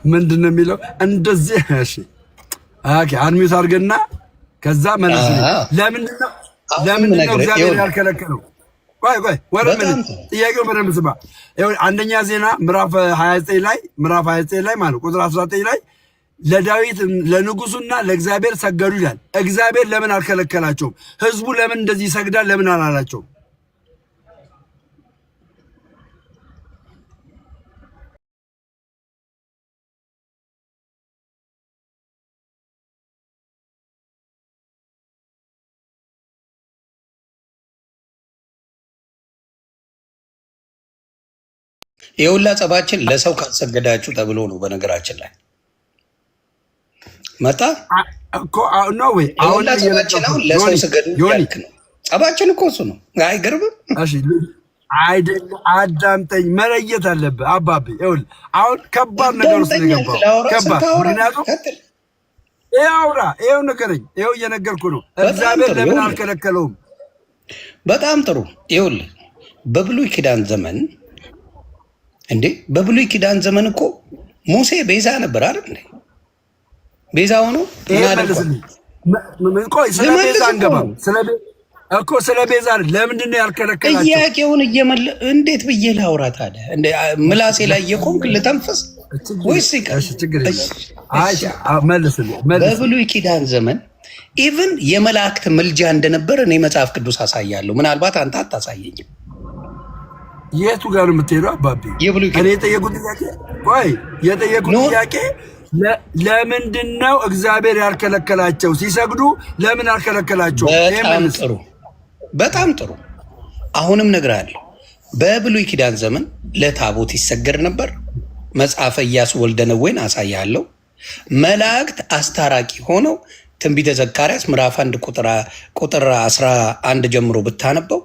ምንድነው የሚለው? እንደዚህ እሺ ኦኬ አንሚውት አድርገና ከዛ መልስ ለምንድነው እግዚአብሔር ያልከለከለው? ቆይ ወረምን ጥያቄው በደንብ ስማ። አንደኛ ዜና ምዕራፍ 29 ላይ ማለት ቁጥር 19 ላይ ለዳዊት ለንጉሱና ለእግዚአብሔር ሰገዱ ይላል። እግዚአብሔር ለምን አልከለከላቸውም? ህዝቡ ለምን እንደዚህ ይሰግዳል ለምን አላላቸውም? የሁላ ጸባችን ለሰው ካልሰገዳችሁ ተብሎ ነው። በነገራችን ላይ መጣ እኮ ነው ወይ? አሁን ለሰው ስገዱ ያልክ ነው። ጸባችን እኮ እሱ ነው። አይገርምም? እሺ አይደል? አዳምጠኝ፣ መለየት አለብህ አባቢ። ይኸውልህ አሁን ከባድ ነገር ውስጥ ነው የገባው። ከባድ ምክንያቱም ይኸው ነገረኝ። ይኸው እየነገርኩ ነው። እግዚአብሔር ለምን አልከለከለውም? በጣም ጥሩ። ይኸውልህ በብሉይ ኪዳን ዘመን በብሉይ ኪዳን ዘመን እኮ ሙሴ ቤዛ ነበር አይደል? ቤዛ ሆኖ ስለ ቤዛ አንገባም እኮ ስለ ቤዛ ለምንድን ነው ያልከለከላቸው? ጥያቄውን እንዴት ብዬ ላውራ ታዲያ? ምላሴ ላይ እየቆምክ ልተንፍስ ወይስ በብሉይ ኪዳን ዘመን ኢቭን የመላእክት ምልጃ እንደነበር እኔ መጽሐፍ ቅዱስ አሳያለሁ። ምናልባት አንተ አታሳየኝም። የቱ ጋር የምትሄደው አባቢ? እኔ የጠየቁት ጥያቄ ለምንድን ነው እግዚአብሔር ያልከለከላቸው? ሲሰግዱ ለምን አልከለከላቸው? በጣም ጥሩ። አሁንም እነግርሃለሁ። በብሉይ ኪዳን ዘመን ለታቦት ይሰገድ ነበር። መጽሐፈ ኢያሱ ወልደ ነዌን አሳያለሁ። መላእክት አስታራቂ ሆነው ትንቢተ ዘካርያስ ምዕራፍ 1 ቁጥር 11 ጀምሮ ብታነበው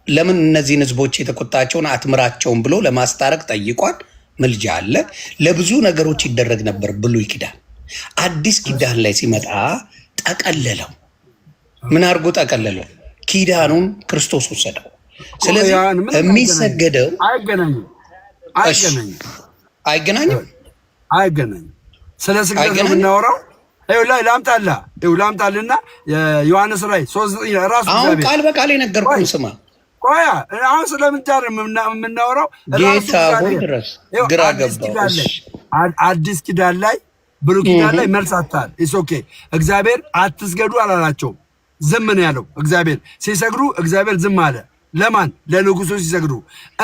ለምን እነዚህን ህዝቦች የተቆጣቸውን አትምራቸውን ብሎ ለማስታረቅ ጠይቋል። ምልጃ አለ። ለብዙ ነገሮች ይደረግ ነበር ብሉይ ኪዳን። አዲስ ኪዳን ላይ ሲመጣ ጠቀለለው። ምን አድርጎ ጠቀለለው? ኪዳኑን ክርስቶስ ወሰደው። ስለዚህ የሚሰገደው አይገናኝም። ስለ ስግደት ነው የምናወራው። ላምጣልና ዮሐንስ ራዕይ 3 ራሱ አሁን ቃል በቃል የነገርኩህን ስማ። ቆያ አሁን ስለምንታር የምናወራው ጌታ ሆይ ድረስ ግራ ገባው። አዲስ ኪዳን ላይ ብሉይ ኪዳን ላይ መልስ አታል። ኢስ ኦኬ። እግዚአብሔር አትስገዱ አላላቸውም። ዝም ነው ያለው። እግዚአብሔር ሲሰግዱ እግዚአብሔር ዝም አለ። ለማን? ለንጉሱ ሲሰግዱ።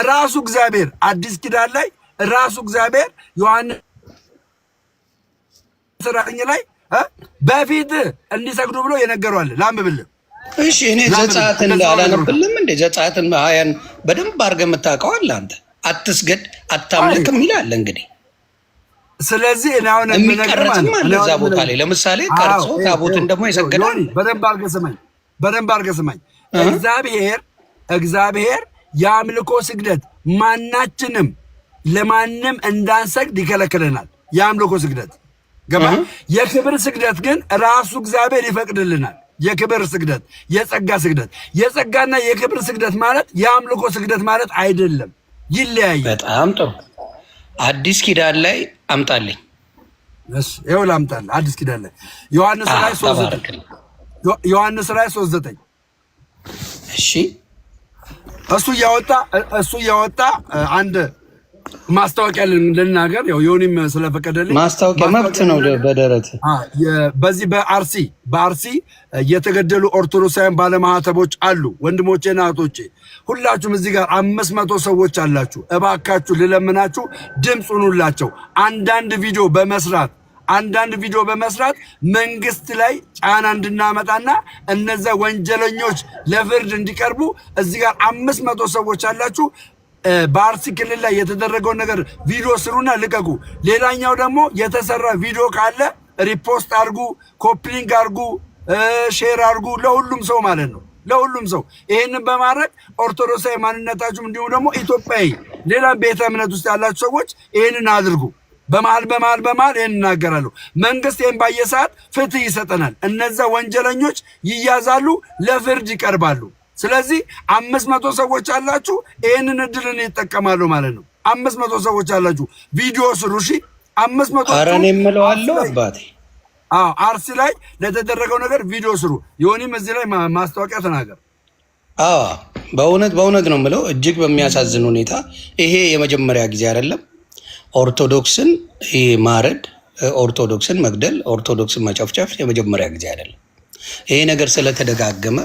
ራሱ እግዚአብሔር አዲስ ኪዳን ላይ ራሱ እግዚአብሔር ዮሐንስ ራእይ ላይ በፊት እንዲሰግዱ ብሎ የነገረው አለ። ላንብብልህ። እሺ እኔ ዘጸአትን አላነብልም እንዴ? ዘጸአትን ሀያን በደንብ አድርገህ የምታውቀው አለ አንተ። አትስገድ አታምልክም ይላል እንግዲህ። ስለዚህ እኔ አሁን የሚቀረጽም አለ እዛ ቦታ ላይ ለምሳሌ ቀርጾ ታቦትን ደግሞ ይሰግዳል። በደንብ አድርገህ ስማኝ። እግዚአብሔር የአምልኮ ስግደት ማናችንም ለማንም እንዳንሰግድ ይከለክለናል። የአምልኮ ስግደት ገባ። የክብር ስግደት ግን ራሱ እግዚአብሔር ይፈቅድልናል። የክብር ስግደት፣ የጸጋ ስግደት፣ የጸጋና የክብር ስግደት ማለት የአምልኮ ስግደት ማለት አይደለም፣ ይለያያል። በጣም ጥሩ። አዲስ ኪዳን ላይ አምጣልኝ። እሺ ይኸው ላምጣልህ። አዲስ ኪዳን ላይ ዮሐንስ ራዕይ 3:9 እሺ እሱ እያወጣ አንድ ማስታወቂያ ልናገር። ያው ዮኒም ስለፈቀደልኝ ማስታወቂያ መብት ነው። በደረት በዚህ በአርሲ የተገደሉ ኦርቶዶክሳውያን ባለማህተቦች አሉ። ወንድሞቼና እህቶቼ ሁላችሁም እዚህ ጋር 500 ሰዎች አላችሁ። እባካችሁ ልለምናችሁ ድምፅ ሁኑላቸው። አንዳንድ ቪዲዮ በመስራት መንግስት ላይ ጫና እንድናመጣና እነዛ ወንጀለኞች ለፍርድ እንዲቀርቡ እዚህ ጋር 500 ሰዎች አላችሁ። በአርሲ ክልል ላይ የተደረገውን ነገር ቪዲዮ ስሩና ልቀቁ። ሌላኛው ደግሞ የተሰራ ቪዲዮ ካለ ሪፖስት አድርጉ፣ ኮፒሊንግ አድርጉ፣ ሼር አድርጉ፣ ለሁሉም ሰው ማለት ነው። ለሁሉም ሰው ይሄንን በማድረግ ኦርቶዶክሳዊ ማንነታችሁም እንዲሁም ደግሞ ኢትዮጵያዊ ሌላ ቤተ እምነት ውስጥ ያላችሁ ሰዎች ይሄንን አድርጉ። በመሃል ይሄን እናገራለሁ። መንግስት ይሄን ባየ ሰዓት ፍትህ ይሰጠናል። እነዛ ወንጀለኞች ይያዛሉ፣ ለፍርድ ይቀርባሉ። ስለዚህ 500 ሰዎች አላችሁ፣ ይሄንን እድልን ይጠቀማሉ ማለት ነው። 500 ሰዎች አላችሁ፣ ቪዲዮ ስሩ። እሺ 500 ኧረ እኔ የምለዋለሁ አባቴ። አዎ አርሲ ላይ ለተደረገው ነገር ቪዲዮ ስሩ። ዮኒም እዚህ ላይ ማስታወቂያ ተናገር። አዎ በእውነት ነው የምለው። እጅግ በሚያሳዝን ሁኔታ ይሄ የመጀመሪያ ጊዜ አይደለም። ኦርቶዶክስን ማረድ፣ ኦርቶዶክስን መግደል፣ ኦርቶዶክስን መጨፍጨፍ የመጀመሪያ ጊዜ አይደለም። ይሄ ነገር ስለተደጋገመ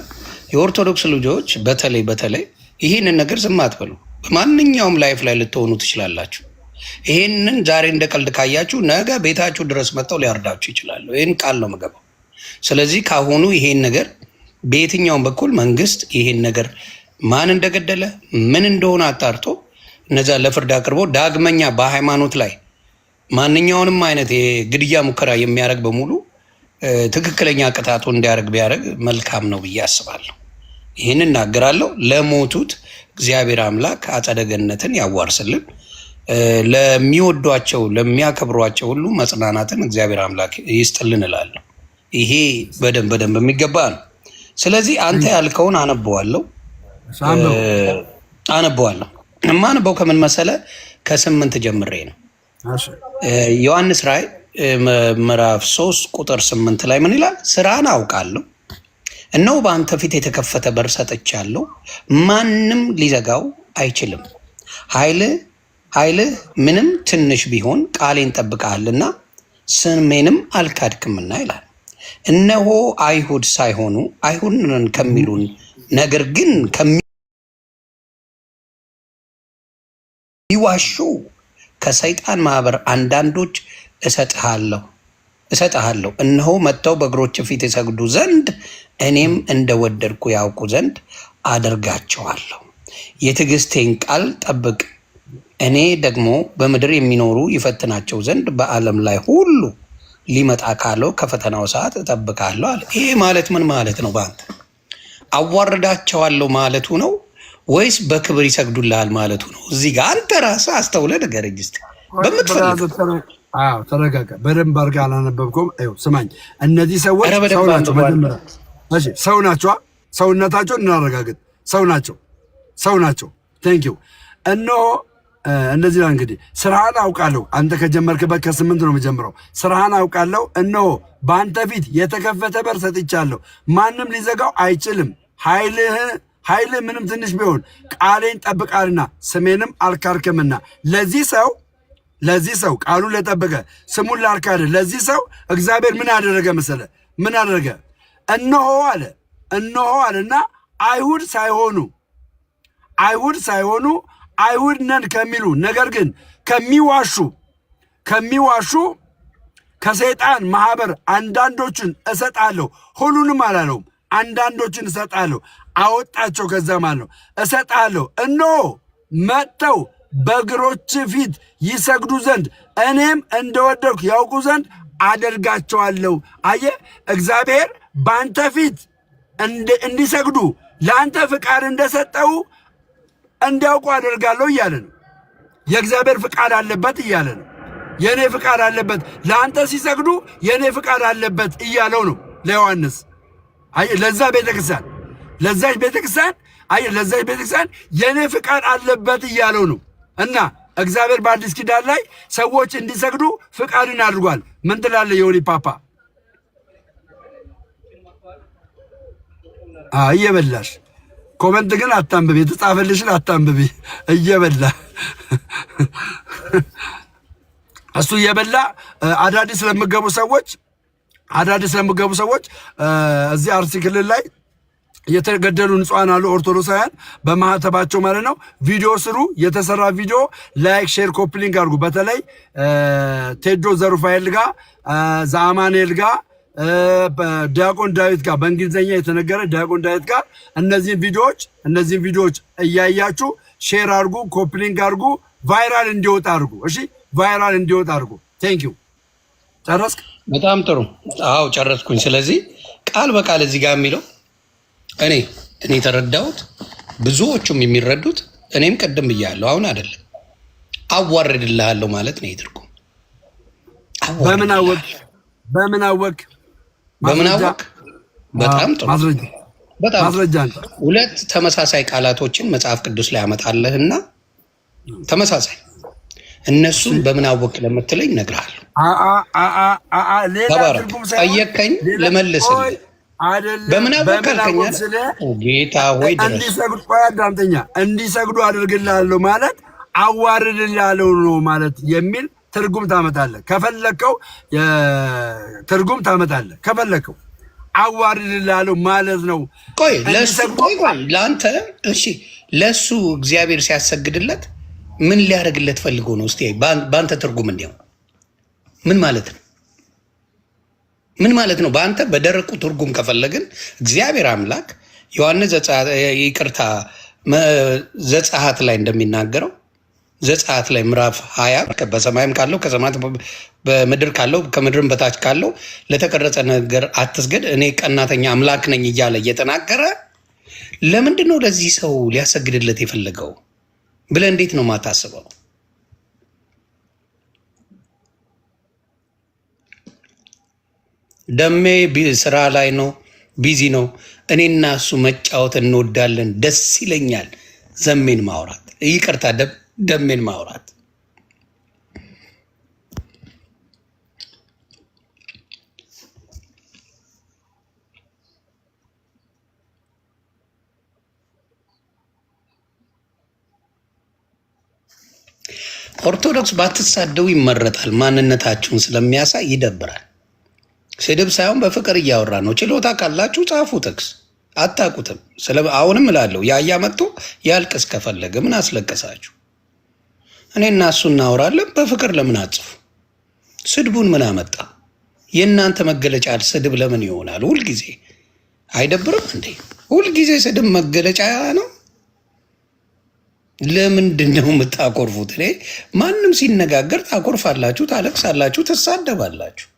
የኦርቶዶክስ ልጆች በተለይ ይህንን ነገር ዝም አትበሉ። በማንኛውም ላይፍ ላይ ልትሆኑ ትችላላችሁ። ይህንን ዛሬ እንደ ቀልድ ካያችሁ ነገ ቤታችሁ ድረስ መጥተው ሊያርዳችሁ ይችላሉ። ይህን ቃል ነው የምገባው። ስለዚህ ካሁኑ ይሄን ነገር በየትኛውም በኩል መንግስት ይሄን ነገር ማን እንደገደለ ምን እንደሆነ አጣርቶ እነዛ ለፍርድ አቅርቦ ዳግመኛ በሃይማኖት ላይ ማንኛውንም አይነት የግድያ ሙከራ የሚያደርግ በሙሉ ትክክለኛ ቅጣቱ እንዲያደርግ ቢያደርግ መልካም ነው ብዬ አስባለሁ። ይህን እናገራለሁ። ለሞቱት እግዚአብሔር አምላክ አጸደ ገነትን ያዋርስልን። ለሚወዷቸው ለሚያከብሯቸው ሁሉ መጽናናትን እግዚአብሔር አምላክ ይስጥልን እላለሁ። ይሄ በደንብ የሚገባ ነው። ስለዚህ አንተ ያልከውን አነበዋለሁ። የማነበው ከምን መሰለ? ከ8 ጀምሬ ነው። ዮሐንስ ራእይ ምዕራፍ 3 ቁጥር 8 ላይ ምን ይላል? ስራን አውቃለሁ፣ እነሆ በአንተ ፊት የተከፈተ በር ሰጥቻለሁ፣ ማንም ሊዘጋው አይችልም። ኃይልህ ምንም ትንሽ ቢሆን ቃሌን ጠብቀሃልና ስሜንም አልካድክምና ይላል። እነሆ አይሁድ ሳይሆኑ አይሁድ ነን ከሚሉን ነገር ግን ከሚዋሹ ከሰይጣን ማህበር አንዳንዶች እሰጥሃለሁ። እነሆ መጥተው በእግሮች ፊት የሰግዱ ዘንድ እኔም እንደወደድኩ ያውቁ ዘንድ አደርጋቸዋለሁ። የትዕግስቴን ቃል ጠብቅ። እኔ ደግሞ በምድር የሚኖሩ ይፈትናቸው ዘንድ በዓለም ላይ ሁሉ ሊመጣ ካለው ከፈተናው ሰዓት እጠብቃለሁ አለ። ይሄ ማለት ምን ማለት ነው? በአንተ አዋርዳቸዋለሁ ማለቱ ነው ወይስ በክብር ይሰግዱልሃል ማለቱ ነው? እዚህ ጋር አንተ ራስህ አስተውለህ ንገረኝ እስኪ በምትፈልገው። ተረጋጋ። በደንብ አድርገህ አላነበብከውም። ስማኝ፣ እነዚህ ሰዎች ሰው ናቸው። መጀመሪያ ሰው ናቸው። ሰውነታቸውን እናረጋግጥ። ሰው ናቸው። ቴንኪው። እነሆ እንደዚህ ነው እንግዲህ ስራህን አውቃለሁ። አንተ ከጀመርክበት ከ8 ነው የምጀምረው። ስራህን አውቃለሁ፣ እነሆ በአንተ ፊት የተከፈተ በር ሰጥቻለሁ፣ ማንም ሊዘጋው አይችልም። ኃይልህ ምንም ትንሽ ቢሆን ቃሌን ጠብቃልና ስሜንም አልካድክምና። ለዚህ ሰው ቃሉን ለጠበቀ ስሙን ላልካደ ለዚህ ሰው እግዚአብሔር ምን አደረገ መሰለ? ምን አደረገ? እነሆ አለና አይሁድ ሳይሆኑ አይሁድ ነን ከሚሉ ነገር ግን ከሚዋሹ ከሰይጣን ማህበር አንዳንዶችን እሰጣለሁ። ሁሉንም አላለውም፣ አንዳንዶችን እሰጣለሁ። አወጣቸው። ከዛ ማለት ነው እሰጣለሁ። እነሆ መጥተው በእግሮች ፊት ይሰግዱ ዘንድ እኔም እንደወደድኩ ያውቁ ዘንድ አደርጋቸዋለሁ። አየህ፣ እግዚአብሔር በአንተ ፊት እንዲሰግዱ ለአንተ ፍቃድ እንደሰጠው እንዲያውቁ አደርጋለሁ እያለ ነው። የእግዚአብሔር ፍቃድ አለበት እያለ ነው። የእኔ ፍቃድ አለበት፣ ለአንተ ሲሰግዱ የእኔ ፍቃድ አለበት እያለው ነው ለዮሐንስ። ለዛች ቤተክርስቲያን የእኔ ፍቃድ አለበት እያለው ነው። እና እግዚአብሔር በአዲስ ኪዳን ላይ ሰዎች እንዲሰግዱ ፍቃድን አድርጓል። ምን ትላለህ የሆኒ ፓፓ? እየበላሽ ኮመንት ግን አታንብቢ፣ የተጻፈልሽን አታንብቢ። እየበላ እሱ እየበላ አዳዲስ ለምገቡ ሰዎች እዚህ አርሲ ክልል ላይ የተገደሉ ንጹሃን አሉ፣ ኦርቶዶክሳውያን በማህተባቸው ማለት ነው። ቪዲዮ ስሩ፣ የተሰራ ቪዲዮ ላይክ፣ ሼር፣ ኮፕሊንግ አድርጉ። በተለይ ቴዶ ዘሩፋኤል ጋር ዘአማኑኤል ጋር ዲያቆን ዳዊት ጋር በእንግሊዝኛ የተነገረ ዲያቆን ዳዊት ጋር እነዚህን ቪዲዮዎች እያያችሁ ሼር አድርጉ፣ ኮፕሊንግ አድርጉ፣ ቫይራል እንዲወጣ አድርጉ። እሺ፣ ቫይራል እንዲወጣ አድርጉ። ቴንኪዩ። ጨረስክ? በጣም ጥሩ። አዎ ጨረስኩኝ። ስለዚህ ቃል በቃል እዚህ ጋር የሚለው እኔ የተረዳሁት ብዙዎቹም የሚረዱት እኔም ቅድም ብያለሁ፣ አሁን አይደለም አዋርድልሃለሁ ማለት ነው የትርጉም። በምን አወቅ? በጣም ጥሩ ማስረጃ። ሁለት ተመሳሳይ ቃላቶችን መጽሐፍ ቅዱስ ላይ ያመጣልህና ተመሳሳይ እነሱን በምን አወቅ ለምትለኝ እነግርሃለሁ። ጠየቀኝ ልመልስልህ። በምን አወቅ አልከኝ? ጌታ ሆይ እንዲሰግዱ አድርግልሃለሁ ማለት አዋርድልሃለሁ ነው ማለት የሚል ትርጉም ታመጣለህ። ከፈለከው ትርጉም ታመጣለህ። ከፈለከው አዋርድልሃለሁ ማለት ነው። ቆይ ለአንተ እሺ፣ ለእሱ እግዚአብሔር ሲያሰግድለት ምን ሊያደርግለት ፈልጎ ነው? እስቲ በአንተ ትርጉም እንዲያው ምን ማለት ነው? ምን ማለት ነው? በአንተ በደረቁ ትርጉም ከፈለግን እግዚአብሔር አምላክ ዮሐንስ ዘጸአት ላይ እንደሚናገረው ዘጸአት ላይ ምዕራፍ 20 በሰማይም ካለው ከሰማያት በምድር ካለው ከምድርም በታች ካለው ለተቀረጸ ነገር አትስገድ እኔ ቀናተኛ አምላክ ነኝ እያለ እየተናገረ ለምንድን ነው ለዚህ ሰው ሊያሰግድለት የፈለገው ብለህ እንዴት ነው ማታስበው? ደሜ ስራ ላይ ነው፣ ቢዚ ነው። እኔና እሱ መጫወት እንወዳለን፣ ደስ ይለኛል። ዘሜን ማውራት ይቅርታ፣ ደሜን ማውራት ኦርቶዶክስ ባትሳደቡ ይመረጣል። ማንነታችሁን ስለሚያሳይ ይደብራል። ስድብ ሳይሆን በፍቅር እያወራ ነው። ችሎታ ካላችሁ ጻፉ። ጥቅስ አታውቁትም። አሁንም እላለሁ ያያ መጥቶ ያልቅስ ከፈለገ ምን አስለቀሳችሁ? እኔና እሱ እናወራለን። በፍቅር ለምን አጽፉ? ስድቡን ምን አመጣ? የእናንተ መገለጫ ስድብ ለምን ይሆናል? ሁልጊዜ አይደብርም እንዴ? ሁልጊዜ ስድብ መገለጫ ነው። ለምንድን ነው የምታኮርፉት? እኔ ማንም ሲነጋገር ታኮርፋላችሁ፣ ታለቅሳላችሁ፣ ትሳደባላችሁ።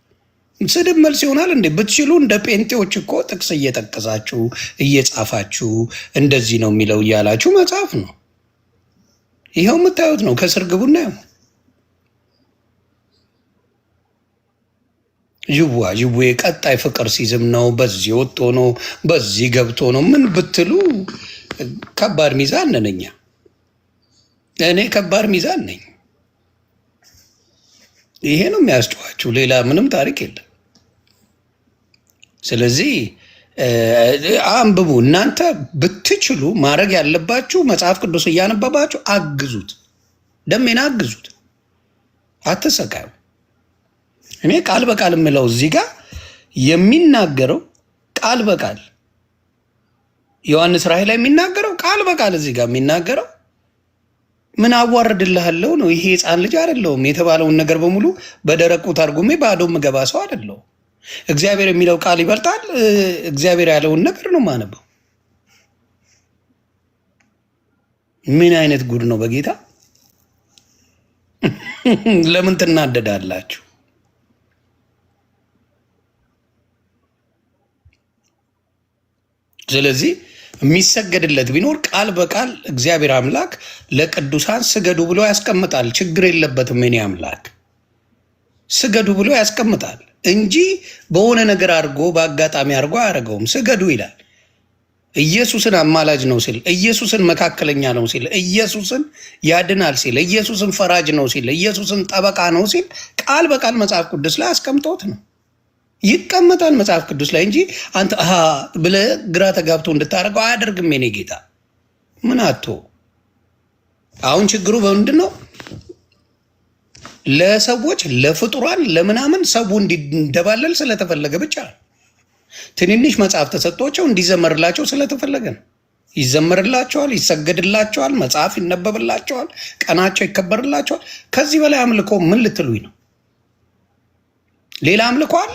ስድብ መልስ ይሆናል እንዴ? ብትችሉ እንደ ጴንጤዎች እኮ ጥቅስ እየጠቀሳችሁ እየጻፋችሁ እንደዚህ ነው የሚለው እያላችሁ መጽሐፍ ነው። ይኸው የምታዩት ነው። ከስር ግቡና ጅዌ ቀጣይ ፍቅር ሲዝም ነው። በዚህ ወጥቶ ነው፣ በዚህ ገብቶ ነው። ምን ብትሉ ከባድ ሚዛን ነን እኛ። እኔ ከባድ ሚዛን ነኝ። ይሄ ነው የሚያስጨዋችሁ፣ ሌላ ምንም ታሪክ የለም። ስለዚህ አንብቡ። እናንተ ብትችሉ ማድረግ ያለባችሁ መጽሐፍ ቅዱስ እያነበባችሁ አግዙት፣ ደሜን አግዙት፣ አትሰቃዩ። እኔ ቃል በቃል የምለው እዚህ ጋር የሚናገረው ቃል በቃል ዮሐንስ ራእይ ላይ የሚናገረው ቃል በቃል እዚህ ጋር የሚናገረው ምን አዋርድልሃለሁ ነው። ይሄ ሕፃን ልጅ አይደለሁም። የተባለውን ነገር በሙሉ በደረቁ ተርጉሜ ባዶ ምገባ ሰው አይደለሁም። እግዚአብሔር የሚለው ቃል ይበልጣል። እግዚአብሔር ያለውን ነገር ነው ማነበው። ምን አይነት ጉድ ነው በጌታ! ለምን ትናደዳላችሁ? ስለዚህ የሚሰገድለት ቢኖር ቃል በቃል እግዚአብሔር አምላክ ለቅዱሳን ስገዱ ብሎ ያስቀምጣል። ችግር የለበትም። እኔ አምላክ ስገዱ ብሎ ያስቀምጣል እንጂ በሆነ ነገር አድርጎ በአጋጣሚ አድርጎ አያደርገውም። ስገዱ ይላል። ኢየሱስን አማላጅ ነው ሲል፣ ኢየሱስን መካከለኛ ነው ሲል፣ ኢየሱስን ያድናል ሲል፣ ኢየሱስን ፈራጅ ነው ሲል፣ ኢየሱስን ጠበቃ ነው ሲል ቃል በቃል መጽሐፍ ቅዱስ ላይ አስቀምጦት ነው ይቀመጣል መጽሐፍ ቅዱስ ላይ እንጂ አንተ ብለህ ግራ ተጋብቶ እንድታደርገው አያደርግም። የኔ ጌታ ምን አቶ አሁን ችግሩ በምንድን ነው? ለሰዎች ለፍጡራን ለምናምን ሰው እንዲደባለል ስለተፈለገ ብቻ ትንንሽ መጽሐፍ ተሰጥቷቸው እንዲዘመርላቸው ስለተፈለገ ነው። ይዘመርላቸዋል፣ ይሰገድላቸዋል፣ መጽሐፍ ይነበብላቸዋል፣ ቀናቸው ይከበርላቸዋል። ከዚህ በላይ አምልኮ ምን ልትሉኝ ነው? ሌላ አምልኮ አለ?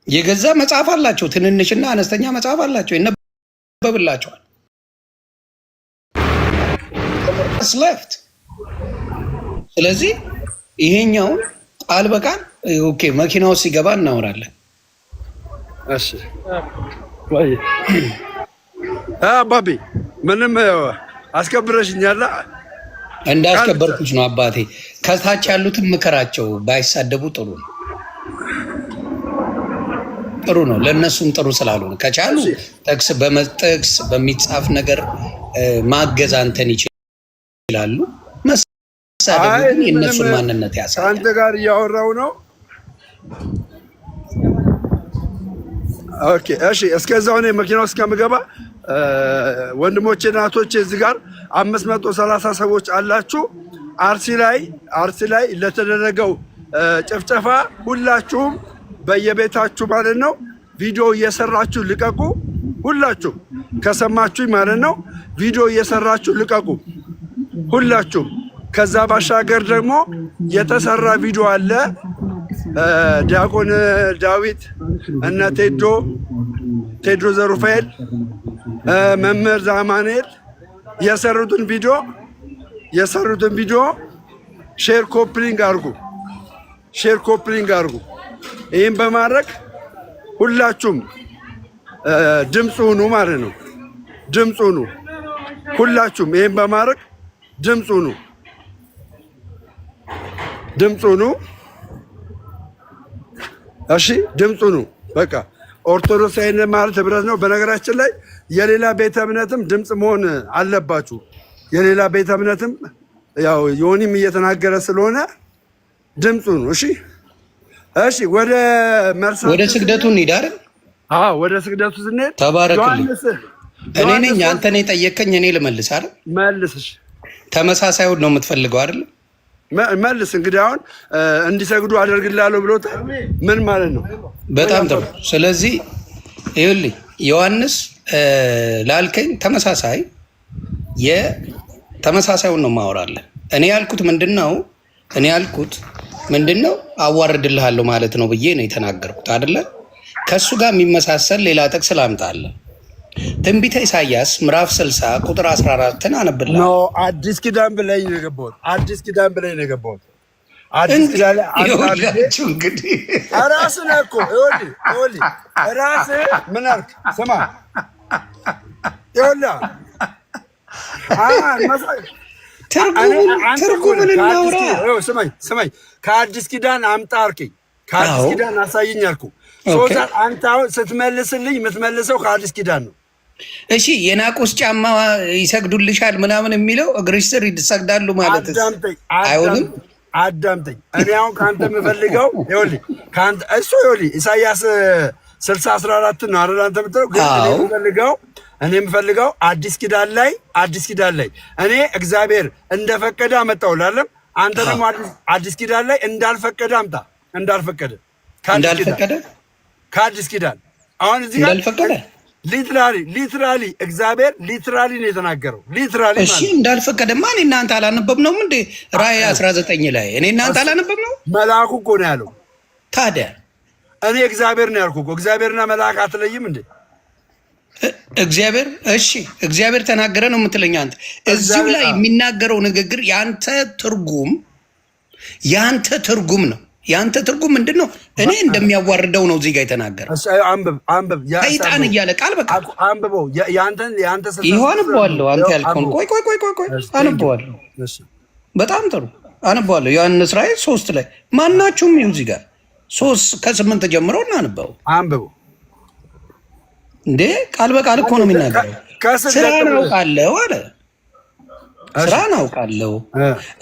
የገዛ መጽሐፍ አላቸው። ትንንሽና አነስተኛ መጽሐፍ አላቸው፣ ይነበብላቸዋል። ስለዚህ ይሄኛውን ቃል በቃል ኦኬ፣ መኪና ውስጥ ሲገባ እናወራለን። እሺ አባቢ ምንም አስከብረሽኛል። እንዳስከበርኩሽ ነው አባቴ። ከታች ያሉትን ምከራቸው፣ ባይሳደቡ ጥሩ ነው። ጥሩ ነው ለእነሱም ጥሩ ስላልሆነ ከቻሉ ጥቅስ በመጠቅስ በሚጻፍ ነገር ማገዝ አንተን ይችላሉ፣ ግን የእነሱን ማንነት ያሳያል። አንተ ጋር እያወራው ነው። ኦኬ እሺ፣ እስከዛው እኔ መኪናው እስከምገባ ወንድሞቼ እናቶቼ እዚህ ጋር 530 ሰዎች አላችሁ። አርሲ ላይ ለተደረገው ጭፍጨፋ ሁላችሁም በየቤታችሁ ማለት ነው ቪዲዮ እየሰራችሁ ልቀቁ። ሁላችሁም ከሰማችሁኝ ማለት ነው ቪዲዮ እየሰራችሁ ልቀቁ ሁላችሁም። ከዛ ባሻገር ደግሞ የተሰራ ቪዲዮ አለ። ዲያቆን ዳዊት እነ ቴዶ ዘሩፋኤል መምህር ዛማኔል የሰሩትን ቪዲዮ ሼር ኮፕሊንግ አድርጉ። ይህም በማድረግ ሁላችሁም ድምፅ ሁኑ ማለት ነው። ድምፅ ሁኑ ሁላችሁም። ይህም በማድረግ ድምፅ ሁኑ። እሺ ድምፅ ሁኑ። በቃ ኦርቶዶክሳዊ ማለት ህብረት ነው። በነገራችን ላይ የሌላ ቤተ እምነትም ድምፅ መሆን አለባችሁ። የሌላ ቤተ እምነትም ያው ዮኒም እየተናገረ ስለሆነ ድምፅ ሁኑ። እሺ ወደ ስግደቱ እንሂድ አይደል? አዎ ወደ ስግደቱ ስንሄድ ተባረክልኝ። እኔ ነኝ አንተ ነኝ ጠየቀኝ፣ እኔ ልመልስ አይደል? መልስሽ። ተመሳሳዩን ነው የምትፈልገው አይደል? መልስ። እንግዲህ አሁን እንዲሰግዱ አደርግልሃለሁ ብሎታል። ምን ማለት ነው? በጣም ጥሩ። ስለዚህ ይኸውልኝ ዮሐንስ ላልከኝ ተመሳሳዩን ነው ማወራለን። እኔ ያልኩት ምንድነው አዋርድልሃለሁ ማለት ነው ብዬ ነው የተናገርኩት አይደለ? ከሱ ጋር የሚመሳሰል ሌላ ጥቅስ ላምጣለህ። ትንቢተ ኢሳይያስ ምዕራፍ 60 ቁጥር 14ን አነብልሃለሁ። ነው አዲስ ኪዳን ብለኝ ነው የገባሁት። አዲስ ኪዳን እንግዲህ ራስህ ነህ እኮ ይኸውልህ ራስህ ምን አልክ? ስማ ይኸውልህ ትርጉምን እናውራ። ስማኝ ከአዲስ ኪዳን አምጣ አልከኝ። ከአዲስ ኪዳን አሳይኝ አልኩህ። አንተ አሁን ስትመልስልኝ የምትመልሰው ከአዲስ ኪዳን ነው። እሺ የናቁስ ጫማ ይሰግዱልሻል ምናምን የሚለው እግርሽ ስር ይሰግዳሉ ማለት አይሆንም። አዳምጠኝ። እኔ አሁን ከአንተ የምፈልገው ይኸውልህ ኢሳይያስ 60:14 ነው አይደል? አንተ የምትለው ግን እኔ የምፈልገው አዲስ ኪዳን ላይ እኔ እግዚአብሔር እንደፈቀደ አመጣሁልህ። አንተ ደግሞ አዲስ ኪዳን ላይ እንዳልፈቀደ አምጣ። እንዳልፈቀደ ከአዲስ ኪዳን አሁን እዚህ ጋር ሊትራሊ እግዚአብሔር ሊትራሊ ነው የተናገረው። ሊትራሊ እሺ እንዳልፈቀደማ እኔ እናንተ አላነበብነውም እንዴ? ራእይ 19 ላይ እኔ እናንተ አላነበብነውም? መልአኩ እኮ ነው ያለው። ታዲያ እኔ እግዚአብሔር ነው ያልኩህ እኮ። እግዚአብሔርና መልአክ አትለይም እንዴ? እግዚአብሔር ተናገረ ነው የምትለኝ አንተ። እዚሁ ላይ የሚናገረው ንግግር ያንተ ትርጉም ነው። ያንተ ትርጉም ምንድን ነው? እኔ እንደሚያዋርደው ነው እዚህ ጋር የተናገረ። አንብብ ሰይጣን እያለ ቃል በቃል አንብበው። ይኸው አነበዋለሁ። አንተ ያልከውን ቆይ አነበዋለሁ። በጣም ጥሩ አነበዋለሁ። ዮሐንስ ራእይ 3 ላይ ማናችሁም ይኸው እዚህ ጋር 3:8 ጀምሮ እናንበው። አንብበው እንዴ ቃል በቃል እኮ ነው የሚናገረው። ስራን አውቃለሁ አለ። ስራን አውቃለሁ፣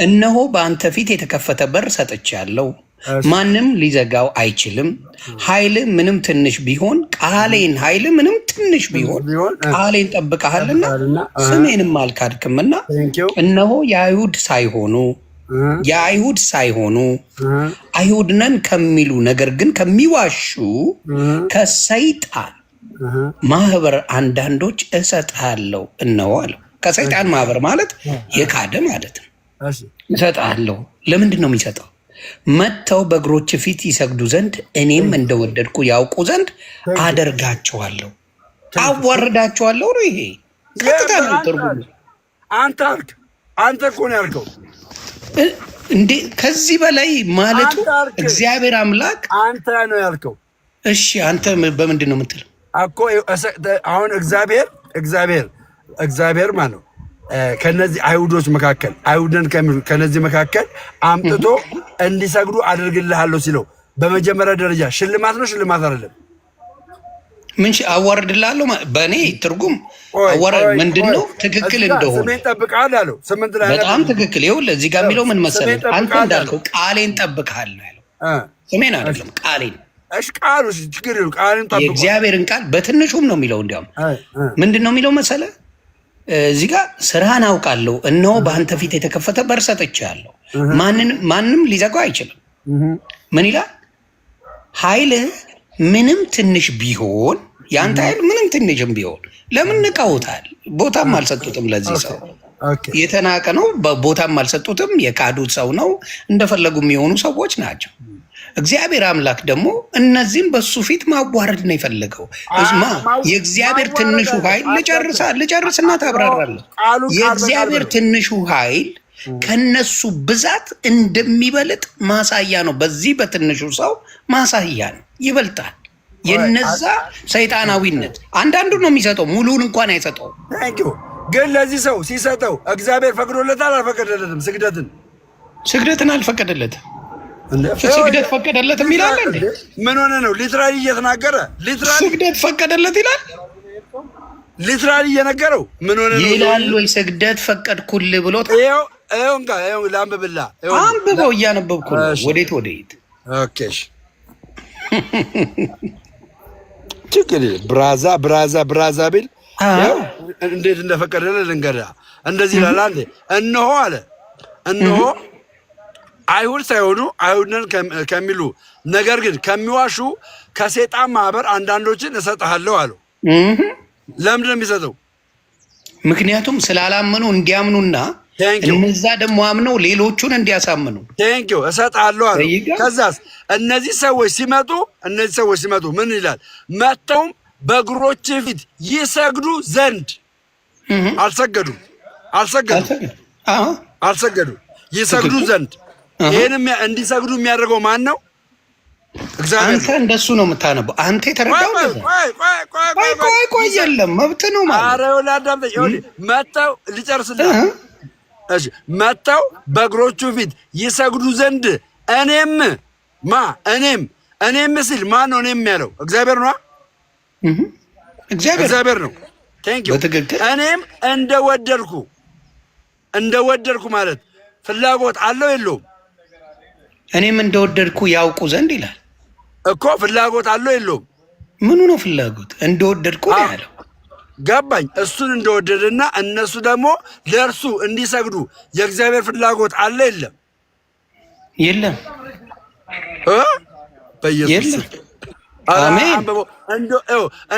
እነሆ በአንተ ፊት የተከፈተ በር ሰጥቻለሁ፣ ማንም ሊዘጋው አይችልም። ኃይል ምንም ትንሽ ቢሆን ቃሌን ጠብቀሃልና ስሜንም አልካድክምና እነሆ የአይሁድ ሳይሆኑ አይሁድ ነን ከሚሉ ነገር ግን ከሚዋሹ ከሰይጣን ማህበር አንዳንዶች እሰጥሃለሁ። እነሆ አለው። ከሰይጣን ማህበር ማለት የካደ ማለት ነው። እሰጥሃለሁ። ለምንድን ነው የሚሰጠው? መጥተው በእግሮች ፊት ይሰግዱ ዘንድ እኔም እንደወደድኩ ያውቁ ዘንድ አደርጋቸዋለሁ፣ አዋርዳቸዋለሁ ነው። ይሄ ቀጥታ ነው ትርጉሙ። አንተ እኮ ነው ያልከው እንዴ? ከዚህ በላይ ማለቱ እግዚአብሔር አምላክ አንተ ነው ያልከው። እሺ አንተ በምንድን ነው የምትለው እኮ? አሁን እግዚአብሔር ማለት ነው ከነዚህ አይሁዶች መካከል አይሁድን ከነዚህ መካከል አምጥቶ እንዲሰግዱ አድርግልሃለሁ ሲለው በመጀመሪያ ደረጃ ሽልማት ነው? ሽልማት አይደለም? ምን አዋርድልሃለሁ በእኔ ትርጉም አዋርድ ምንድነው? ትክክል እንደሆነ ስሜን ጠብቀሃል አለው። ስምንት ላይ በጣም ትክክል። ይኸውልህ እዚህ ጋር የሚለው ምን መሰለህ? አንተ እንዳልከው ቃሌን ጠብቀሃለሁ ያለው ስሜን አይደለም ቃሌን። እሺ ቃሉ ችግር ይሉ ቃልን ጠብቀው የእግዚአብሔርን ቃል በትንሹም ነው የሚለው። እንዲያውም ምንድን ነው የሚለው መሰለህ? እዚህ ጋር ስራህን አውቃለሁ፣ እነሆ በአንተ ፊት የተከፈተ በር ሰጥቼሃለሁ፣ ማንም ሊዘጋው አይችልም። ምን ይላል? ኃይልህ ምንም ትንሽ ቢሆን የአንተ ኃይል ምንም ትንሽም ቢሆን ለምን ንቀውታል? ቦታም አልሰጡትም። ለዚህ ሰው የተናቀ ነው፣ ቦታም አልሰጡትም። የካዱት ሰው ነው። እንደፈለጉ የሚሆኑ ሰዎች ናቸው። እግዚአብሔር አምላክ ደግሞ እነዚህም በሱ ፊት ማዋረድ ነው የፈለገው። የእግዚአብሔር ትንሹ ኃይል ልጨርስና ታብራራለህ። የእግዚአብሔር ትንሹ ኃይል ከነሱ ብዛት እንደሚበልጥ ማሳያ ነው። በዚህ በትንሹ ሰው ማሳያ ነው፣ ይበልጣል። የነዛ ሰይጣናዊነት አንዳንዱ ነው የሚሰጠው፣ ሙሉን እንኳን አይሰጠው። ግን ለዚህ ሰው ሲሰጠው እግዚአብሔር ፈቅዶለታል አልፈቀደለትም? ስግደትን አልፈቀደለትም። ስግደት ፈቀደለት የሚላል እንዴ? ምን ሆነ ነው? ሊትራሊ እየተናገረ ስግደት ፈቀደለት ይላል። ሊትራሊ እየነገረው ምን ሆነ ነው ይላል ወይ? ስግደት ፈቀድኩልህ ብሎት ይኸው ላንብብልህ። አንብበው፣ እያነበብኩ ነው። ወዴት? ኦኬ ችግር ብራዛ ቢል እንዴት እንደፈቀደልህ ልንገርህ። እንደዚህ ይላል። አንዴ እነሆ አለ አይሁድ ሳይሆኑ አይሁድን ከሚሉ ነገር ግን ከሚዋሹ ከሴጣን ማህበር አንዳንዶችን እሰጥሃለሁ አለው። ለምንድን ነው የሚሰጠው? ምክንያቱም ስላላመኑ እንዲያምኑና እነዛ ደግሞ አምነው ሌሎቹን እንዲያሳምኑ ቴንኪው እሰጥሃለሁ አለው። ከዛስ እነዚህ ሰዎች ሲመጡ ምን ይላል? መጥተውም በእግሮች ፊት ይሰግዱ ዘንድ አልሰገዱም። ይሰግዱ ዘንድ ይሄንም እንዲሰግዱ የሚያደርገው ማን ነው? እግዚአብሔር። አንተ እንደሱ ነው የምታነበው። አንተ የተረዳው ቆይ የለም መብት ነው ማለት። ኧረ ይኸውልህ አዳምጠኝ። ይኸውልህ መጥተው ልጨርስልህ። እሺ መጥተው በእግሮቹ ፊት ይሰግዱ ዘንድ እኔም ሲል ማን ነው? እኔም ያለው እግዚአብሔር ነው። እግዚአብሔር ነው። ቴንኪው። እኔም እንደወደድኩ ማለት ፍላጎት አለው የለውም? እኔም እንደወደድኩ ያውቁ ዘንድ ይላል እኮ። ፍላጎት አለው የለውም? ምኑ ነው ፍላጎት? እንደወደድኩ ነው ያለው። ገባኝ። እሱን እንደወደደና እነሱ ደግሞ ለእርሱ እንዲሰግዱ የእግዚአብሔር ፍላጎት አለ የለም? የለም። በኢየሱስ አሜን።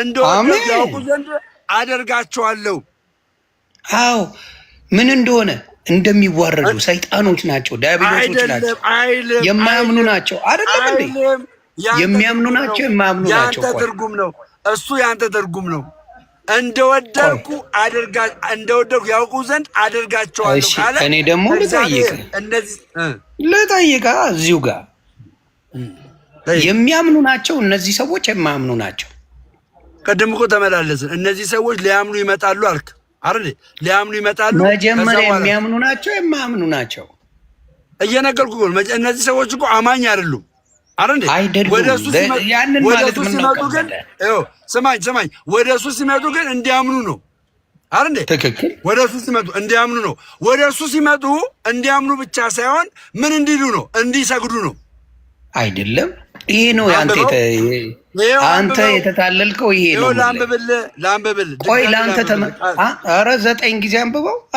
እንደወደድኩ ያውቁ ዘንድ አደርጋቸዋለሁ። አዎ ምን እንደሆነ እንደሚዋረዱ ሰይጣኖች ናቸው፣ ዲያብሎሶች ናቸው፣ የማያምኑ ናቸው። አይደለም እንዴ? የሚያምኑ ናቸው፣ የማያምኑ ናቸው። ያንተ ትርጉም ነው እሱ፣ ያንተ ትርጉም ነው። እንደወደድኩ ያውቁ ዘንድ አደርጋቸዋለሁ ካለ እኔ ደግሞ ልጠይቅ እዚሁ ጋር የሚያምኑ ናቸው እነዚህ ሰዎች፣ የማያምኑ ናቸው። ቅድም እኮ ተመላለስን። እነዚህ ሰዎች ሊያምኑ ይመጣሉ አልክ አይደል? ሊያምኑ ይመጣሉ። መጀመሪያ የሚያምኑ ናቸው የማያምኑ ናቸው? እየነገርኩህ እኮ እነዚህ ሰዎች እኮ አማኝ አይደሉም አይደል? ወደሱ ሲመጡ ግን ስማኝ፣ ወደሱ ሲመጡ ግን እንዲያምኑ ነው አይደል? ትክክል። ወደሱ ሲመጡ እንዲያምኑ ነው። ወደሱ ሲመጡ እንዲያምኑ ብቻ ሳይሆን ምን እንዲሉ ነው? እንዲሰግዱ ነው አይደለም? ይሄ ነው አንተ የተታለልከው። ይሄ ነው። ላንብብልህ። ቆይ ለአንተ ኧረ 9 ጊዜ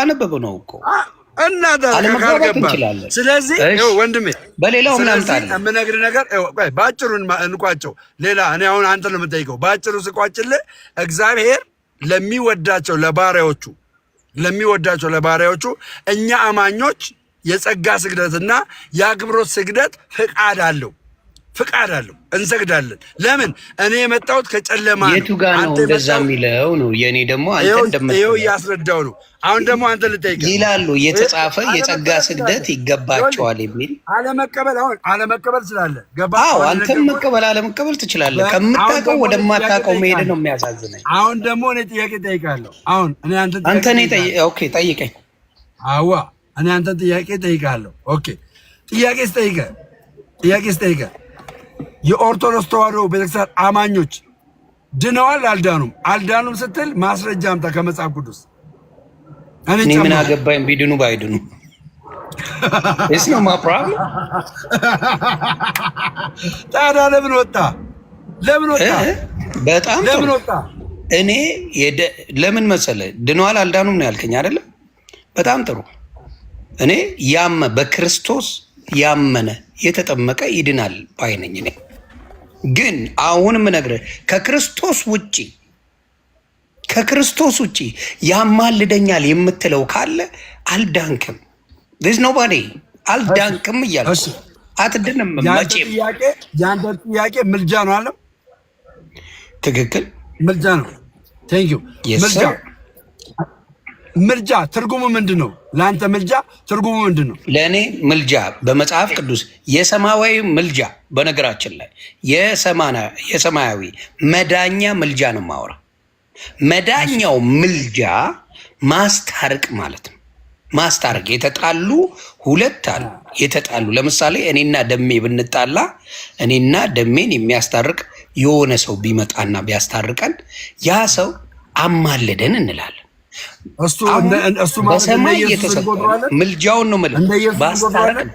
አነበበው ነው እኮ እና እንችላለን። ስለዚህ ወንድሜ በሌላው ምናምጣለን የምነግርህ ነገር በአጭሩ እንቋጨው። ሌላ እኔ አሁን አንተ ነው የምጠይቀው። በአጭሩ ስቋጭልህ እግዚአብሔር ለሚወዳቸው ለባሪያዎቹ እኛ አማኞች የጸጋ ስግደትና የአክብሮት ስግደት ፍቃድ አለው፣ እንሰግዳለን። ለምን? እኔ የመጣሁት ከጨለማ ነው። የቱ ጋር ነው እንደዛ የሚለው ነው? የኔ ደግሞ አንተ ይኸው እያስረዳው ነው። አሁን ደግሞ አንተ ልጠይቀህ ይላሉ የተጻፈ የጸጋ ስግደት ይገባቸዋል የሚል አለመቀበል ስላለ ገባህ? አዎ አንተም መቀበል አለመቀበል ትችላለህ። ከምታውቀው ወደማታውቀው መሄድ ነው የሚያሳዝነኝ። አሁን ደግሞ እኔ ጥያቄ ጠይቃለሁ። ጠይቀኝ። አዋ እኔ አንተን ጥያቄ ጠይቃለሁ። ኦኬ ጥያቄ ስጠይቀህ የኦርቶዶክስ ተዋሕዶ ቤተክርስቲያን አማኞች ድነዋል አልዳኑም? አልዳኑም ስትል ማስረጃ አምጣ ከመጽሐፍ ቅዱስ። እኔ ምን አገባኝ ቢድኑ ባይድኑ? እስ ነው ማፕራብለም። ታዲያ ለምን ወጣ? ለምን ወጣ? በጣም ለምን ወጣ? እኔ ለምን መሰለ ድነዋል አልዳኑም ነው ያልከኝ አይደለም? በጣም ጥሩ። እኔ በክርስቶስ ያመነ የተጠመቀ ይድናል ባይነኝ። እኔ ግን አሁንም እነግርህ ከክርስቶስ ውጪ ያማልደኛል የምትለው ካለ አልዳንክም። ዚስ ኖባዲ አልዳንክም እያልኩ አትድንም መቼም። የአንተ ጥያቄ ምልጃ ነው አለው። ትክክል፣ ምልጃ ነው። ቴንክ ዩ። ምልጃ ትርጉሙ ምንድን ነው? ለአንተ ምልጃ ትርጉሙ ምንድን ነው? ለእኔ ምልጃ በመጽሐፍ ቅዱስ የሰማያዊ ምልጃ፣ በነገራችን ላይ የሰማያዊ መዳኛ ምልጃ ነው የማወራ። መዳኛው ምልጃ ማስታረቅ ማለት ነው። ማስታረቅ የተጣሉ ሁለት አሉ። የተጣሉ ለምሳሌ እኔና ደሜ ብንጣላ እኔና ደሜን የሚያስታርቅ የሆነ ሰው ቢመጣና ቢያስታርቀን ያ ሰው አማለደን እንላለን። በሰማይ የተሰጠ ምልጃውን ነው የምልህ። ባስታረቅ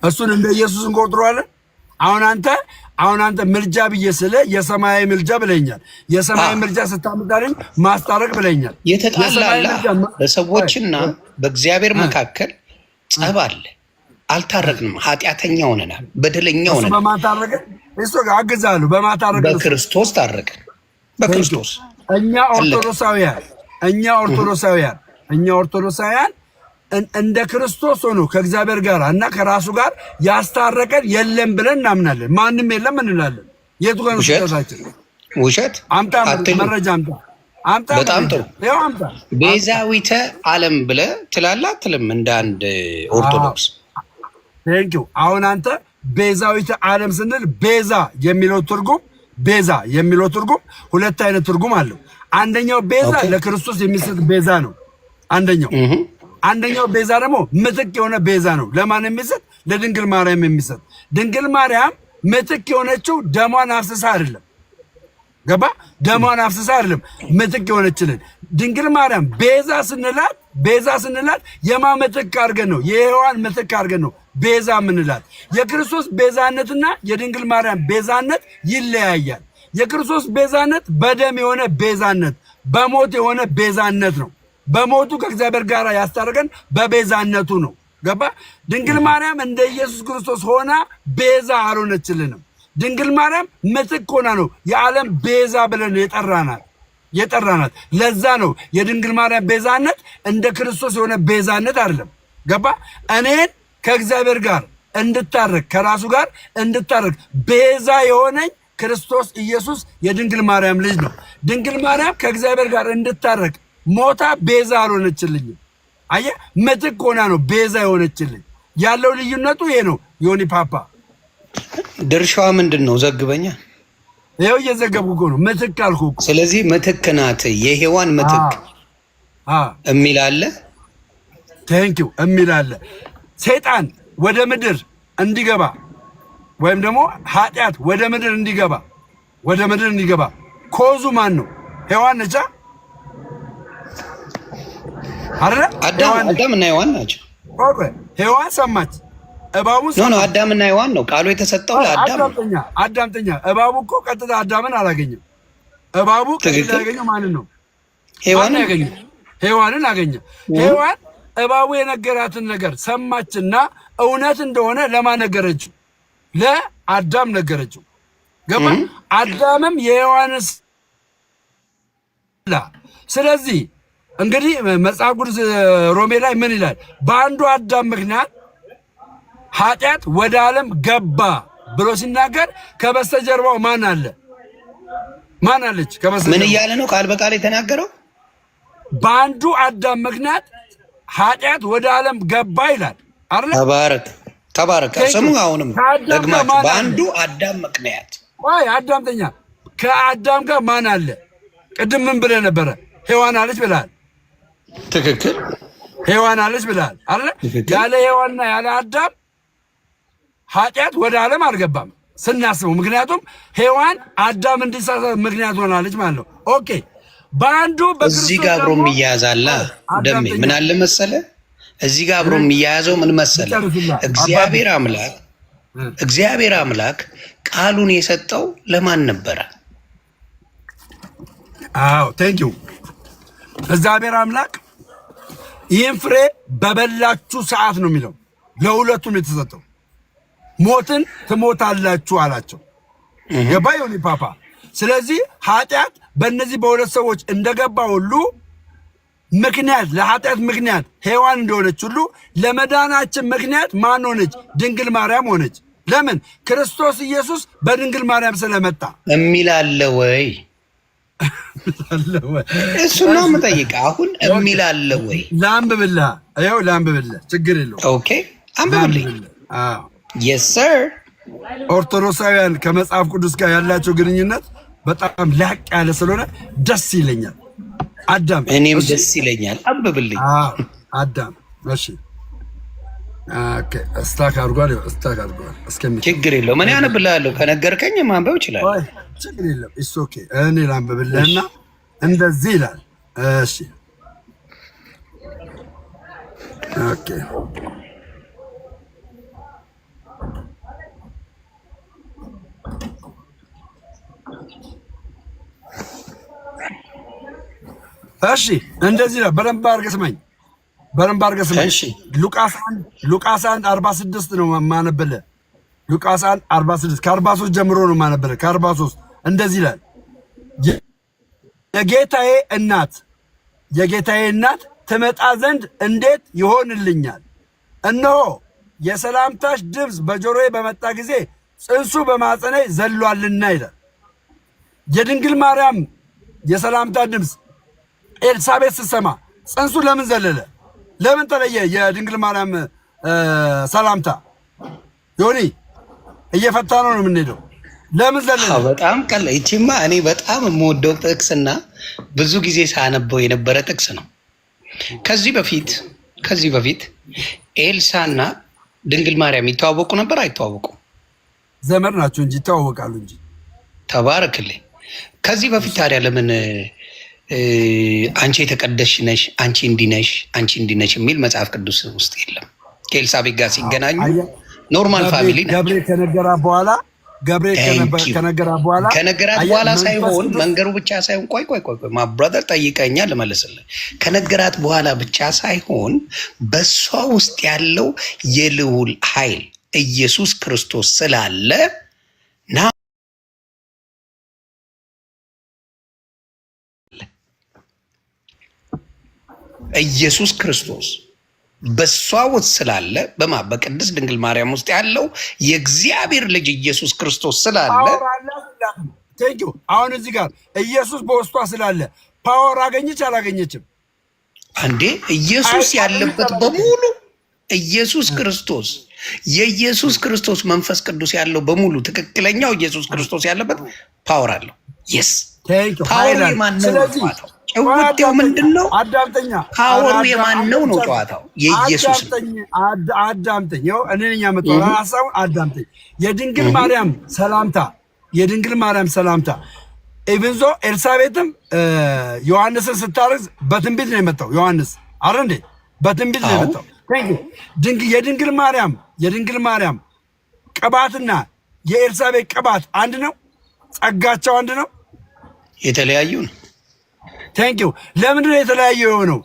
እሱን እንደ ኢየሱስ እንቆጥረዋለን። አሁን አንተ ምልጃ ብዬ ስለ የሰማያዊ ምልጃ ብለኛል። የሰማያዊ ምልጃ ስታምጣልኝ ማስታረቅ ብለኛል። የተጣላላ በሰዎችና በእግዚአብሔር መካከል ጸብ አለ። አልታረቅንም። ኃጢአተኛ ሆነናል። በደለኛ ሆነናል። በማታረቅ እሱ አግዛለሁ። በማታረቅ በክርስቶስ ታረቅን። በክርስቶስ እኛ ኦርቶዶክሳውያን እንደ ክርስቶስ ሆኖ ከእግዚአብሔር ጋር እና ከራሱ ጋር ያስታረቀን የለም ብለን እናምናለን። ማንም የለም እንላለን። የቱ ጋር ውሸት? አምጣ መረጃ አምጣ። በጣም ጥሩ። ቤዛዊተ ዓለም ብለህ ትላለህ አትልም? እንደ አንድ ኦርቶዶክስ ቴንኪው። አሁን አንተ ቤዛዊተ ዓለም ስንል ቤዛ የሚለው ትርጉም ሁለት አይነት ትርጉም አለው። አንደኛው ቤዛ ለክርስቶስ የሚሰጥ ቤዛ ነው። አንደኛው ቤዛ ደግሞ ምትክ የሆነ ቤዛ ነው። ለማን የሚሰጥ? ለድንግል ማርያም የሚሰጥ። ድንግል ማርያም ምትክ የሆነችው ደሟን አፍስሳ አይደለም። ገባ? ደሟን አፍስሳ አይደለም ምትክ የሆነችልን ድንግል ማርያም ቤዛ ስንላት የማ ምትክ አድርገን ነው? የሔዋን ምትክ አድርገን ነው ቤዛ ምንላት። የክርስቶስ ቤዛነትና የድንግል ማርያም ቤዛነት ይለያያል። የክርስቶስ ቤዛነት በደም የሆነ ቤዛነት፣ በሞት የሆነ ቤዛነት ነው። በሞቱ ከእግዚአብሔር ጋር ያስታረቀን በቤዛነቱ ነው። ገባ? ድንግል ማርያም እንደ ኢየሱስ ክርስቶስ ሆና ቤዛ አልሆነችልንም። ድንግል ማርያም ምትክ ሆና ነው የዓለም ቤዛ ብለን የጠራናት። ለዛ ነው የድንግል ማርያም ቤዛነት እንደ ክርስቶስ የሆነ ቤዛነት አይደለም። ገባ? እኔን ከእግዚአብሔር ጋር እንድታረቅ ከራሱ ጋር እንድታረቅ ቤዛ የሆነኝ ክርስቶስ ኢየሱስ የድንግል ማርያም ልጅ ነው። ድንግል ማርያም ከእግዚአብሔር ጋር እንድታረቅ ሞታ ቤዛ አልሆነችልኝም። አየህ፣ ምትክ ሆና ነው ቤዛ የሆነችልኝ። ያለው ልዩነቱ ይሄ ነው። ዮኒ ፓፓ ድርሻዋ ምንድን ነው? ዘግበኛ። ይኸው እየዘገብኩ እኮ ነው። ምትክ አልኩህ እኮ። ስለዚህ ምትክ ናት፣ የሔዋን ምትክ የሚል አለ። ቴንኪው የሚል አለ። ሰይጣን ወደ ምድር እንዲገባ ወይም ደግሞ ኃጢአት ወደ ምድር እንዲገባ ኮዙ ማን ነው? ሔዋን ነቻ አይደለ? አዳምና ሔዋን ናቸው። ሔዋን ሰማች፣ እባቡ አዳምና ሔዋን ነው ቃሉ የተሰጠው ለአዳም። አዳምጠኛ። እባቡ እኮ ቀጥታ አዳምን አላገኘም። እባቡ ቀጥታ ያገኘው ማንን ነው? ሔዋንን አገኘ። ሔዋን እባቡ የነገራትን ነገር ሰማችና እውነት እንደሆነ ለማን ነገረችው? ለአዳም ነገረችው። ገባ? አዳምም የሔዋንስ ስለዚህ እንግዲህ መጽሐፍ ቅዱስ ሮሜ ላይ ምን ይላል? በአንዱ አዳም ምክንያት ኃጢአት ወደ ዓለም ገባ ብሎ ሲናገር ከበስተጀርባው ማን አለ? ማን አለች? ምን እያለ ነው ቃል በቃል የተናገረው? በአንዱ አዳም ምክንያት ኃጢአት ወደ ዓለም ገባ ይላል አይደል? ተባረከ ስሙ። አሁንም ደግማችሁ በአንዱ አዳም ምክንያት አዳምጠኛ። ከአዳም ጋር ማን አለ? ቅድም ምን ብለህ ነበረ? ሔዋን አለች ብለሃል። ትክክል። ሔዋን አለች ብለሃል አይደል? ያለ ሔዋንና ያለ አዳም ኃጢአት ወደ ዓለም አልገባም። ስናስበው፣ ምክንያቱም ሔዋን አዳም እንዲሳሳት ምክንያት ሆናለች ማለት ነው። ኦኬ በአንዱ እዚህ ጋር አብሮ የሚያያዛላ ደሜ ምን አለ መሰለ፣ እዚህ ጋር አብሮ የሚያያዘው ምን መሰለ፣ እግዚአብሔር አምላክ ቃሉን የሰጠው ለማን ነበረ? አዎ ቴንኪው። እግዚአብሔር አምላክ ይህን ፍሬ በበላችሁ ሰዓት ነው የሚለው ለሁለቱም የተሰጠው። ሞትን ትሞታላችሁ አላቸው። ገባዮኒ ፓፓ። ስለዚህ ኃጢአት በእነዚህ በሁለት ሰዎች እንደገባ ሁሉ ምክንያት ለኃጢአት ምክንያት ሔዋን እንደሆነች ሁሉ ለመዳናችን ምክንያት ማን ሆነች? ድንግል ማርያም ሆነች። ለምን? ክርስቶስ ኢየሱስ በድንግል ማርያም ስለመጣ የሚል አለ ወይ? እሱ ነው የምጠይቀው። አሁን የሚል አለ ወይ? ላንብብልህ፣ ይኸው ላንብብልህ፣ ችግር የለውም። ኦኬ አንብብልኝ። የስ ሰር። ኦርቶዶክሳውያን ከመጽሐፍ ቅዱስ ጋር ያላቸው ግንኙነት በጣም ላቅ ያለ ስለሆነ ደስ ይለኛል። አዳም እኔም ደስ ይለኛል። አንብብልኝ አዳም። እሺ ኦኬ። ስታክ አድርጓል። ችግር የለውም። እኔ አነብልሃለሁ። ከነገርከኝ ማንበብ እችላለሁ። ችግር የለም። ኢትስ ኦኬ። እኔ ላንብብልህና እንደዚህ ይላል። እሺ ኦኬ። እሺ እንደዚህ ነው። በደንብ አድርገህ ስማኝ፣ እሺ ሉቃስ 1:46 ነው የማነብልህ። ሉቃስ 1:46 ከ43 ጀምሮ ነው የማነብልህ። ከ43 እንደዚህ ይላል። የጌታዬ እናት ትመጣ ዘንድ እንዴት ይሆንልኛል? እነሆ የሰላምታሽ ድምፅ በጆሮዬ በመጣ ጊዜ ጽንሱ በማኅፀኔ ዘሏልና ይላል። የድንግል ማርያም የሰላምታ ድምፅ ኤልሳቤጥ ስትሰማ ጽንሱ ለምን ዘለለ? ለምን ተለየ? የድንግል ማርያም ሰላምታ ዮኒ እየፈታ ነው የምንሄደው። ለምን ዘለለ? በጣም ቀለ ይቺማ እኔ በጣም የምወደው ጥቅስና ብዙ ጊዜ ሳነበው የነበረ ጥቅስ ነው። ከዚህ በፊት ኤልሳና ድንግል ማርያም ይተዋወቁ ነበር? አይተዋወቁ? ዘመድ ናቸው እንጂ ይተዋወቃሉ እንጂ። ተባረክልኝ። ከዚህ በፊት ታዲያ ለምን አንቺ የተቀደስሽ ነሽ፣ አንቺ እንዲህ ነሽ፣ አንቺ እንዲህ ነሽ የሚል መጽሐፍ ቅዱስ ውስጥ የለም? ከኤልሳቤጥ ጋር ሲገናኙ ኖርማል ፋሚሊ ናቸው። ገብርኤል ከነገራት በኋላ ሳይሆን መንገሩ ብቻ ሳይሆን ቆይ ማብራደር ጠይቀኛ ልመልስልህ። ከነገራት በኋላ ብቻ ሳይሆን በሷ ውስጥ ያለው የልዑል ኃይል ኢየሱስ ክርስቶስ ስላለ ና ኢየሱስ ክርስቶስ በሷ ውስጥ ስላለ በቅድስት ድንግል ማርያም ውስጥ ያለው የእግዚአብሔር ልጅ ኢየሱስ ክርስቶስ ስላለ አሁን እዚህ ጋር ኢየሱስ በውስጧ ስላለ ፓወር አገኘች አላገኘችም? አንዴ ኢየሱስ ያለበት በሙሉ ኢየሱስ ክርስቶስ የኢየሱስ ክርስቶስ መንፈስ ቅዱስ ያለው በሙሉ ትክክለኛው ኢየሱስ ክርስቶስ ያለበት ፓወር አለው። የስ ፓወር የማን ነው? ጨዋታው ምንድን ነው? አዳምጠኛ። ፓወሩ የማን ነው? ጨዋታው የኢየሱስ። አዳምጠኝ። እኔ ነኝ ያመጣው ሐሳቡን። አዳምጠኝ። የድንግል ማርያም ሰላምታ ኢቭንዞ ኤልሳቤጥም ዮሐንስን ስታርዝ በትንቢት ነው የመጣው። ዮሐንስ አረ እንዴ በትንቢት ነው የመጣው። የድንግል ማርያም ቅባትና የኤልሳቤጥ ቅባት አንድ ነው? ጸጋቸው አንድ ነው? የተለያዩ ነው። ቴንኪው። ለምንድን ነው የተለያየ የሆነው?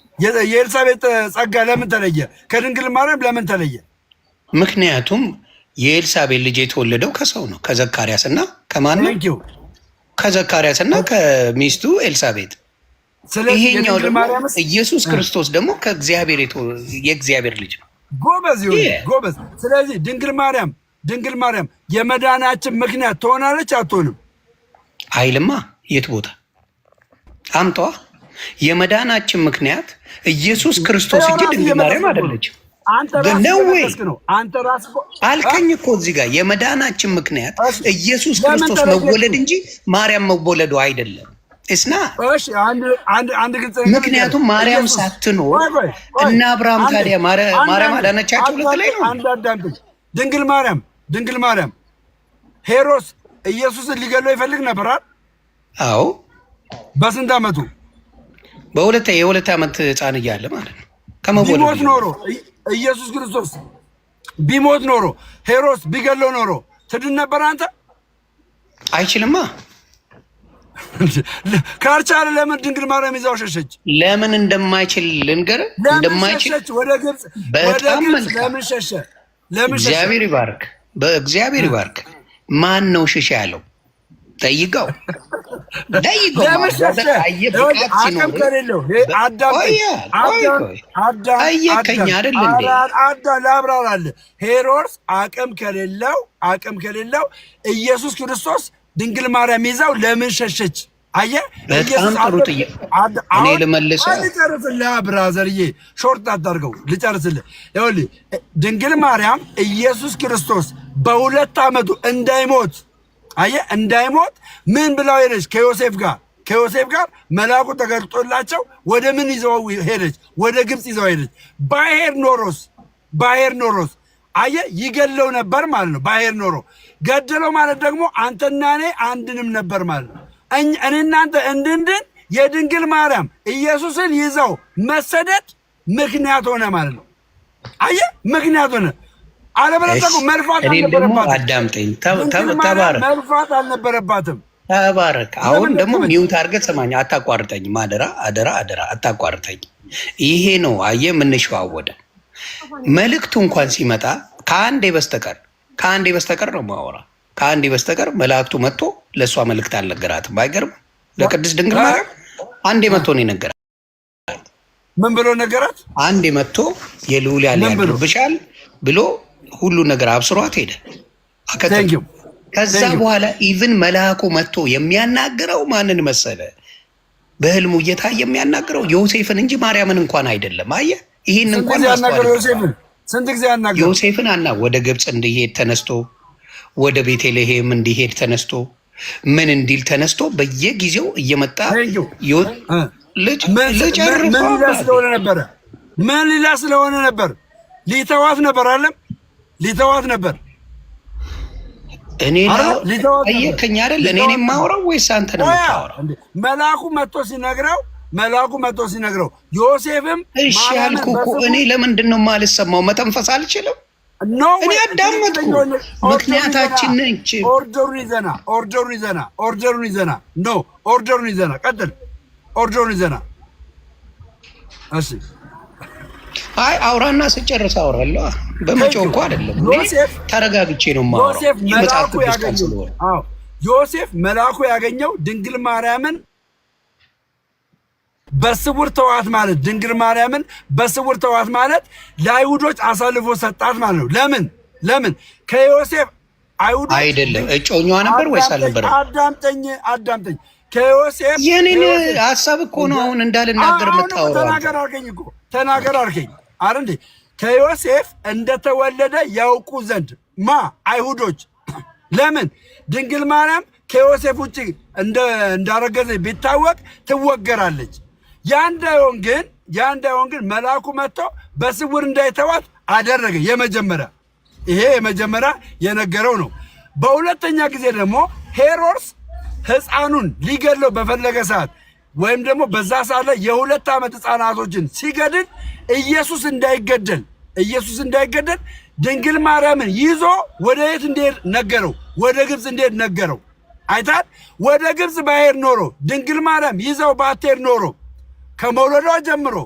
የኤልሳቤጥ ጸጋ ለምን ተለየ? ከድንግል ማርያም ለምን ተለየ? ምክንያቱም የኤልሳቤጥ ልጅ የተወለደው ከሰው ነው፣ ከዘካርያስ እና ከማን ነው? ከዘካርያስ እና ከሚስቱ ኤልሳቤጥ። ይሄኛው ደግሞ ኢየሱስ ክርስቶስ ደግሞ የእግዚአብሔር ልጅ ነው። ጎበዝ። ስለዚህ ድንግል ማርያም የመዳናችን ምክንያት ትሆናለች አትሆንም? አይልማ። የት ቦታ አምጧ። የመዳናችን ምክንያት ኢየሱስ ክርስቶስ እንጂ ድንግል ማርያም አይደለችም። አልከኝ እኮ እዚህ ጋር የመዳናችን ምክንያት ኢየሱስ ክርስቶስ መወለድ እንጂ ማርያም መወለዱ አይደለም። እስና ምክንያቱም ማርያም ሳትኖር እና አብርሃም ታዲያ ማርያም አዳነቻቸው ልትለኝ ነው? ድንግል ማርያም ሄሮድስ ኢየሱስን ሊገለው ይፈልግ ነበር አይደል? አዎ። በስንት ዓመቱ? የሁለት ዓመት ህፃን እያለ ማለት ነው። ቢሞት ኖሮ ኢየሱስ ክርስቶስ ቢሞት ኖሮ ሄሮድስ ቢገለው ኖሮ ትድን ነበር አንተ? አይችልማ። ካልቻለ ለምን ድንግል ማርያም ይዛው ሸሸች? ለምን እንደማይችል ልንገርህ። እንደማይችል ወደ ግብፅ ለምን ሸሸ? እግዚአብሔር ይባርክ፣ በእግዚአብሔር ይባርክ። ማን ነው ሽሽ ያለው? ጠይቀው። ለምን ሸሸ? አቅም ከሌለው ጠየቀኝ አይደል እንዴ? ላብራራልህ። ሄሮድስ አቅም ከሌለው ኢየሱስ ክርስቶስ ድንግል ማርያም ይዛው ለምን ሸሸች? አየህ፣ በጣም ጥሩ ጥያቄ። እኔ ልመልሰው። ልጨርስልህ ብራዘርዬ፣ ሾርት አታድርገው፣ ልጨርስልህ። ይኸውልህ ድንግል ማርያም ኢየሱስ ክርስቶስ በ2 ዓመቱ እንዳይሞት ምን ብላው ሄደች? ከዮሴፍ ጋር መልአኩ ተገልጦላቸው ወደ ምን ይዘው ሄደች? ወደ ግብፅ ይዘው ሄደች። ባሄር ኖሮስ አየህ ይገለው ነበር ማለት ነው። ባሄር ኖሮ ገደለው ማለት ደግሞ አንተና እኔ አንድንም ነበር ማለት ነው። እኔ እናንተ እንድንድን የድንግል ማርያም ኢየሱስን ይዘው መሰደድ ምክንያት ሆነ ማለት ነው። አየህ ምክንያት ሆነ። አለበለዚያ መልፋት አልነበረባትም። አዳምጠኝ፣ ተባረክ። መልፋት አልነበረባትም። ተባረክ። አሁን ደግሞ ሚውት አድርገህ ስማኝ፣ አታቋርጠኝ። አደራ አታቋርጠኝ። ይሄ ነው አየህ የምንሸዋወደው። መልእክቱ እንኳን ሲመጣ ከአንዴ በስተቀር ነው ማወራ። ከአንዴ በስተቀር መላእክቱ መጥቶ ለእሷ መልእክት አልነገራትም። አይገርም? ለቅድስት ድንግል ማርያም አንዴ መጥቶ ነው የነገራት። ምን ብሎ ነገራት? አንዴ መጥቶ የልዑል ያድርብሻል ብሎ ሁሉ ነገር አብስሯት ሄደ። ከዛ በኋላ ኢቭን መልአኩ መጥቶ የሚያናግረው ማንን መሰለ? በህልሙ እየታየ የሚያናግረው ዮሴፍን እንጂ ማርያምን እንኳን አይደለም። አየህ፣ ይህን እንኳን ስንት ጊዜ ያናገረው ዮሴፍን ወደ ግብፅ እንዲሄድ ተነስቶ፣ ወደ ቤተልሔም እንዲሄድ ተነስቶ፣ ምን እንዲል ተነስቶ በየጊዜው እየመጣ ምን ሊላ ስለሆነ ነበር? ሊተዋት ነበር አለም ሊተዋት ነበር። እኔ ጠየከኝ አይደል? እኔ የማወራው ወይስ አንተ ነው የምታወራው? መልአኩ መጥቶ ሲነግረው ዮሴፍም እሺ ያልኩህ እኮ እኔ ለምንድን ነው የማልሰማው? መተንፈስ አልችልም? እኔ አዳመጥኩ። ምክንያታችን ነች። ኦርደሩን ይዘና ቀጥል። ኦርደሩን ይዘና እሺ። አይ አውራና ስጨርስ አውራለሁ። በመጮህ እኮ አይደለም፣ ተረጋግቼ ነው የማወራው። ዮሴፍ መልአኩ ያገኘው ድንግል ማርያምን በስውር ተዋት ማለት ለአይሁዶች አሳልፎ ሰጣት ማለት ነው። ለምን ከዮሴፍ አይሁዶች አይደለም እጮኛዋ ነበር ወይስ አልነበረም? አዳምጠኝ። ከዮሴፍ የኔን ሀሳብ እኮ ነው አሁን እንዳልናገር የምታወራው። ተናገር አልከኝ አይደል? ከዮሴፍ እንደተወለደ ያውቁ ዘንድ አይሁዶች። ለምን ድንግል ማርያም ከዮሴፍ ውጭ እንዳረገዘ ቢታወቅ ትወገራለች። ያ እንዳይሆን ግን መልአኩ መጥቶ በስውር እንዳይተዋት አደረገ። የመጀመሪያ የነገረው ነው። በሁለተኛ ጊዜ ደግሞ ሄሮድስ ሕፃኑን ሊገድለው በፈለገ ሰዓት ወይም ደግሞ በዛ ሰዓት ላይ የ2 ዓመት ሕፃናቶችን ሲገድል ኢየሱስ እንዳይገደል ድንግል ማርያምን ይዞ ወደ የት እንዲሄድ ነገረው? ወደ ግብፅ እንዲሄድ ነገረው። አይታል። ወደ ግብፅ ባሄድ ኖሮ ድንግል ማርያም ይዘው ባትሄድ ኖሮ ከመውለዷ ጀምሮ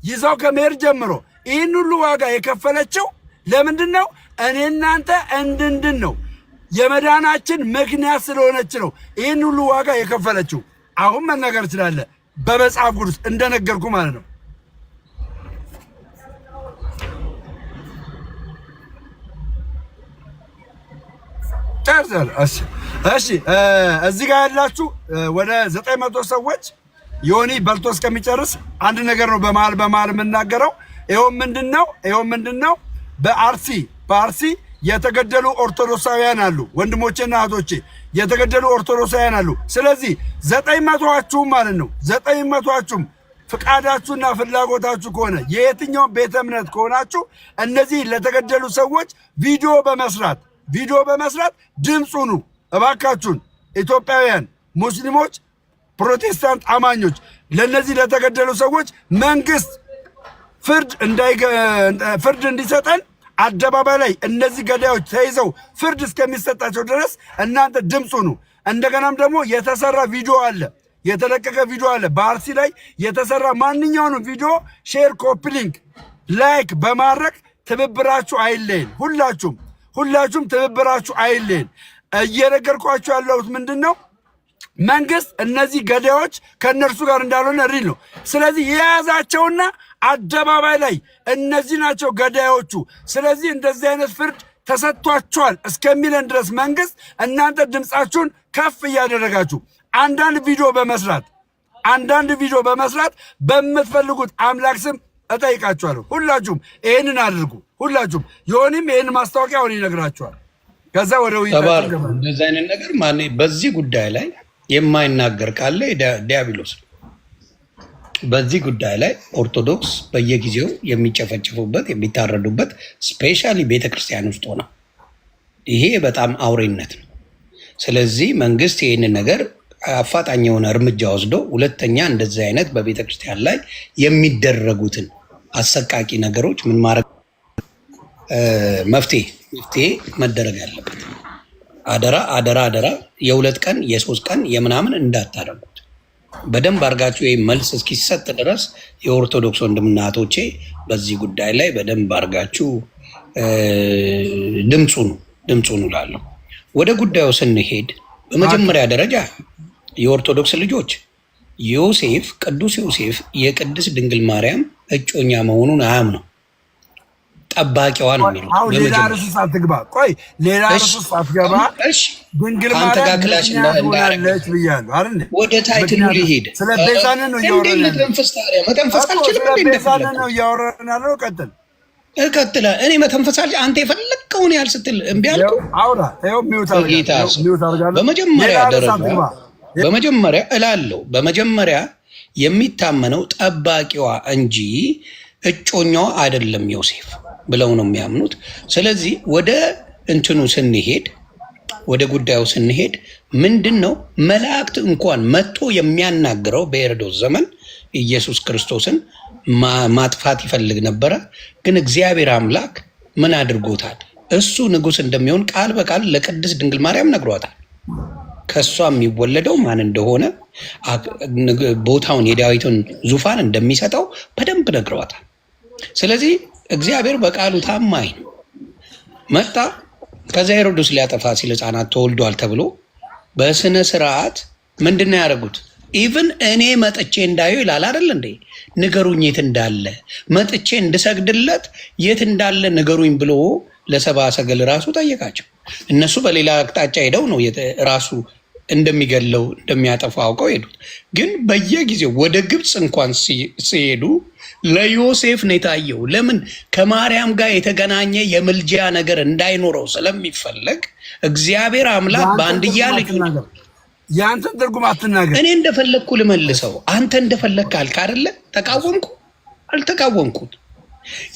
ይዘው ከመሄድ ጀምሮ ይህን ሁሉ ዋጋ የከፈለችው ለምንድን ነው? እኔ እናንተ እንድንድን ነው። የመዳናችን ምክንያት ስለሆነች ነው ይህን ሁሉ ዋጋ የከፈለችው። አሁን መናገር ትችላለህ፣ በመጽሐፍ ቅዱስ እንደነገርኩ ማለት ነው። እሺ እዚህ ጋር ያላችሁ ወደ 900 ሰዎች ዮኒ በልቶ እስከሚጨርስ አንድ ነገር ነው በመሃል የምናገረው። ይኸውም ምንድነው? በአርሲ የተገደሉ ኦርቶዶክሳውያን አሉ። ወንድሞቼና እህቶቼ የተገደሉ ኦርቶዶክሳውያን አሉ። ስለዚህ 900ዎቹም ማለት ነው 900ዎቹም ፍቃዳችሁና ፍላጎታችሁ ከሆነ የየትኛው ቤተ እምነት ከሆናችሁ እነዚህ ለተገደሉ ሰዎች ቪዲዮ በመስራት ቪዲዮ በመስራት ድምፅ ሁኑ እባካችሁን። ኢትዮጵያውያን ሙስሊሞች፣ ፕሮቴስታንት አማኞች ለነዚህ ለተገደሉ ሰዎች መንግስት ፍርድ እንዲሰጠን አደባባይ ላይ እነዚህ ገዳዮች ተይዘው ፍርድ እስከሚሰጣቸው ድረስ እናንተ ድምፅ ሁኑ። እንደገናም ደግሞ የተሰራ ቪዲዮ አለ፣ የተለቀቀ ቪዲዮ አለ። በአርሲ ላይ የተሰራ ማንኛውንም ቪዲዮ ሼር፣ ኮፒ ሊንክ፣ ላይክ በማድረግ ትብብራችሁ አይለይን። ሁላችሁም ትብብራችሁ አይለይን። እየነገርኳችሁ ያለሁት ምንድን ነው? መንግስት እነዚህ ገዳዮች ከእነርሱ ጋር እንዳልሆነ ሪል ነው። ስለዚህ የያዛቸውና አደባባይ ላይ እነዚህ ናቸው ገዳዮቹ፣ ስለዚህ እንደዚህ አይነት ፍርድ ተሰጥቷቸዋል እስከሚለን ድረስ መንግስት እናንተ ድምፃችሁን ከፍ እያደረጋችሁ አንዳንድ ቪዲዮ በመስራት በምትፈልጉት አምላክ ስም እጠይቃችኋለሁ። ሁላችሁም ይህንን አድርጉ። ሁላችሁም የሆንም ይህን ማስታወቂያ ሆን ይነግራችኋል። ከዛ ወደ ውይይታችን እንደዚህ አይነት ነገር ማን በዚህ ጉዳይ ላይ የማይናገር ካለ ዲያብሎስ ነው። በዚህ ጉዳይ ላይ ኦርቶዶክስ በየጊዜው የሚጨፈጭፉበት የሚታረዱበት ስፔሻሊ ቤተክርስቲያን ውስጥ ሆነ ይሄ በጣም አውሬነት ነው። ስለዚህ መንግስት ይህንን ነገር አፋጣኝ የሆነ እርምጃ ወስዶ ሁለተኛ እንደዚህ አይነት በቤተክርስቲያን ላይ የሚደረጉትን አሰቃቂ ነገሮች ምን ማድረግ መፍትሄ መደረግ ያለበት። አደራ የ2 ቀን የ3 ቀን የምናምን እንዳታደርጉት። በደንብ አድርጋችሁ ይህ መልስ እስኪሰጥ ድረስ የኦርቶዶክስ ወንድምና እህቶቼ በዚህ ጉዳይ ላይ በደንብ አድርጋችሁ ድምፁን እላለሁ። ወደ ጉዳዩ ስንሄድ በመጀመሪያ ደረጃ የኦርቶዶክስ ልጆች ዮሴፍ ቅዱስ ዮሴፍ የቅድስት ድንግል ማርያም እጮኛ መሆኑን አያምነው። ጠባቂዋ ነው የሚሉት። ሌላ ርዕስ ሳትገባ ሌላ ርዕስ ሳትገባ ድንግል ማርያም ትሆናለች ብያለሁ አይደል? ወደ ታይትሉ ሊሄድ ስለ ቤዛንን ነው እያወራን መተንፈስ አልችልም። ቤዛንን ነው እያወራን ያለው። ቀጥል። እኔ መተንፈስ አልችልም። አንተ የፈለግከውን ያህል ስትል እምቢ አልኩ። አውራ በመጀመሪያ እላለሁ በመጀመሪያ የሚታመነው ጠባቂዋ እንጂ እጮኛዋ አይደለም ዮሴፍ ብለው ነው የሚያምኑት። ስለዚህ ወደ ጉዳዩ ስንሄድ ምንድን ነው መላእክት እንኳን መጥቶ የሚያናግረው በሄሮድስ ዘመን ኢየሱስ ክርስቶስን ማጥፋት ይፈልግ ነበረ። ግን እግዚአብሔር አምላክ ምን አድርጎታል? እሱ ንጉሥ እንደሚሆን ቃል በቃል ለቅድስት ድንግል ማርያም ነግሯታል። ከእሷ የሚወለደው ማን እንደሆነ ቦታውን የዳዊትን ዙፋን እንደሚሰጠው በደንብ ነግሯታል። ስለዚህ እግዚአብሔር በቃሉ ታማኝ ነው። መጣ ከዛ ሄሮድስ ሊያጠፋ ሲል ሕፃናት ተወልዷል ተብሎ በስነ ስርዓት ምንድነው ያደረጉት? ኢቭን እኔ መጥቼ እንዳየው ይላል አይደል እንዴ? ንገሩኝ የት እንዳለ መጥቼ እንድሰግድለት የት እንዳለ ንገሩኝ ብሎ ለሰብአ ሰገል ራሱ ጠየቃቸው። እነሱ በሌላ አቅጣጫ ሄደው ነው ራሱ እንደሚገለው እንደሚያጠፋ አውቀው ሄዱት። ግን በየጊዜው ወደ ግብፅ እንኳን ሲሄዱ ለዮሴፍ ነው የታየው። ለምን? ከማርያም ጋር የተገናኘ የምልጃ ነገር እንዳይኖረው ስለሚፈለግ እግዚአብሔር አምላክ በአንድያ ልጅ ያንተን ትርጉም አትናገር። እኔ እንደፈለግኩ ልመልሰው፣ አንተ እንደፈለግክ አልክ አይደለ? ተቃወምኩ አልተቃወምኩት?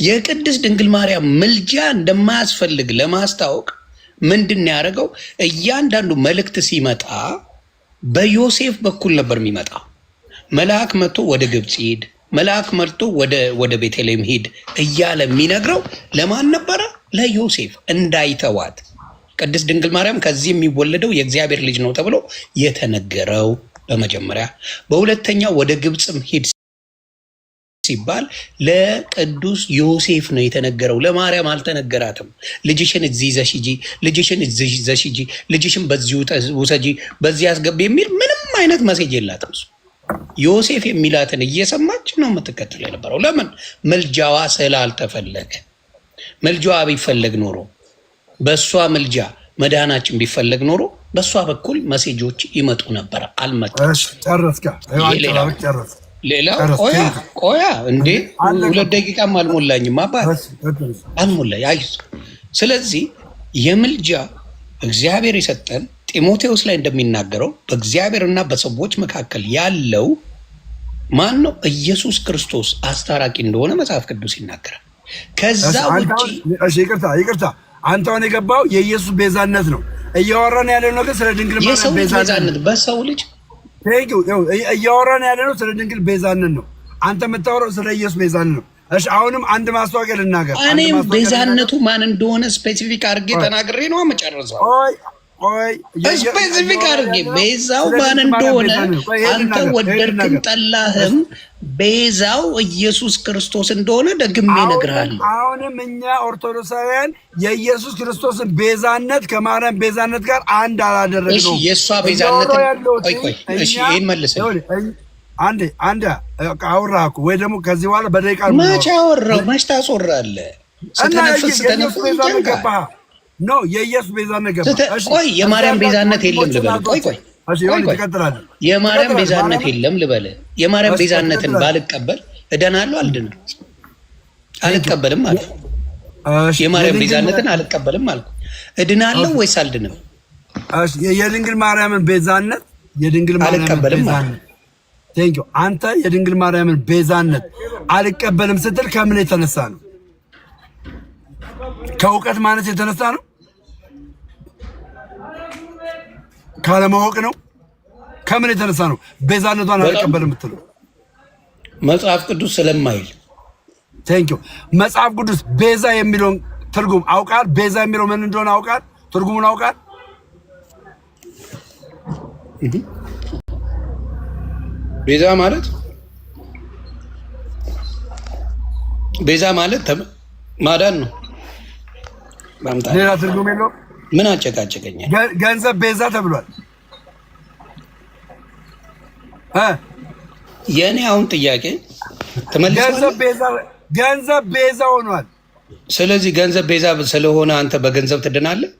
የቅድስት ድንግል ማርያም ምልጃ እንደማያስፈልግ ለማስታወቅ ምንድን ያደረገው? እያንዳንዱ መልእክት ሲመጣ በዮሴፍ በኩል ነበር የሚመጣው። መልአክ መጥቶ ወደ ግብፅ ሂድ፣ መልአክ መጥቶ ወደ ቤተልሔም ሂድ እያለ የሚነግረው ለማን ነበረ? ለዮሴፍ እንዳይተዋት። ቅድስት ድንግል ማርያም ከዚህ የሚወለደው የእግዚአብሔር ልጅ ነው ተብሎ የተነገረው በመጀመሪያ። በሁለተኛ ወደ ግብፅም ሂድ ሲባል ለቅዱስ ዮሴፍ ነው የተነገረው። ለማርያም አልተነገራትም። ልጅሽን እዚህ ይዘሽ ሂጂ፣ ልጅሽን እዚህ ይዘሽ ሂጂ፣ ልጅሽን በዚህ ውሰጂ፣ በዚህ አስገቢ የሚል ምንም አይነት መሴጅ የላትም። ዮሴፍ የሚላትን እየሰማች ነው የምትከተል የነበረው። ለምን? መልጃዋ ስላልተፈለገ። መልጃዋ ቢፈለግ ኖሮ በእሷ ምልጃ መድኃናችን ቢፈለግ ኖሮ በእሷ በኩል መሴጆች ይመጡ ነበረ። አልመጣም። ሌላ ቆያ እንዴ 2 ደቂቃም አልሞላኝም። አባት አልሞላኝ። አይዞህ። ስለዚህ የምልጃ እግዚአብሔር የሰጠን ጢሞቴዎስ ላይ እንደሚናገረው በእግዚአብሔርና በሰዎች መካከል ያለው ማን ነው? ኢየሱስ ክርስቶስ አስታራቂ እንደሆነ መጽሐፍ ቅዱስ ይናገራል። ከዛ ውጪ ይቅርታ አንተ አሁን የገባው የኢየሱስ ቤዛነት ነው እያወራን ያለው ነገር ስለ ድንግል ማርያም ቤዛነት በሰው ልጅ እያወራን ያለው ስለ ድንግል ቤዛነት ነው። አንተ የምታወራው ስለ ኢየሱስ ቤዛነት ነው። እሺ አሁንም አንድ ማስታወቂያ ልናገር። እኔም ቤዛነቱ ማን እንደሆነ ስፔሲፊክ አድርጌ ተናግሬ ነው መጨረሻው። ስፔሲፊክ አድርጌ ቤዛው ማን እንደሆነ አንተ ወደድክም ጠላህም ቤዛው ኢየሱስ ክርስቶስ እንደሆነ ደግሜ እነግርሃለሁ። አሁንም እኛ ኦርቶዶክሳውያን የኢየሱስ ክርስቶስን ቤዛነት ከማርያም ቤዛነት ጋር አንድ አላደረግነውም። እሺ የእሷ ቤዛነት ቆይ እሺ ይሄን መልስልኝ። አንድ አውራህ እኮ ወይ ደግሞ ከዚህ በኋላ በደቂቃ መቼ አወራሁ? መች ታስወራለህ? ስተነፍስ ገባህ ነው የኢየሱስ ቤዛነት ገባህ። ቆይ የማርያም ቤዛነት የለም ልበል። ቆይ የማርያም ቤዛነት የለም ልበል። የማርያም ቤዛነትን ባልቀበል እደናለሁ? አልድንም? አልቀበልም አልኩ። የማርያም ቤዛነትን አልቀበልም አልኩ። እድናለሁ ወይስ አልድንም? የድንግል ማርያምን ቤዛነት አልቀበልም አልኩ። ቴንኪው። አንተ የድንግል ማርያምን ቤዛነት አልቀበልም ስትል ከምን የተነሳ ነው? ከእውቀት ማነስ የተነሳ ነው? ካለማወቅ ነው? ከምን የተነሳ ነው ቤዛነቷን አልቀበልም የምትለው? መጽሐፍ ቅዱስ ስለማይል። ቴንኪው። መጽሐፍ ቅዱስ ቤዛ የሚለውን ትርጉም አውቃል? ቤዛ የሚለው ምን እንደሆነ አውቃል? ትርጉሙን አውቃል? ቤዛ ማለት ማዳን ነው። ሌላ ትርጉም የለውም። ምን አጨቃጨቀኛል? ገንዘብ ቤዛ ተብሏል። የእኔ አሁን ጥያቄ ገንዘብ ቤዛ ሆኗል። ስለዚህ ገንዘብ ቤዛ ስለሆነ አንተ በገንዘብ ትድናለህ?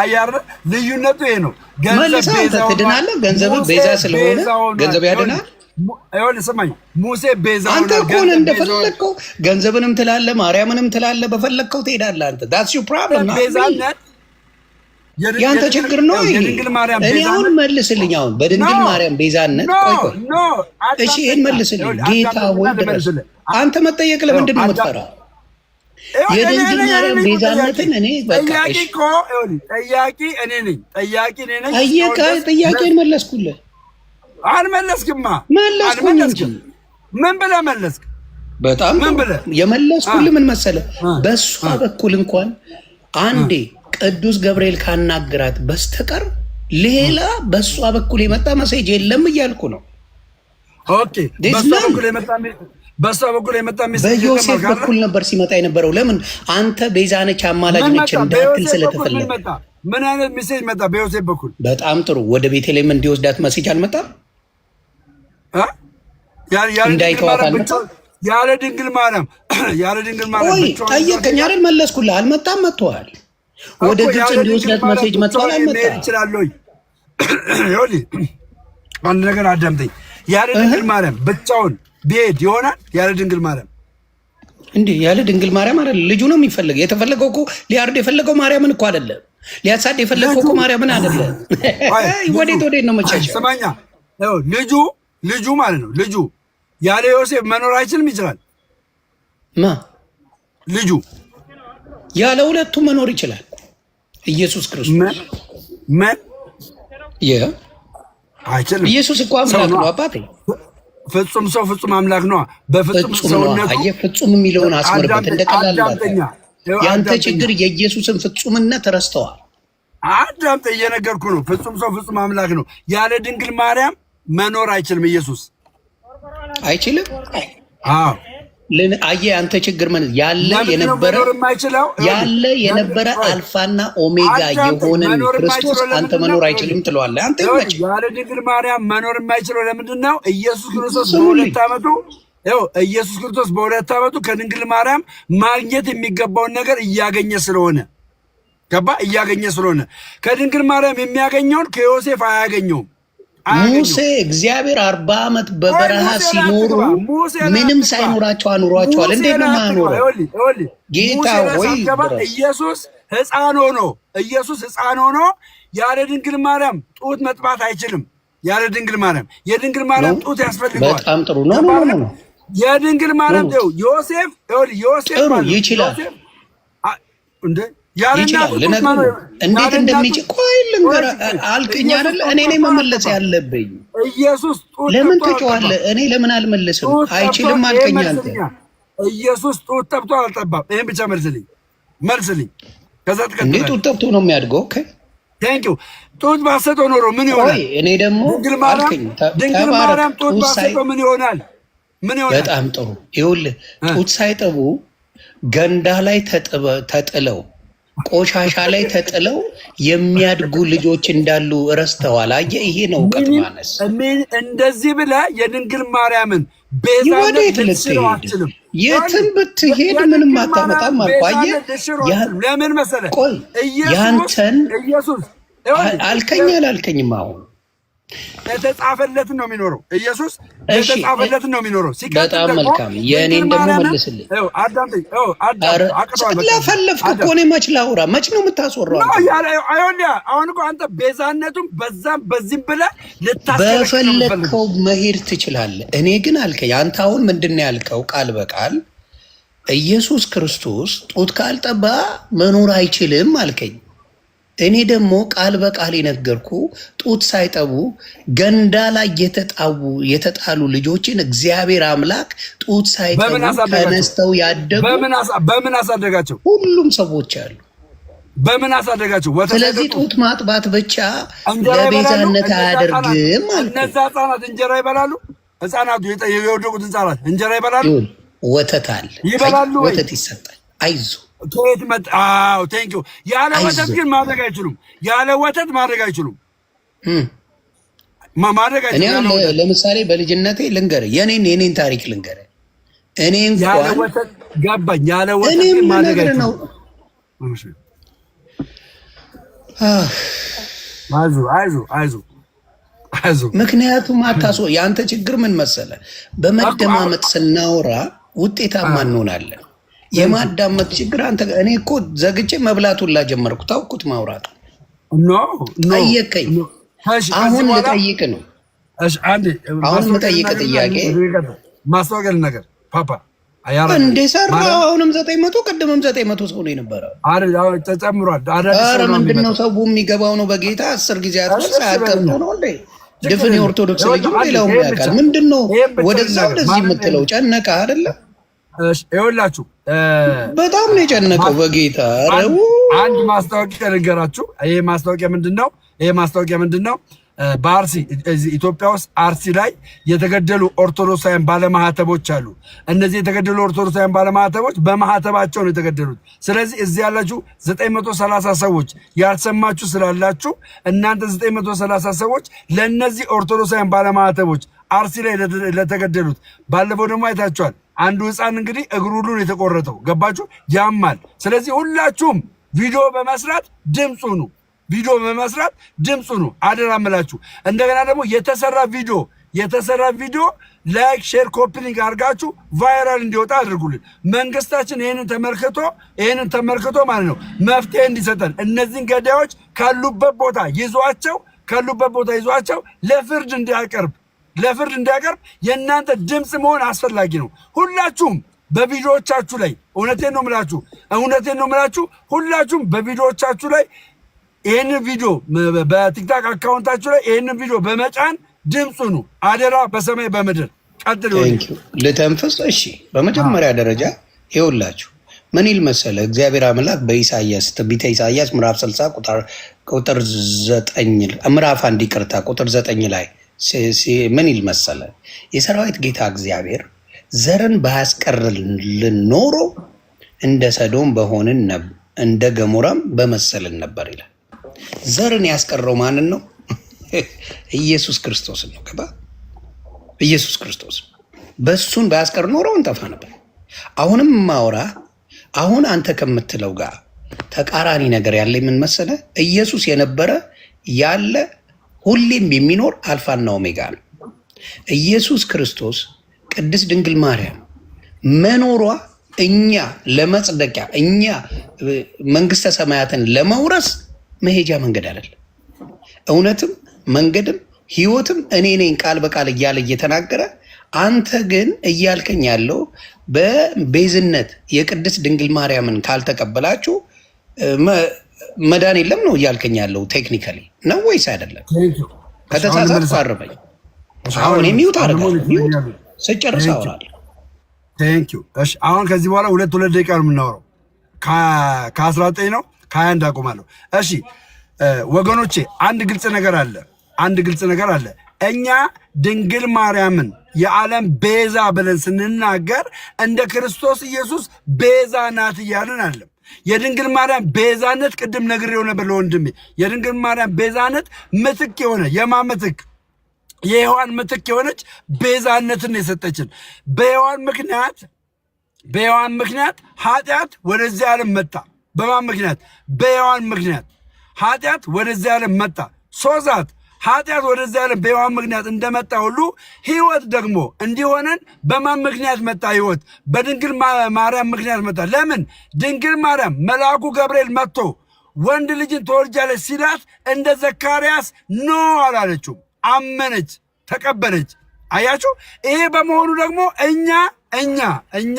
አያር ልዩነቱ ይሄ ነው። ገንዘብ ቤዛ ትድናለህ? ገንዘብ ቤዛ ስለሆነ ገንዘብ ያድናል? አይወል ሰማኝ። ሙሴ ቤዛ ሆነ። አንተ እኮ እንደፈለከው ገንዘብንም ትላለህ፣ ማርያምንም ትላለህ፣ በፈለከው ትሄዳለህ። አንተ that's your problem። ቤዛነት ያንተ ችግር ነው። እኔ አሁን መልስልኝ። አሁን በድንግል ማርያም ቤዛነት ቆይ እሺ፣ ይሄን መልስልኝ። ጌታ ሆይ ድረስ አንተ መጠየቅ ለምንድን ነው የምትፈራው? የድንግል ማርያም ቤዛነትን እኔ በቃ እሺ፣ ጠያቂ እኔ ነኝ። ጥያቄን መለስኩልህ። አልመለስክማ። መለስኩልህ። ምን ብለህ መለስክ? በጣም ምን ብለህ የመለስኩልህ ምን መሰለህ? በእሷ በኩል እንኳን አንዴ ቅዱስ ገብርኤል ካናገራት በስተቀር ሌላ በእሷ በኩል የመጣ መሴጅ የለም እያልኩ ነው። ኦኬ፣ በእሷ በኩል የመጣ ሜሴጅ በዮሴፍ በኩል ነበር ሲመጣ የነበረው። ለምን? አንተ ቤዛነች አማላጅ ነች እንዳትል ስለተፈለገ። ምን አይነት ሜሴጅ መጣ በዮሴፍ በኩል? በጣም ጥሩ። ወደ ቤተልሔም እንዲወስዳት መሴጅ አልመጣም? እንዳይተዋት አልመጣም? ያለ ድንግል ማርያም ጠየቀኝ አይደል? መለስኩልህ። አልመጣም? መጥተዋል። ወደ ግብፅ እንዲወስዳት መሴጅ መጥተዋል። አልመጣም? አንድ ነገር አዳምጠኝ። ያለ ድንግል ማርያም ብቻውን ቢሄድ ይሆናል? ያለ ድንግል ማርያም እንዴ? ያለ ድንግል ማርያም አይደል? ልጁ ነው የሚፈልገው። የተፈለገው እኮ ሊያርድ የፈለገው ማርያምን እኮ አይደለም። ሊያሳድ የፈለገው እኮ ማርያምን አይደለም። ወዴት ነው መቻቻ? ስማኛ፣ ልጁ ማለት ነው። ልጁ ያለ ዮሴፍ መኖር አይችልም? ይችላል። ልጁ ያለ ሁለቱ መኖር ይችላል። ኢየሱስ ክርስቶስ አይችልም። ኢየሱስ እኮ አምላክ ነው አባቴ። ፍጹም ሰው ፍጹም አምላክ ነው። በፍጹም ሰውነቱ ፍጹም የሚለውን አስመርበት። እንደቀላል ያንተ ችግር የኢየሱስን ፍጹምነት ረስተዋል። አዳምጠኝ፣ እየነገርኩ ነው። ፍጹም ሰው ፍጹም አምላክ ነው። ያለ ድንግል ማርያም መኖር አይችልም። ኢየሱስ አይችልም። አዎ አየህ፣ አንተ ችግር ምን ያለ የነበረ አልፋና ኦሜጋ የሆነን ክርስቶስ አንተ መኖር አይችልም ትለዋለህ። አንተ ያለ ድንግል ማርያም መኖር የማይችለው ለምንድን ነው? ኢየሱስ ክርስቶስ በሁለት ዓመቱ ከድንግል ማርያም ማግኘት የሚገባውን ነገር እያገኘ ስለሆነ፣ ገባ? እያገኘ ስለሆነ ከድንግል ማርያም የሚያገኘውን ከዮሴፍ አያገኘውም። ሙሴ እግዚአብሔር 40 ዓመት በበረሃ ሲኖሩ ምንም ሳይኖራቸው አኑሯቸዋል። እንዴት ነው ማኖረው? ጌታ ሆይ ኢየሱስ ሕፃን ሆኖ ያለ ድንግል ማርያም ጡት መጥባት አይችልም። ያለ ድንግል ማርያም የድንግል ማርያም ጡት ያስፈልገዋል። በጣም ጥሩ ነው። የድንግል ማርያም ዮሴፍ ጥሩ ይችላል። እንዴ ያለ ይችላል። ልነግርህ እንዴት እንደሚችል ቆይ ልንገርህ አልከኝ አይደለ? እኔ ነኝ መመለስ ያለብኝ። ኢየሱስ ጡት ለምን ትጮኻለህ? እኔ ለምን አልመልስም? አይችልም አልከኝ አንተ። ኢየሱስ ጡት ጠብቶ አልጠባም። ይሄን ብቻ መልስልኝ። ከዛ እንዴ ጡት ጠብቶ ነው የሚያድገው? ኦኬ ቴንኪው። ጡት ባሰጠው ኖሮ ምን ይሆናል? እኔ ደግሞ አልከኝ ድንግል ማርያም ጡት ባሰጠው ምን ይሆናል? በጣም ጥሩ። ይኸውልህ ጡት ሳይጠቡ ገንዳ ላይ ተጥለው ቆሻሻ ላይ ተጥለው የሚያድጉ ልጆች እንዳሉ ረስተዋል። አየህ፣ ይሄ ነው እውቀት ማነስ። እንደዚህ ብለህ የድንግል ማርያምን ወዴት ልትሄድ? የትም ብትሄድ ምንም አታመጣም አልኩህ። አየህ፣ ለምን መሰለህ? ቆይ ያንተን ኢየሱስ አልከኝ አላልከኝም? አሁን የተጻፈለትን ነው የሚኖረው። ኢየሱስ የተጻፈለትን ነው የሚኖረው። በጣም መልካም። የእኔን ደግሞ መልስልኝ። ለፈለፍክ እኮ እኔ መች ላውራ? መች ነው የምታስወራው? አሁን እኮ አንተ ቤዛነቱን በዛም በዚህም ብለህ በፈለግከው መሄድ ትችላለህ። እኔ ግን አልከኝ። አንተ አሁን ምንድን ነው ያልከው? ቃል በቃል ኢየሱስ ክርስቶስ ጡት ካልጠባ መኖር አይችልም አልከኝ። እኔ ደግሞ ቃል በቃል የነገርኩ ጡት ሳይጠቡ ገንዳ ላይ የተጣሉ ልጆችን እግዚአብሔር አምላክ ጡት ሳይጠቡ ተነስተው ያደጉ በምን አሳደጋቸው? ሁሉም ሰዎች አሉ። በምን አሳደጋቸው? ስለዚህ ጡት ማጥባት ብቻ ለቤዛነት አያደርግም። እነዛ ህጻናት እንጀራ ይበላሉ። ህጻናቱ የወደቁት ህጻናት እንጀራ ይበላሉ። ወተት አለ፣ ወተት ይሰጣል። አይዞ ከየት መጣ? አዎ ቴንኪው። ያለ ወተት ግን ማድረግ አይችሉም። ያለ ወተት ማድረግ አይችሉም። ለምሳሌ በልጅነቴ ልንገርህ፣ የኔን ታሪክ ልንገርህ። እኔ እንኳን ያለ ወተት ገባኝ። ያለ ወተት ግን ማድረግ አይችሉም። አይዞ ምክንያቱም የአንተ ችግር ምን መሰለህ? በመደማመጥ ስናወራ ውጤታማ እንሆናለን። የማዳመጥ ችግር አንተ። እኔ እኮ ዘግቼ መብላቱን ላጀመርኩ ታውኩት ማውራት ጠየቀኝ። አሁን ልጠይቅ ነው። አሁን ልጠይቅ ጥያቄ ማስታወቂያ ነገር ፓፓ እንዴ ሰራ። አሁንም 900 ቅድምም 900 ሰው ነው የነበረ። ተጨምሯል። ኧረ ምንድን ነው ሰው የሚገባው ነው በጌታ 10 ጊዜ አትበል። ሳያቀምጡ ነው እንዴ ድፍን የኦርቶዶክስ ልጅ ሌላውም ያውቃል። ምንድን ነው ወደዛ ወደዚህ የምትለው? ጨነቀ አይደለም? ይኸውላችሁ በጣም ነው የጨነቀው በጌታ። አንድ ማስታወቂያ ነገራችሁ። ይሄ ማስታወቂያ ምንድን ነው? በአርሲ ኢትዮጵያ ውስጥ አርሲ ላይ የተገደሉ ኦርቶዶክሳውያን ባለማህተቦች አሉ። እነዚህ የተገደሉ ኦርቶዶክሳውያን ባለማህተቦች በማህተባቸው ነው የተገደሉት። ስለዚህ እዚህ ያላችሁ 930 ሰዎች ያልሰማችሁ ስላላችሁ እናንተ 930 ሰዎች ለእነዚህ ኦርቶዶክሳውያን ባለማህተቦች አርሲ ላይ ለተገደሉት፣ ባለፈው ደግሞ አይታችኋል። አንዱ ህፃን እንግዲህ እግሩ ሁሉ ነው የተቆረጠው። ገባችሁ? ያማል። ስለዚህ ሁላችሁም ቪዲዮ በመስራት ድምፁ ነው አደራ እምላችሁ። እንደገና ደግሞ የተሰራ ቪዲዮ ላይክ፣ ሼር፣ ኮፒ ሊንክ አድርጋችሁ ቫይራል እንዲወጣ አድርጉልን። መንግስታችን ይህንን ተመልክቶ ማለት ነው መፍትሄ እንዲሰጠን እነዚህን ገዳዮች ካሉበት ቦታ ይዟቸው ለፍርድ እንዲያቀርብ የእናንተ ድምፅ መሆን አስፈላጊ ነው። ሁላችሁም በቪዲዮዎቻችሁ ላይ እውነቴን ነው የምላችሁ ሁላችሁም በቪዲዮዎቻችሁ ላይ ይህንን ቪዲዮ በቲክታክ አካውንታችሁ ላይ ይህንን ቪዲዮ በመጫን ድምፁ ነው አደራ። በሰማይ በምድር ቀጥል ልተንፍስ። እሺ፣ በመጀመሪያ ደረጃ ይኸውላችሁ ምን ይል መሰለ እግዚአብሔር አምላክ በኢሳያስ ትንቢተ ኢሳያስ ምዕራፍ 60 ቁጥር 9 ምዕራፍ 1 ይቅርታ ቁጥር 9 ላይ ምን ይል መሰለ? የሰራዊት ጌታ እግዚአብሔር ዘርን ባያስቀርልን ኖሮ እንደ ሰዶም በሆንን እንደ ገሞራም በመሰልን ነበር ይላል። ዘርን ያስቀረው ማንን ነው? ኢየሱስ ክርስቶስን ነው። ገባ? ኢየሱስ ክርስቶስ በሱን ባያስቀር ኖሮ እንጠፋ ነበር። አሁንም ማውራ አሁን አንተ ከምትለው ጋር ተቃራኒ ነገር ያለ ምን መሰለ? ኢየሱስ የነበረ ያለ ሁሌም የሚኖር አልፋና ኦሜጋ ነው። ኢየሱስ ክርስቶስ ቅድስት ድንግል ማርያም መኖሯ እኛ ለመጽደቂያ እኛ መንግስተ ሰማያትን ለመውረስ መሄጃ መንገድ አይደለም። እውነትም መንገድም ህይወትም እኔ ነኝ ቃል በቃል እያለ እየተናገረ፣ አንተ ግን እያልከኝ ያለው በቤዝነት የቅድስት ድንግል ማርያምን ካልተቀበላችሁ መዳን የለም ነው እያልከኝ ያለው ቴክኒካሊ ነው ወይስ አይደለም? ከተሳሳትኩ አርመኝ። አሁን የሚውት አደርጋለሁ። ስጨርስ አወራለሁ። ቴንኪው። እሺ አሁን ከዚህ በኋላ ሁለት ደቂቃ ነው የምናወራው። ከ19 ነው ከ21 አቆማለሁ። እሺ ወገኖቼ አንድ ግልጽ ነገር አለ። እኛ ድንግል ማርያምን የዓለም ቤዛ ብለን ስንናገር እንደ ክርስቶስ ኢየሱስ ቤዛ ናት እያልን አለም። የድንግል ማርያም ቤዛነት ቅድም ነግሬው ነበር ለወንድሜ። የድንግል ማርያም ቤዛነት ምትክ የሆነ ምትክ የሔዋን ምትክ የሆነች ቤዛነትን የሰጠችን። በሔዋን ምክንያት ኃጢአት ወደዚህ ዓለም መጣ። በማን ምክንያት? በሔዋን ምክንያት ኃጢአት ወደዚህ ዓለም መጣ። ሶዛት ኃጢአት ወደዚህ ዓለም በሔዋን ምክንያት እንደመጣ ሁሉ ሕይወት ደግሞ እንዲሆነን በማን ምክንያት መጣ? ሕይወት በድንግል ማርያም ምክንያት መጣ። ለምን? ድንግል ማርያም መልአኩ ገብርኤል መጥቶ ወንድ ልጅን ትወልጃለች ሲላት እንደ ዘካርያስ ኖ አላለችው። አመነች፣ ተቀበለች። አያችሁ? ይሄ በመሆኑ ደግሞ እኛ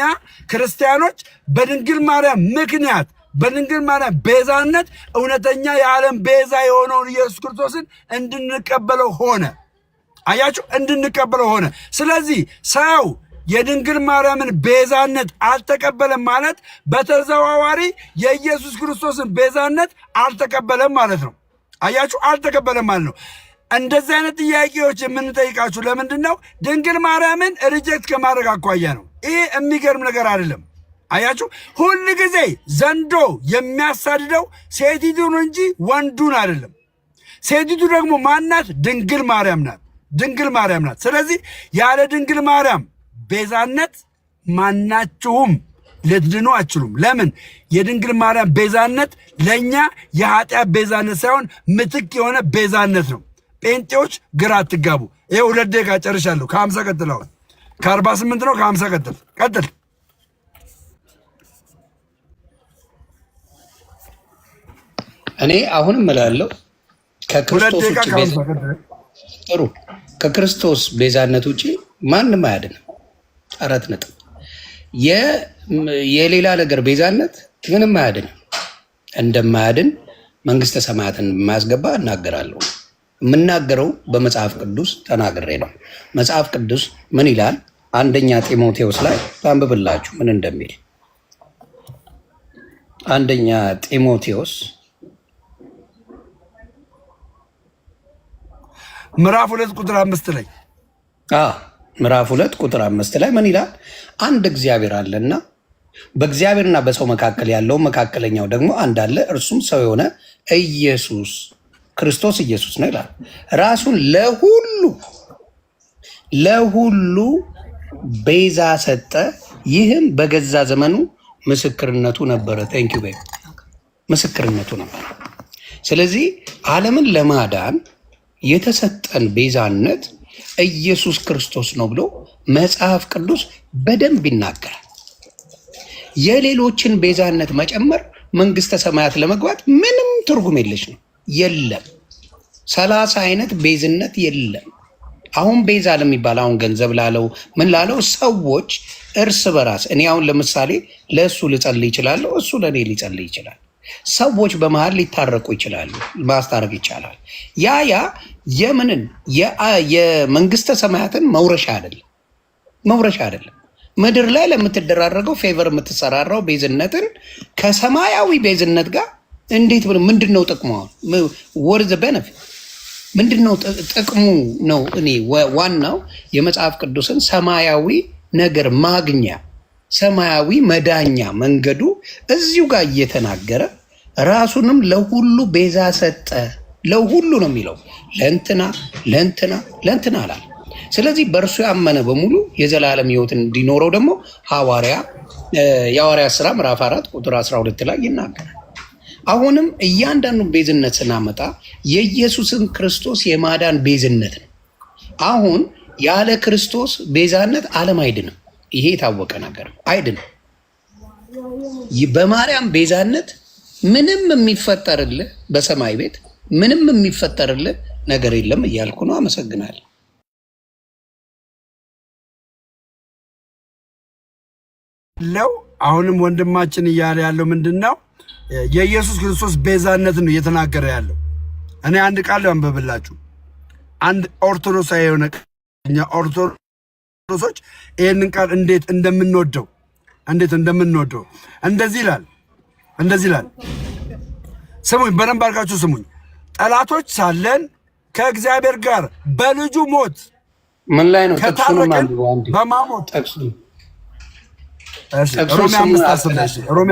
ክርስቲያኖች በድንግል ማርያም ምክንያት በድንግል ማርያም ቤዛነት እውነተኛ የዓለም ቤዛ የሆነውን ኢየሱስ ክርስቶስን እንድንቀበለው ሆነ። አያችሁ? እንድንቀበለው ሆነ። ስለዚህ ሰው የድንግል ማርያምን ቤዛነት አልተቀበለም ማለት በተዘዋዋሪ የኢየሱስ ክርስቶስን ቤዛነት አልተቀበለም ማለት ነው። አያችሁ? አልተቀበለም ማለት ነው። እንደዚህ አይነት ጥያቄዎች የምንጠይቃችሁ ለምንድን ነው? ድንግል ማርያምን ሪጀክት ከማድረግ አኳያ ነው። ይህ የሚገርም ነገር አይደለም። አያችሁ? ሁል ጊዜ ዘንዶ የሚያሳድደው ሴቲቱን እንጂ ወንዱን አይደለም። ሴቲቱ ደግሞ ማናት? ድንግል ማርያም ናት። ስለዚህ ያለ ድንግል ማርያም ቤዛነት ማናችሁም ልትድኑ አትችሉም። ለምን? የድንግል ማርያም ቤዛነት ለእኛ የኃጢአት ቤዛነት ሳይሆን ምትክ የሆነ ቤዛነት ነው። ጴንጤዎች ግራ አትጋቡ። ይሄ 2 ደቂቃ ጨርሻለሁ። ከ50 ቀጥል። አሁን ከ48 ነው። ከ50 ቀጥል። እኔ አሁንም እላለሁ ከክርስቶስ ቤዛነት ውጪ ማንም አያድንም። 4 ነጥብ። የሌላ ነገር ቤዛነት ምንም አያድንም። እንደማያድን መንግስተ ሰማያትን የማያስገባ እናገራለሁ። የምናገረው በመጽሐፍ ቅዱስ ተናግሬ ነው። መጽሐፍ ቅዱስ ምን ይላል? አንደኛ ጢሞቴዎስ ላይ ታንብብላችሁ ምን እንደሚል። አንደኛ ጢሞቴዎስ ምዕራፍ 2 ቁጥር 5 ላይ ምዕራፍ 2 ቁጥር 5 ላይ ምን ይላል? አንድ እግዚአብሔር አለና በእግዚአብሔርና በሰው መካከል ያለው መካከለኛው ደግሞ አንድ አለ፣ እርሱም ሰው የሆነ ኢየሱስ ክርስቶስ ኢየሱስ ነው ይላል። ራሱን ለሁሉ ቤዛ ሰጠ፣ ይህም በገዛ ዘመኑ ምስክርነቱ ነበረ። ቴንኪው ቤ ምስክርነቱ ነበረ። ስለዚህ ዓለምን ለማዳን የተሰጠን ቤዛነት ኢየሱስ ክርስቶስ ነው ብሎ መጽሐፍ ቅዱስ በደንብ ይናገራል። የሌሎችን ቤዛነት መጨመር መንግስተ ሰማያት ለመግባት ምንም ትርጉም የለሽ ነው። የለም 30 አይነት ቤዝነት የለም። አሁን ቤዛ ለሚባል አሁን ገንዘብ ላለው ምን ላለው ሰዎች እርስ በራስ እኔ አሁን ለምሳሌ ለእሱ ልጸልይ ይችላለሁ፣ እሱ ለእኔ ሊጸልይ ይችላል። ሰዎች በመሃል ሊታረቁ ይችላሉ፣ ማስታረቅ ይቻላል። ያ የምንን የመንግስተ ሰማያትን መውረሻ አይደለም። ምድር ላይ ለምትደራረገው ፌቨር የምትሰራራው ቤዝነትን ከሰማያዊ ቤዝነት ጋር እንዴት ብሎ ምንድነው ጥቅሙ? ወርዘ በነፊት ምንድነው ጥቅሙ ነው። እኔ ዋናው የመጽሐፍ ቅዱስን ሰማያዊ ነገር ማግኛ ሰማያዊ መዳኛ መንገዱ እዚሁ ጋር እየተናገረ ራሱንም ለሁሉ ቤዛ ሰጠ። ለሁሉ ነው የሚለው፣ ለእንትና አላል። ስለዚህ በእርሱ ያመነ በሙሉ የዘላለም ሕይወት እንዲኖረው ደግሞ የሐዋርያት ሥራ ምዕራፍ 4 ቁጥር 12 ላይ ይናገራል። አሁንም እያንዳንዱ ቤዝነት ስናመጣ የኢየሱስን ክርስቶስ የማዳን ቤዝነት ነው። አሁን ያለ ክርስቶስ ቤዛነት ዓለም አይድንም። ይሄ የታወቀ ነገር ነው። አይድንም። በማርያም ቤዛነት ምንም የሚፈጠርልህ በሰማይ ቤት ምንም የሚፈጠርልህ ነገር የለም እያልኩ ነው። አመሰግናለሁ። አሁንም ወንድማችን እያለ ያለው ምንድን ነው? የኢየሱስ ክርስቶስ ቤዛነት ነው እየተናገረ ያለው። እኔ አንድ ቃል አንብብላችሁ። አንድ ኦርቶዶክሳዊ የሆነ እኛ ኦርቶዶክሶች ይህንን ቃል እንዴት እንደምንወደው እንደዚህ ይላል። ስሙኝ፣ በደንብ አድርጋችሁ ስሙኝ። ጠላቶች ሳለን ከእግዚአብሔር ጋር በልጁ ሞት ምን ላይ ነው ከታረቀን በማሞት ሮሜ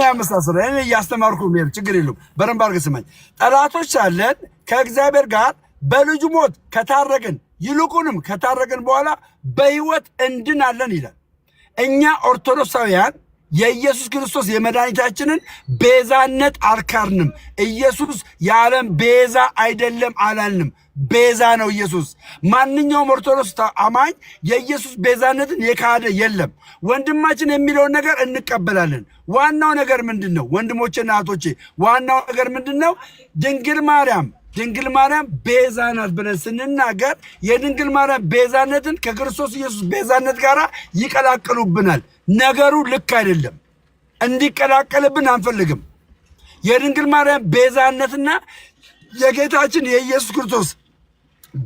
5:10 እኔ እያስተማርኩ ሄድ ችግር የለውም። በደንብ አድርገህ ስማኝ። ጠላቶች ሳለን ከእግዚአብሔር ጋር በልጁ ሞት ከታረቅን ይልቁንም ከታረቅን በኋላ በሕይወት እንድናለን ይላል። እኛ ኦርቶዶክሳውያን የኢየሱስ ክርስቶስ የመድኃኒታችንን ቤዛነት አልካርንም። ኢየሱስ የዓለም ቤዛ አይደለም አላልንም። ቤዛ ነው ኢየሱስ። ማንኛውም ኦርቶዶክስ አማኝ የኢየሱስ ቤዛነትን የካደ የለም። ወንድማችን የሚለውን ነገር እንቀበላለን። ዋናው ነገር ምንድን ነው? ወንድሞቼና እህቶቼ፣ ዋናው ነገር ምንድን ነው? ድንግል ማርያም ቤዛ ናት ብለን ስንናገር የድንግል ማርያም ቤዛነትን ከክርስቶስ ኢየሱስ ቤዛነት ጋር ይቀላቅሉብናል። ነገሩ ልክ አይደለም። እንዲቀላቀልብን አንፈልግም። የድንግል ማርያም ቤዛነትና የጌታችን የኢየሱስ ክርስቶስ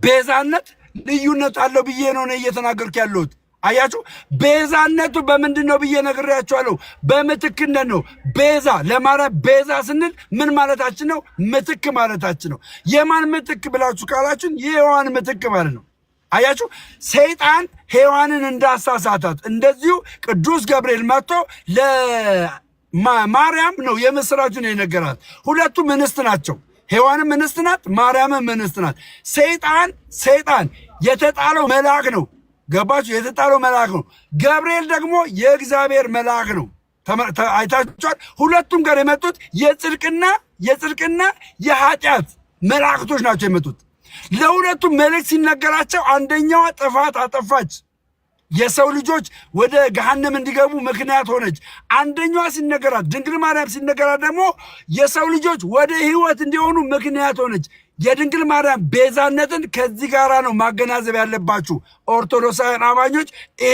ቤዛነት ልዩነት አለው ብዬ ነው እየተናገርኩ ያለሁት። አያችሁ፣ ቤዛነቱ በምንድን ነው ብዬ ነግሬያችኋለሁ። በምትክነት ነው። ቤዛ ለማርያም ቤዛ ስንል ምን ማለታችን ነው? ምትክ ማለታችን ነው። የማን ምትክ ብላችሁ ካላችሁን የሔዋን ምትክ ማለት ነው። አያችሁ፣ ሰይጣን ሔዋንን እንዳሳሳታት እንደዚሁ ቅዱስ ገብርኤል መጥቶ ለማርያም ነው የምስራቹን የነገራት። ሁለቱም እንስት ናቸው። ሔዋንም እንስት ናት፣ ማርያምም እንስት ናት። ሰይጣን የተጣለው መልአክ ነው። ገባችሁ? የተጣለው መልአክ ነው። ገብርኤል ደግሞ የእግዚአብሔር መልአክ ነው። አይታችኋል። ሁለቱም ጋር የመጡት የጽድቅና የኃጢአት መላእክቶች ናቸው የመጡት። ለሁለቱም መልእክት ሲነገራቸው አንደኛዋ ጥፋት አጠፋች፣ የሰው ልጆች ወደ ገሃነም እንዲገቡ ምክንያት ሆነች። አንደኛዋ ሲነገራት ድንግል ማርያም ሲነገራት ደግሞ የሰው ልጆች ወደ ሕይወት እንዲሆኑ ምክንያት ሆነች። የድንግል ማርያም ቤዛነትን ከዚህ ጋራ ነው ማገናዘብ ያለባችሁ ኦርቶዶክሳውያን አማኞች። ይሄ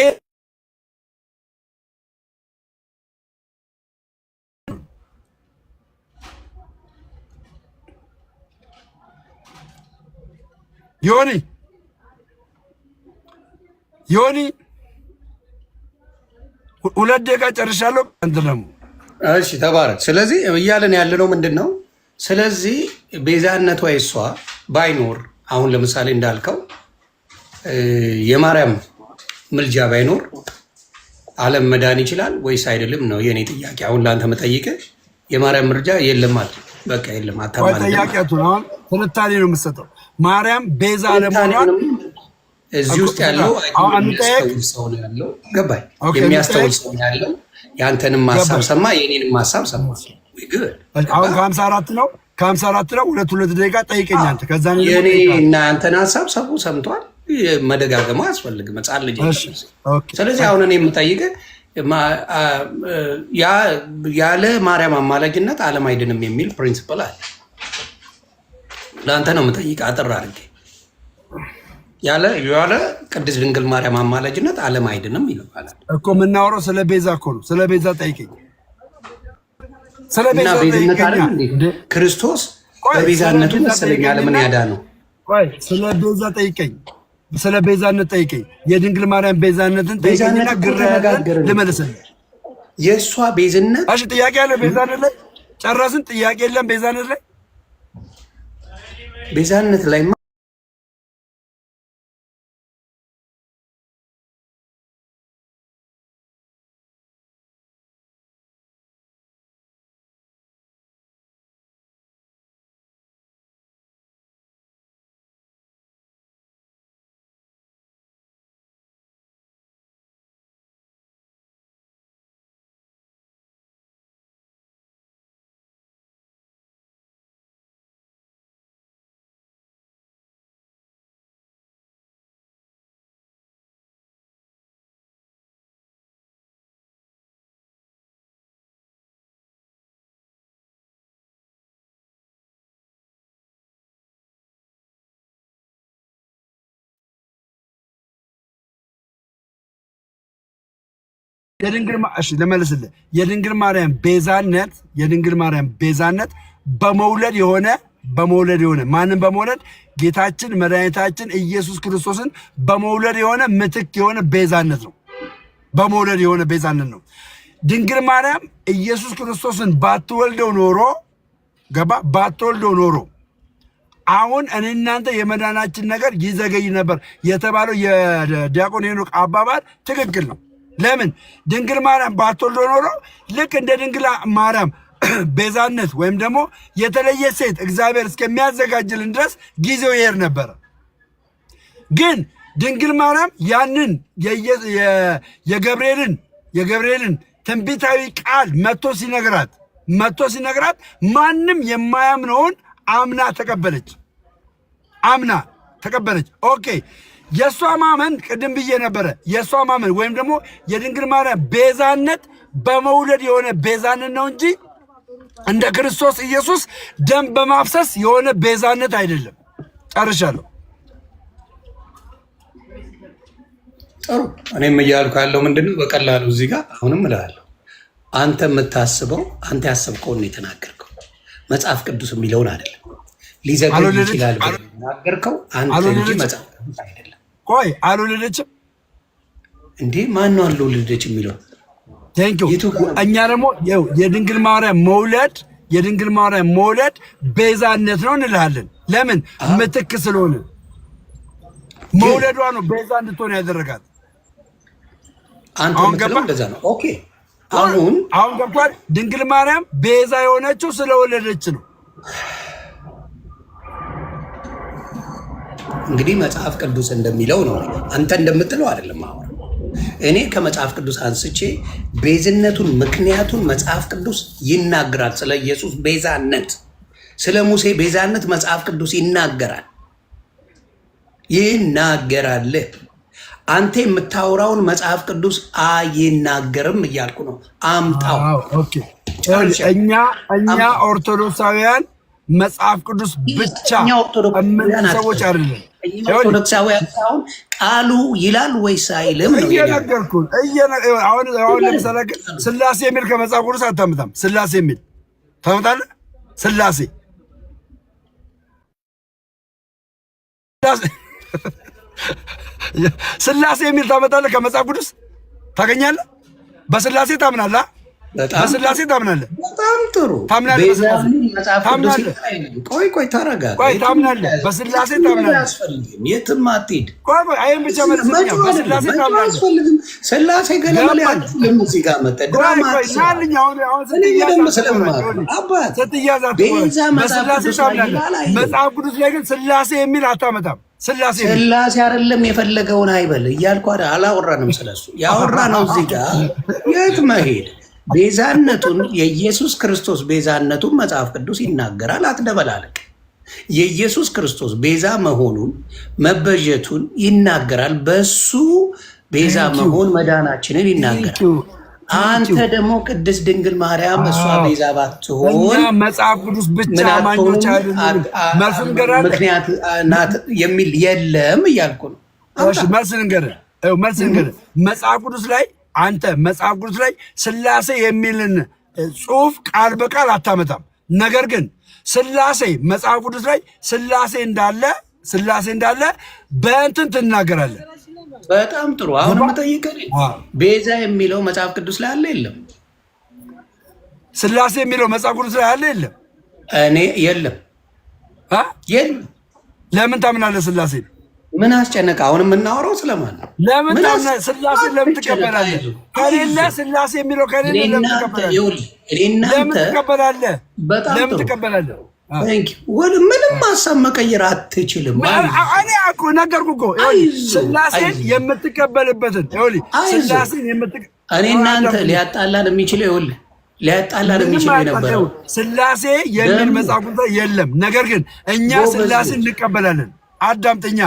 ዮኒ 2 ደቂቃ ጨርሻለሁ። አንተ ደግሞ እሺ፣ ተባረክ። ስለዚህ እያለን ያለነው ምንድን ነው? ስለዚህ ቤዛነቷ እሷ ባይኖር አሁን ለምሳሌ እንዳልከው የማርያም ምልጃ ባይኖር ዓለም መዳን ይችላል ወይስ አይደለም ነው የኔ ጥያቄ። አሁን ለአንተ መጠይቅህ የማርያም ምልጃ የለም ማለት በቃ የለም አታማለ ጥያቄቱን አሁን ትንታኔ ነው የምትሰጠው። ማርያም ቤዛ ለመሆኗን እዚህ ውስጥ ያለው የሚያስተውል ሰው ነው ያለው። ገባኝ። የሚያስተውል ሰው ነው ያለው። ያንተንም ሀሳብ ሰማ፣ የኔንም ሀሳብ ሰማ። አሁን ከ54 ነው 2 ደቂቃ ጠይቀኝ አንተ። ከዛ ነው የኔ እና አንተን ሀሳብ ሰው ሰምቷል። መደጋገሙ አያስፈልግም። መጻል ልጅ። ስለዚህ አሁን እኔ የምጠይቅህ ያለ ማርያም አማላጅነት ዓለም አይድንም የሚል ፕሪንሲፕል አለ። ለአንተ ነው የምጠይቅህ አጥር አድርጌ። ያለ ቅድስት ድንግል ማርያም አማላጅነት ዓለም አይድንም ይባላል እኮ። የምናወራው ስለ ቤዛ እኮ ነው። ስለ ቤዛ ጠይቀኝ። ስለ ቤዛ ጠይቀኝ። ክርስቶስ በቤዛነቱ መሰለኝ ዓለምን ያዳነው። ቆይ ስለ ቤዛ ጠይቀኝ። ስለ ቤዛነት ጠይቀኝ። የድንግል ማርያም ቤዛነትን ጠይቀኝና ልመልስልህ። የእሷ ቤዝነት እሺ፣ ጥያቄ ያለ ቤዛነት ላይ ጨረስን። ጥያቄ የለም ቤዛነት ላይ እሺ ለመልስልህ የድንግል ማርያም ቤዛነት በመውለድ የሆነ ማንን በመውለድ ጌታችን መድኃኒታችን ኢየሱስ ክርስቶስን በመውለድ የሆነ ምትክ የሆነ ቤዛነት ነው። በመውለድ የሆነ ቤዛነት ነው። ድንግል ማርያም ኢየሱስ ክርስቶስን ባትወልደው ኖሮ አሁን እኔ እናንተ የመዳናችን ነገር ይዘገይ ነበር የተባለው የዲያቆን ሄኖክ አባባል ትክክል ነው። ለምን ድንግል ማርያም ባትወልደው ኖሮ ልክ እንደ ድንግል ማርያም ቤዛነት ወይም ደግሞ የተለየ ሴት እግዚአብሔር እስከሚያዘጋጅልን ድረስ ጊዜው ይሄድ ነበር። ግን ድንግል ማርያም ያንን የገብርኤልን ትንቢታዊ ቃል መጥቶ ሲነግራት ማንም የማያምነውን አምና ተቀበለች። ኦኬ የእሷ ማመን ቅድም ብዬ ነበረ። የእሷ ማመን ወይም ደግሞ የድንግል ማርያም ቤዛነት በመውለድ የሆነ ቤዛነት ነው እንጂ እንደ ክርስቶስ ኢየሱስ ደም በማፍሰስ የሆነ ቤዛነት አይደለም። ጨርሻለሁ። ጥሩ። እኔም እያልኩ ያለው ምንድነው በቀላሉ እዚህ ጋር አሁንም እላለሁ፣ አንተ የምታስበው አንተ ያሰብከውን የተናገርከው መጽሐፍ ቅዱስ የሚለውን አይደለም። ሊዘገይ ይችላል የተናገርከው አንተ እንጂ መጽሐፍ ቅዱስ አይደለም። ቆይ አልወለደችም እንዴ? ማን ነው አልወለደች የሚለው? እኛ ደግሞ የድንግል ማርያም መውለድ ቤዛነት ነው እንልሃለን። ለምን? ምትክ ስለሆነ መውለዷ ነው ቤዛ እንድትሆን ያደረጋት። አንተ የምትለው እንደዛ ነው። ኦኬ አሁን ገብቷል። ድንግል ማርያም ቤዛ የሆነችው ስለወለደች ነው። እንግዲህ መጽሐፍ ቅዱስ እንደሚለው ነው፣ አንተ እንደምትለው አይደለም። አሁን እኔ ከመጽሐፍ ቅዱስ አንስቼ ቤዝነቱን ምክንያቱን መጽሐፍ ቅዱስ ይናገራል። ስለ ኢየሱስ ቤዛነት፣ ስለ ሙሴ ቤዛነት መጽሐፍ ቅዱስ ይናገራል። አንተ የምታወራውን መጽሐፍ ቅዱስ አይናገርም እያልኩ ነው። አምጣው። እኛ ኦርቶዶክሳውያን መጽሐፍ ቅዱስ ብቻ ሰዎች አይደለም። ኦርቶዶክሳውያን ሳይሆን ቃሉ ይላል ወይስ አይልም ነው እየነገርኩህ። አሁን ለምሳሌ ስላሴ የሚል ከመጽሐፍ ቅዱስ አታምጣም። ስላሴ የሚል ታመጣለህ? ስላሴ የሚል ታመጣለህ? ከመጽሐፍ ቅዱስ ታገኛለህ? በስላሴ ታምናለህ? በስላሴ ታምናለህ? በጣም ጥሩ ታምናለህ። ቆይ ተረጋጋ። ታምናለህ? በስላሴ ታምናለህ? የትም አትሄድ። አይን ብቻ መልስልኝ። በስላሴ ታምናለህ? ስላሴ ገለመል ያልኩልም እዚህ ጋር መጣ ድራማ መጽሐፍ ቅዱስ ላይ ግን ስላሴ የሚል አታመጣም። ስላሴ አይደለም የፈለገውን አይበል እያልኩ አላወራንም ስለሱ። ያወራነው እዚህ ጋር የት መሄድ ቤዛነቱን የኢየሱስ ክርስቶስ ቤዛነቱን መጽሐፍ ቅዱስ ይናገራል። አትደበላለቅ። የኢየሱስ ክርስቶስ ቤዛ መሆኑን መበጀቱን ይናገራል። በሱ ቤዛ መሆን መዳናችንን ይናገራል። አንተ ደግሞ ቅድስት ድንግል ማርያም እሷ ቤዛ ባትሆን መጽሐፍ ቅዱስ ብቻ ማኞች ምክንያት ናት የሚል የለም እያልኩ ነው። መልስ ልንገርህ። መጽሐፍ ቅዱስ ላይ መጽሐፍ ቅዱስ ላይ ስላሴ የሚልን ጽሑፍ ቃል በቃል አታመጣም። ነገር ግን ስላሴ መጽሐፍ ቅዱስ ላይ ስላሴ እንዳለ በእንትን ትናገራለህ። በጣም ጥሩ። አሁን የምጠይቀህ ቤዛ የሚለው መጽሐፍ ቅዱስ ላይ አለ የለም? ስላሴ የሚለው መጽሐፍ ቅዱስ ላይ አለ የለም? እኔ የለም። ለምን ታምናለህ? ስላሴ ምን አስጨነቀ? አሁን የምናወራው ስለማን ነው? ለምን ስላሴ ለምን ትቀበላለህ? ከሌለ ስላሴ የሚለው ከሌለ ለምን ትቀበላለህ? ለምን ትቀበላለህ? ምንም ሀሳብ መቀየር አትችልም። እኔ እኮ ነገርኩህ እኮ ስላሴን የምትቀበልበትን እኔ እናንተ ሊያጣላን የሚችለው የነበረው ስላሴ የሚል መጽሐፍ የለም። ነገር ግን እኛ ስላሴን እንቀበላለን። አዳምጠኛ፣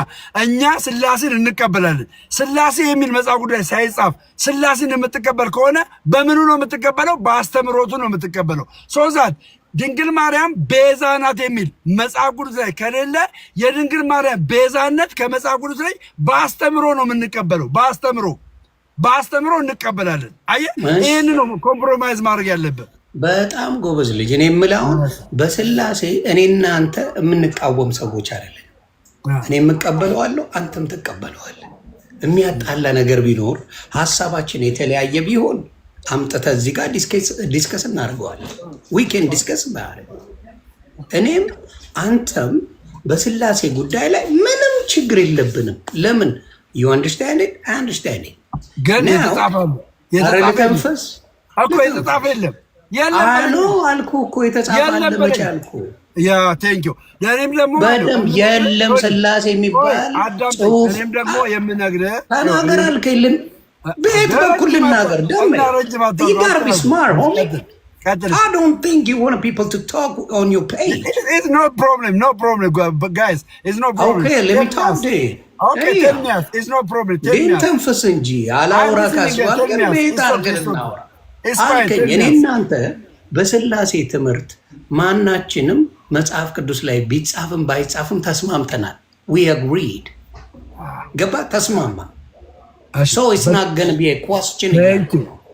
እኛ ስላሴን እንቀበላለን። ስላሴ የሚል መጽሐፍ ጉዳይ ሳይጻፍ ስላሴን የምትቀበል ከሆነ በምኑ ነው የምትቀበለው? በአስተምሮቱ ነው የምትቀበለው። ሶዛት ድንግል ማርያም ቤዛ ናት የሚል መጽሐፍ ቅዱስ ላይ ከሌለ የድንግል ማርያም ቤዛነት ከመጽሐፍ ቅዱስ ላይ በአስተምሮ ነው የምንቀበለው። በአስተምሮ እንቀበላለን። አየህ ይሄን ነው ኮምፕሮማይዝ ማድረግ ያለበት። በጣም ጎበዝ ልጅ። እኔ የምለው በስላሴ እኔ እናንተ የምንቃወም ሰዎች አይደለም። እኔ የምቀበለዋለሁ፣ አንተም ትቀበለዋለህ። የሚያጣላ ነገር ቢኖር ሀሳባችን የተለያየ ቢሆን አምጥተህ እዚህ ጋር ዲስከስ እናደርገዋለን። ዊኬንድ ዲስከስ ባያደርግ እኔም አንተም በስላሴ ጉዳይ ላይ ምንም ችግር የለብንም። ለምን ዩ አንደርስታንድ አንደርስታንድ ግን ተንፈስ እኮ የተጻፈ የለም አልኩህ እኮ የተጻፈ አለ መቼ አልኩህ? ያ ቴንኪው ለኔም ደግሞ በደምብ የለም ስላሴ የሚባል ጽሁፍ እኔም ደግሞ የምነግርህ ተናገር አልከኝልን በየት በኩል ልናገር? ደም you gotta be smart homie. I don't think you want people to talk on your page. It's no problem but guys it's no problem. Okay, let me talk to you. Okay, tell me it's no problem. ተንፈስ እንጂ አላውራ ካስባል ግን ቤት አድርገን እናውራ አልከኝ። እኔ እናንተ በስላሴ ትምህርት ማናችንም መጽሐፍ ቅዱስ ላይ ቢጻፍም ባይጻፍም ተስማምተናል። we agreed ገባ ተስማማ። so it's not going to be a question.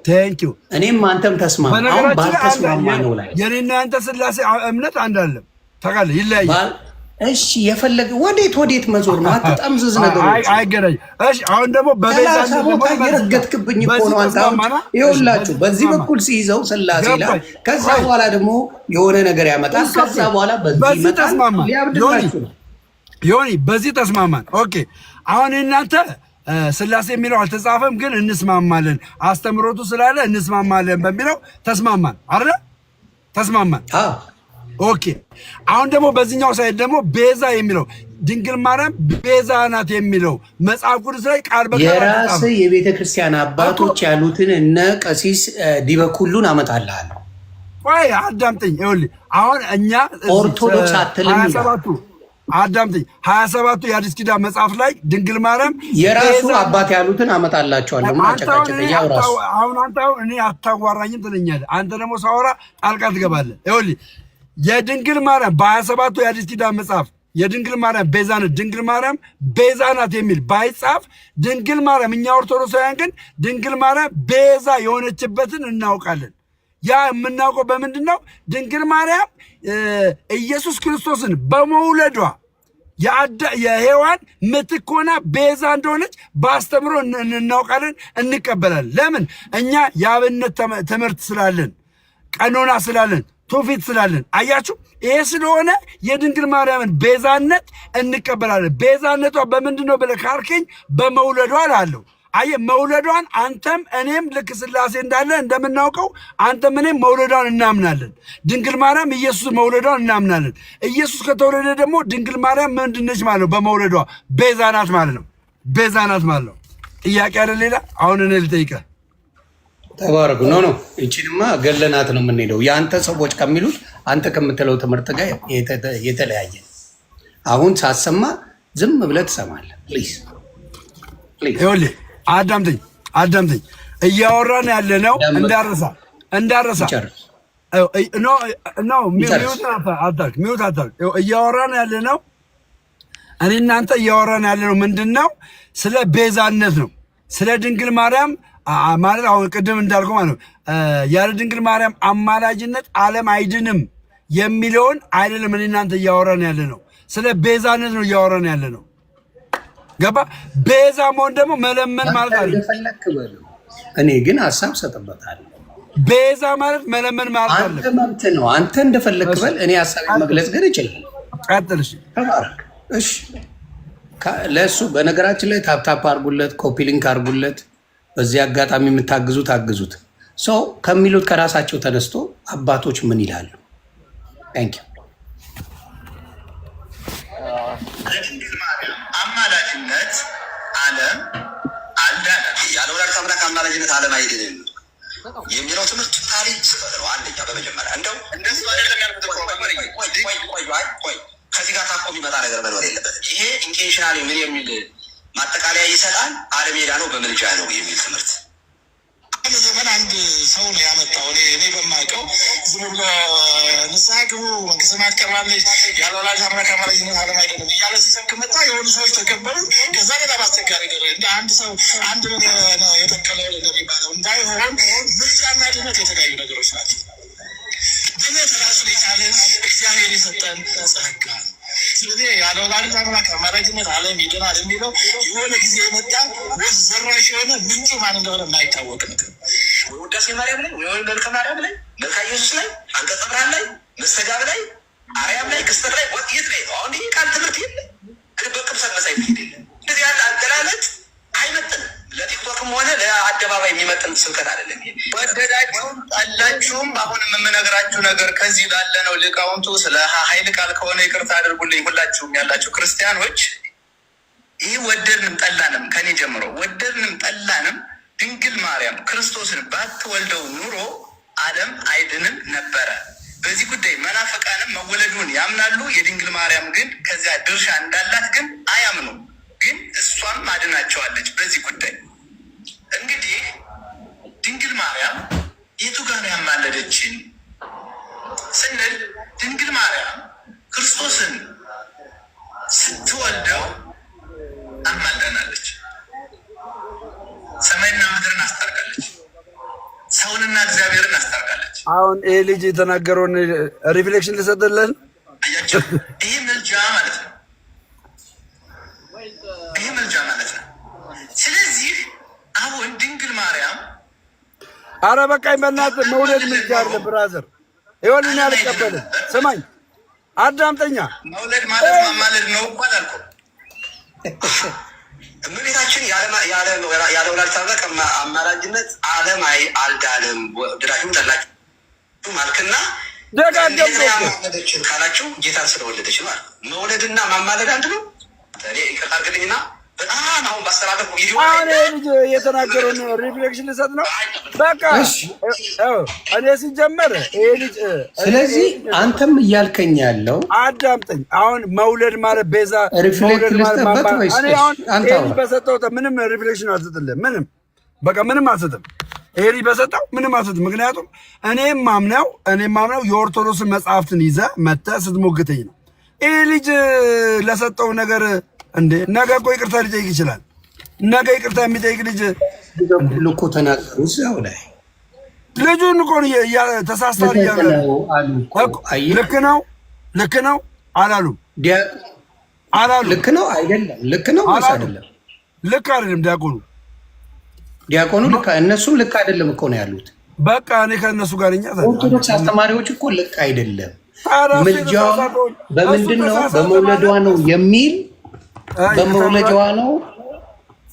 thank you እኔም አንተም ተስማማ። አሁን ባልተስማማ ነው ላይ የኔና አንተ ስላሴ እምነት አንድ አይደለም ታውቃለህ፣ ይለያያል። እሺ የፈለገ ወዴት መዞር ነው? አትጠምዝዝ ነገሮች አይገናኝ። እሺ አሁን ደግሞ በቤዛ ቦታ እየረገጥክብኝ እኮ ነው አንተ። አሁን ይኸውላችሁ በዚህ በኩል ሲይዘው ስላሴ ላይ ከዛ በኋላ ደግሞ የሆነ ነገር ያመጣል። ከዛ በኋላ በዚህ ተስማማን ዮኒ፣ በዚህ ተስማማን። ኦኬ አሁን እናንተ ስላሴ የሚለው አልተጻፈም፣ ግን እንስማማለን አስተምሮቱ ስላለ እንስማማለን በሚለው ተስማማን አይደል? ተስማማን። ኦኬ አሁን ደግሞ በዚህኛው ሳይድ ደግሞ ቤዛ የሚለው ድንግል ማርያም ቤዛ ናት የሚለው መጽሐፍ ቅዱስ ላይ ቃል በቃል የራስ የቤተ ክርስቲያን አባቶች ያሉትን እነ ቀሲስ ዲበኩሉን አመጣልሃለሁ። ቆይ አዳምጠኝ። ይኸውልህ አሁን እኛ ኦርቶዶክስ አትልም። 27ቱ የአዲስ ኪዳን መጽሐፍ ላይ ድንግል ማርያም የራሱ አባት ያሉትን አመጣላቸዋለሁ። አሁን አንተ እኔ አታዋራኝም ትለኛለህ። አንተ ደግሞ ሳወራ ጣልቃ ትገባለህ። ይኸውልህ የድንግል ማርያም በ27ቱ የአዲስ ኪዳን መጽሐፍ የድንግል ማርያም ቤዛ ናት፣ ድንግል ማርያም ቤዛ ናት የሚል ባይጻፍ ድንግል ማርያም እኛ ኦርቶዶክሳውያን ግን ድንግል ማርያም ቤዛ የሆነችበትን እናውቃለን። ያ የምናውቀው በምንድን ነው? ድንግል ማርያም ኢየሱስ ክርስቶስን በመውለዷ የሔዋን ምትክ ሆና ቤዛ እንደሆነች በአስተምሮ እናውቃለን፣ እንቀበላለን። ለምን? እኛ የአብነት ትምህርት ስላለን፣ ቀኖና ስላለን፣ ትውፊት ስላለን። አያችሁ፣ ይሄ ስለሆነ የድንግል ማርያምን ቤዛነት እንቀበላለን። ቤዛነቷ በምንድን ነው ብለህ ካልከኝ በመውለዷ እላለሁ። አየህ፣ መውለዷን አንተም እኔም ልክ ስላሴ እንዳለ እንደምናውቀው አንተም እኔም መውለዷን እናምናለን። ድንግል ማርያም ኢየሱስ መውለዷን እናምናለን። ኢየሱስ ከተወለደ ደግሞ ድንግል ማርያም ምንድነች ማለት ነው? በመውለዷ ቤዛ ናት ማለት ነው። ቤዛ ናት ማለት ነው። ጥያቄ አለ ሌላ? አሁን እኔ ልጠይቅህ። ተባረኩ። ኖ እቺንማ ገለናት ነው የምንሄደው። የአንተ ሰዎች ከሚሉት አንተ ከምትለው ትምህርት ጋር የተለያየ። አሁን ሳሰማ ዝም ብለህ ትሰማለህ። ፕሊዝ ይኸውልህ አዳምጠኝ። እያወራን ያለ ነው እንዳረሳ ሚውት አታርግ። እያወራን ያለ ነው እኔ እናንተ እያወራን ያለ ነው ምንድን ነው? ስለ ቤዛነት ነው። ስለ ድንግል ማርያም ማለት አሁን ቅድም እንዳልኩ ማለት ነው ያለ ድንግል ማርያም አማላጅነት ዓለም አይድንም የሚለውን አይደለም እኔ እናንተ እያወራን ያለ ነው። ስለ ቤዛነት ነው እያወራን ያለ ነው። ገባ? ቤዛ መሆን ደግሞ መለመን ማለት አይደለም። እኔ ግን ሀሳብ ሰጥበታለሁ። ቤዛ ማለት መለመን ማለት አይደለም። አንተ መብት ነው። አንተ እንደፈለክ በል። እኔ ሀሳብ መግለጽ ግን እችላለሁ። ቀጥል። እሺ ተባረክ። እሺ ለእሱ በነገራችን ላይ ታፕታፕ አድርጉለት፣ ኮፒ ሊንክ አድርጉለት። በዚህ አጋጣሚ የምታግዙት አግዙት። ሰው ከሚሉት ከራሳቸው ተነስቶ አባቶች ምን ይላሉ? ታንክ ዩ። ለድንግል ማርያም አማላጅነት ዓለም አልዳነም። ያለ ወላዲተ አምላክ አማላጅነት ዓለም አይድንም የሚለው ትምህርት ታሪክ ስህተት ነው። አንደኛ በመጀመሪያ እንደው እንደሱ አይደለም ያልኩት እኮ ቆይ ከዚህ ጋር ታቆ የሚመጣ ነገር መኖር የለበትም። ይሄ ኢንቴንሽናሊ ምን የሚል ማጠቃለያ ይሰጣል? ዓለም ሄዳ ነው በምልጃ ነው የሚል ትምህርት ዘመን አንድ ሰው ነው ያመጣው። እኔ በማውቀው ዝም ብሎ ንስሐ ግቡ መንግስተ ሰማያት ቀርባለች ያለ ወላጅ አምላክ አማላጅነት ዓለም አይደለም እያለ ሲሰብክ መጣ። የሆኑ ሰዎች ተቀበሉ። ከዛ በጣም አስቸጋሪ ደረጃ እንደ አንድ ሰው አንድ የተቀለው እንደሚባለው እንዳይሆን ምርጫና ድነት የተለያዩ ነገሮች ናቸው። ድነት ራሱን የቻለ እግዚአብሔር የሰጠን ጸጋ ነው። ስለዚህ ያለ ወላዲተ አምላክ አማላጅነት ዓለም ይድናል የሚለው የሆነ ጊዜ የመጣ ወዝ ዘራሽ የሆነ ምንጩ ማን እንደሆነ የማይታወቅ ነገር ወይ ውዳሴ ማርያም ላይ ወይ መልከ ማርያም ላይ መልካ ኢየሱስ ላይ አንቀጸ ብርሃን ላይ መስተጋብ ላይ አርያም ላይ ክስተት ላይ ወጥ የት ላይ ነው? አሁን ይህ ቃል ትምህርት የለ በቅምሰት መሳይ ሄድ የለ እንደዚህ ያለ አገላለጥ አይመጥንም። ለቲክቶክም ሆነ ለአደባባይ የሚመጥን ስብከት አይደለም። ወደዳችሁም ጠላችሁም አሁንም የምነግራችሁ ነገር ከዚህ ላለ ነው። ሊቃውንቱ ስለ ኃይል ቃል ከሆነ ይቅርታ አድርጉልኝ። ሁላችሁም ያላችሁ ክርስቲያኖች ይህ ወደድንም ጠላንም ከኔ ጀምሮ ወደድንም ጠላንም ድንግል ማርያም ክርስቶስን ባትወልደው ኑሮ ዓለም አይድንም ነበረ። በዚህ ጉዳይ መናፍቃንም መወለዱን ያምናሉ። የድንግል ማርያም ግን ከዚያ ድርሻ እንዳላት ግን አያምኑም። ግን እሷም አድናቸዋለች። በዚህ ጉዳይ እንግዲህ ድንግል ማርያም የቱ ጋር ነው ያማለደችን ስንል ድንግል ማርያም ክርስቶስን ስትወልደው አማልደናለች። ሰማይና ምድርን አስታርቃለች። ሰውንና እግዚአብሔርን አስታርቃለች። አሁን ይህ ልጅ የተናገረውን ሪፍሌክሽን ልሰጥልን። አያቸው። ይህ ምልጃ ማለት ነው። ይህ ምልጃ ማለት ነው። ስለዚህ አሁን ድንግል ማርያም አረ በቃኝ በእናትህ መውለድ ምልጃ አለ ብራዘር። ይኸውልህ አልቀበልም። ስማኝ አዳምጠኛ። መውለድ ማለት ማማለድ ነው እኮ አላልኩም። እመቤታችን ያለ ወላዲተ አምላክ አማላጅነት ዓለም አልዳለም። ወደዳችሁም ጠላችሁ ማልክና ደጋገምችን ካላችሁ ጌታን ስለወለደች ማለት መውለድና ማማለድ አንድ ነው። እኔ ይቅርታ አድርግልኝና በጣም አሁን ባስተላለፍኩ ቪዲዮ አሁን ልጅ የተናገረውን ሪፍሌክሽን ልሰጥ ነው። በቃ እኔ ሲጀመር ይሄ ልጅ ስለዚህ አንተም እያልከኝ ያለው አዳምጠኝ። አሁን መውለድ ማለት ቤዛ ሪፍሌክት ልስጥበት ወይስ አንተ በሰጠው ምንም ሪፍሌክሽን አልሰጥልህም። ምንም በቃ ምንም አልሰጥም። ይሄ ልጅ በሰጠው ምንም አልሰጥም። ምክንያቱም እኔም ማምነው የኦርቶዶክስን መጽሐፍትን ይዘህ መተህ ስትሞግተኝ ነው። ይሄ ልጅ ለሰጠው ነገር እንዴ ነገ እኮ ይቅርታ ሊጠይቅ ይችላል። ነገ ይቅርታ የሚጠይቅ ልጅ እኮ ተናገሩ። እዚያው ላይ ልጁን እኮ ተሳስቷል እያሉ ልክ ነው አላሉም። ልክ ነው አይደለም፣ ልክ ነው ወይስ አይደለም? ልክ አይደለም። ዲያቆኑ ልክ እነሱም ልክ አይደለም እኮ ነው ያሉት። በቃ እኔ ከእነሱ ጋር ኦርቶዶክስ አስተማሪዎች እኮ ልክ አይደለም፣ ምልጃዋ በምንድን ነው በመውለዷ ነው የሚል በመውለጃዋ ነው።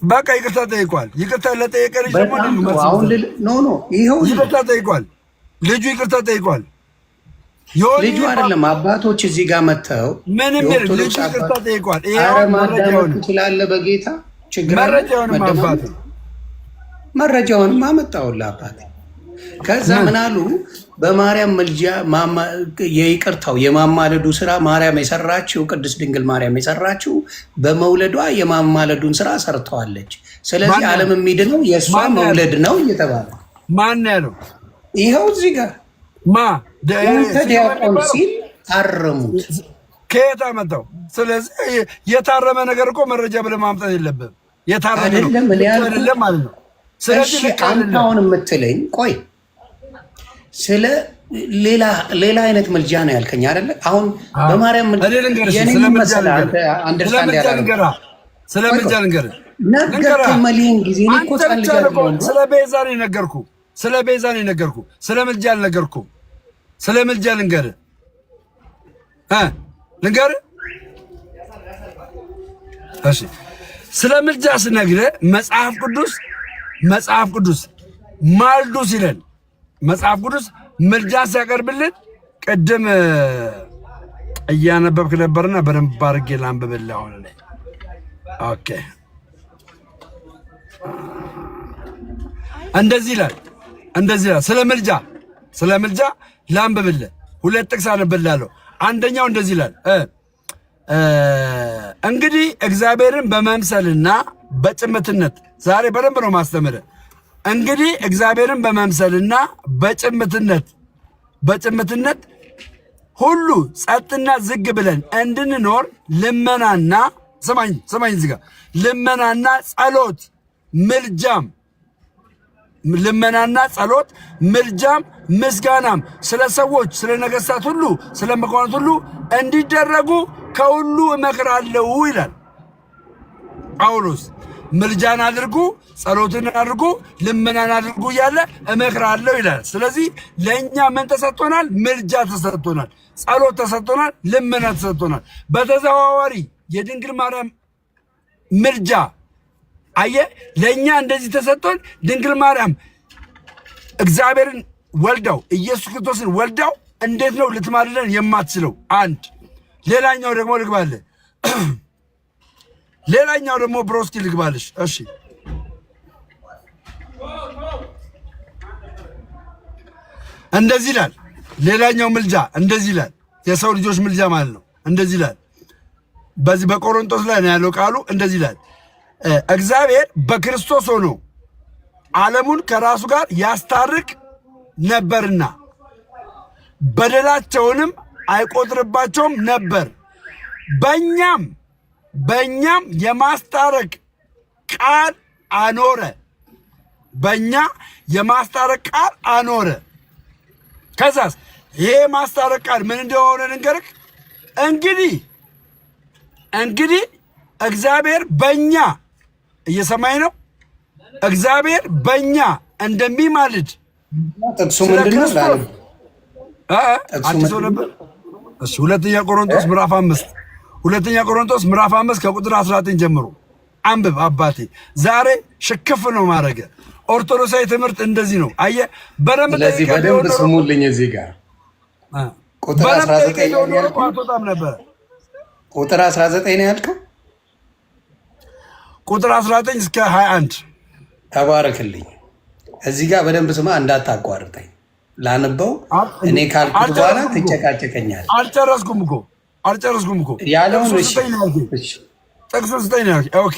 በቃ ይቅርታ ጠይቋል። ይቅርታ ለጠየቀ ልጅ ደግሞ ይኸው ይቅርታ ጠይቋል። ልጁ ይቅርታ ጠይቋል። ልጁ አይደለም አባቶች እዚህ ጋር መጥተው ምንም ልጁ ይቅርታ ጠይቋል። ማዳመጥ ትችላለህ። በጌታ ችግር መረጃውንም አመጣሁልህ አባቴ። ከዛ ምን አሉ? በማርያም ምልጃ የይቅርታው የማማለዱ ስራ ማርያም የሰራችው ቅድስት ድንግል ማርያም የሰራችው በመውለዷ የማማለዱን ስራ ሰርተዋለች። ስለዚህ ዓለም የሚድነው የእሷ መውለድ ነው እየተባለ ማን ያለው? ይኸው እዚህ ጋር ዲያቆን ሲል ታረሙት። ከየት አመጣው? ስለዚህ የታረመ ነገር እኮ መረጃ ብለህ ማምጣት የለብህም። የታረመ አይደለም ማለት ነው። ስለዚህ አንተ አሁን የምትለኝ ቆይ ስለ ሌላ አይነት ምልጃ ነው ያልከኝ አይደለ? አሁን በማርያም ስለ ምልጃ ልንገርህ ስለ ቤዛ ነው የነገርኩህ። ስለ ምልጃ አልነገርኩም። ስለ ምልጃ ልንገርህ እሺ። ስለ ምልጃ ስነግርህ መጽሐፍ ቅዱስ ማልዱ ሲለን መጽሐፍ ቅዱስ ምልጃ ሲያቀርብልን ቅድም እያነበብክ ነበርና በደንብ አድርጌ ላንብብልህ። አሁን ላይ ኦኬ፣ እንደዚህ ይላል። ስለ ምልጃ ላንብብልህ። ሁለት ጥቅስ አነብልሃለሁ። አንደኛው እንደዚህ ይላል፣ እንግዲህ እግዚአብሔርን በመምሰልና በጭምትነት ዛሬ በደንብ ነው ማስተምርህ። እንግዲህ እግዚአብሔርን በመምሰልና በጭምትነት ሁሉ ጸጥና ዝግ ብለን እንድንኖር ልመናና ሰማኝ እዚህ ጋር ልመናና ጸሎት ምልጃም ምስጋናም ስለ ሰዎች ስለ ነገሥታት ሁሉ ስለ መኳንንት ሁሉ እንዲደረጉ ከሁሉ እመክራለሁ ይላል ጳውሎስ። ምልጃን አድርጉ፣ ጸሎትን አድርጉ፣ ልመናን አድርጉ እያለ እመክራለሁ ይላል። ስለዚህ ለእኛ ምን ተሰጥቶናል? ምልጃ ተሰጥቶናል፣ ጸሎት ተሰጥቶናል፣ ልመና ተሰጥቶናል። በተዘዋዋሪ የድንግል ማርያም ምልጃ አየ ለእኛ እንደዚህ ተሰጥቶን ድንግል ማርያም እግዚአብሔርን ወልዳው ኢየሱስ ክርስቶስን ወልዳው እንዴት ነው ልትማልደን የማትችለው? አንድ ሌላኛው ደግሞ ልግባለ ሌላኛው ደግሞ ብሮስኪ ልግባልሽ። እሺ እንደዚህ ይላል። ሌላኛው ምልጃ እንደዚህ ይላል። የሰው ልጆች ምልጃ ማለት ነው። እንደዚህ ይላል። በዚህ በቆሮንቶስ ላይ ነው ያለው ቃሉ። እንደዚህ ይላል። እግዚአብሔር በክርስቶስ ሆኖ ዓለሙን ከራሱ ጋር ያስታርቅ ነበርና በደላቸውንም አይቆጥርባቸውም ነበር፣ በእኛም የማስታረቅ ቃል አኖረ። በእኛ የማስታረቅ ቃል አኖረ። ከዛስ ይሄ የማስታረቅ ቃል ምን እንደሆነ ንገርክ። እንግዲህ እግዚአብሔር በእኛ እየሰማኝ ነው። እግዚአብሔር በእኛ እንደሚማልድ ጥቅሱ ምንድን ነው? አዲስ ነበር። እሺ ሁለተኛ ቆሮንቶስ ምዕራፍ 5 ከቁጥር 19 ጀምሮ አንብብ አባቴ። ዛሬ ሽክፍ ነው ማድረግ። ኦርቶዶክሳዊ ትምህርት እንደዚህ ነው። አየ በደንብ ስሙልኝ። እዚህ ጋር ቁጥር 19 ነው ያልከው። ቁጥር 19 እስከ 21 ተባረክልኝ። እዚህ ጋር በደንብ ስማ፣ እንዳታቋርጠኝ ላንበው። እኔ ካልኩት በኋላ ትጨቃጨቀኛለህ። አልጨረስኩም እኮ ያለውን ጥቅስ ስጠኝ ነው። ኦኬ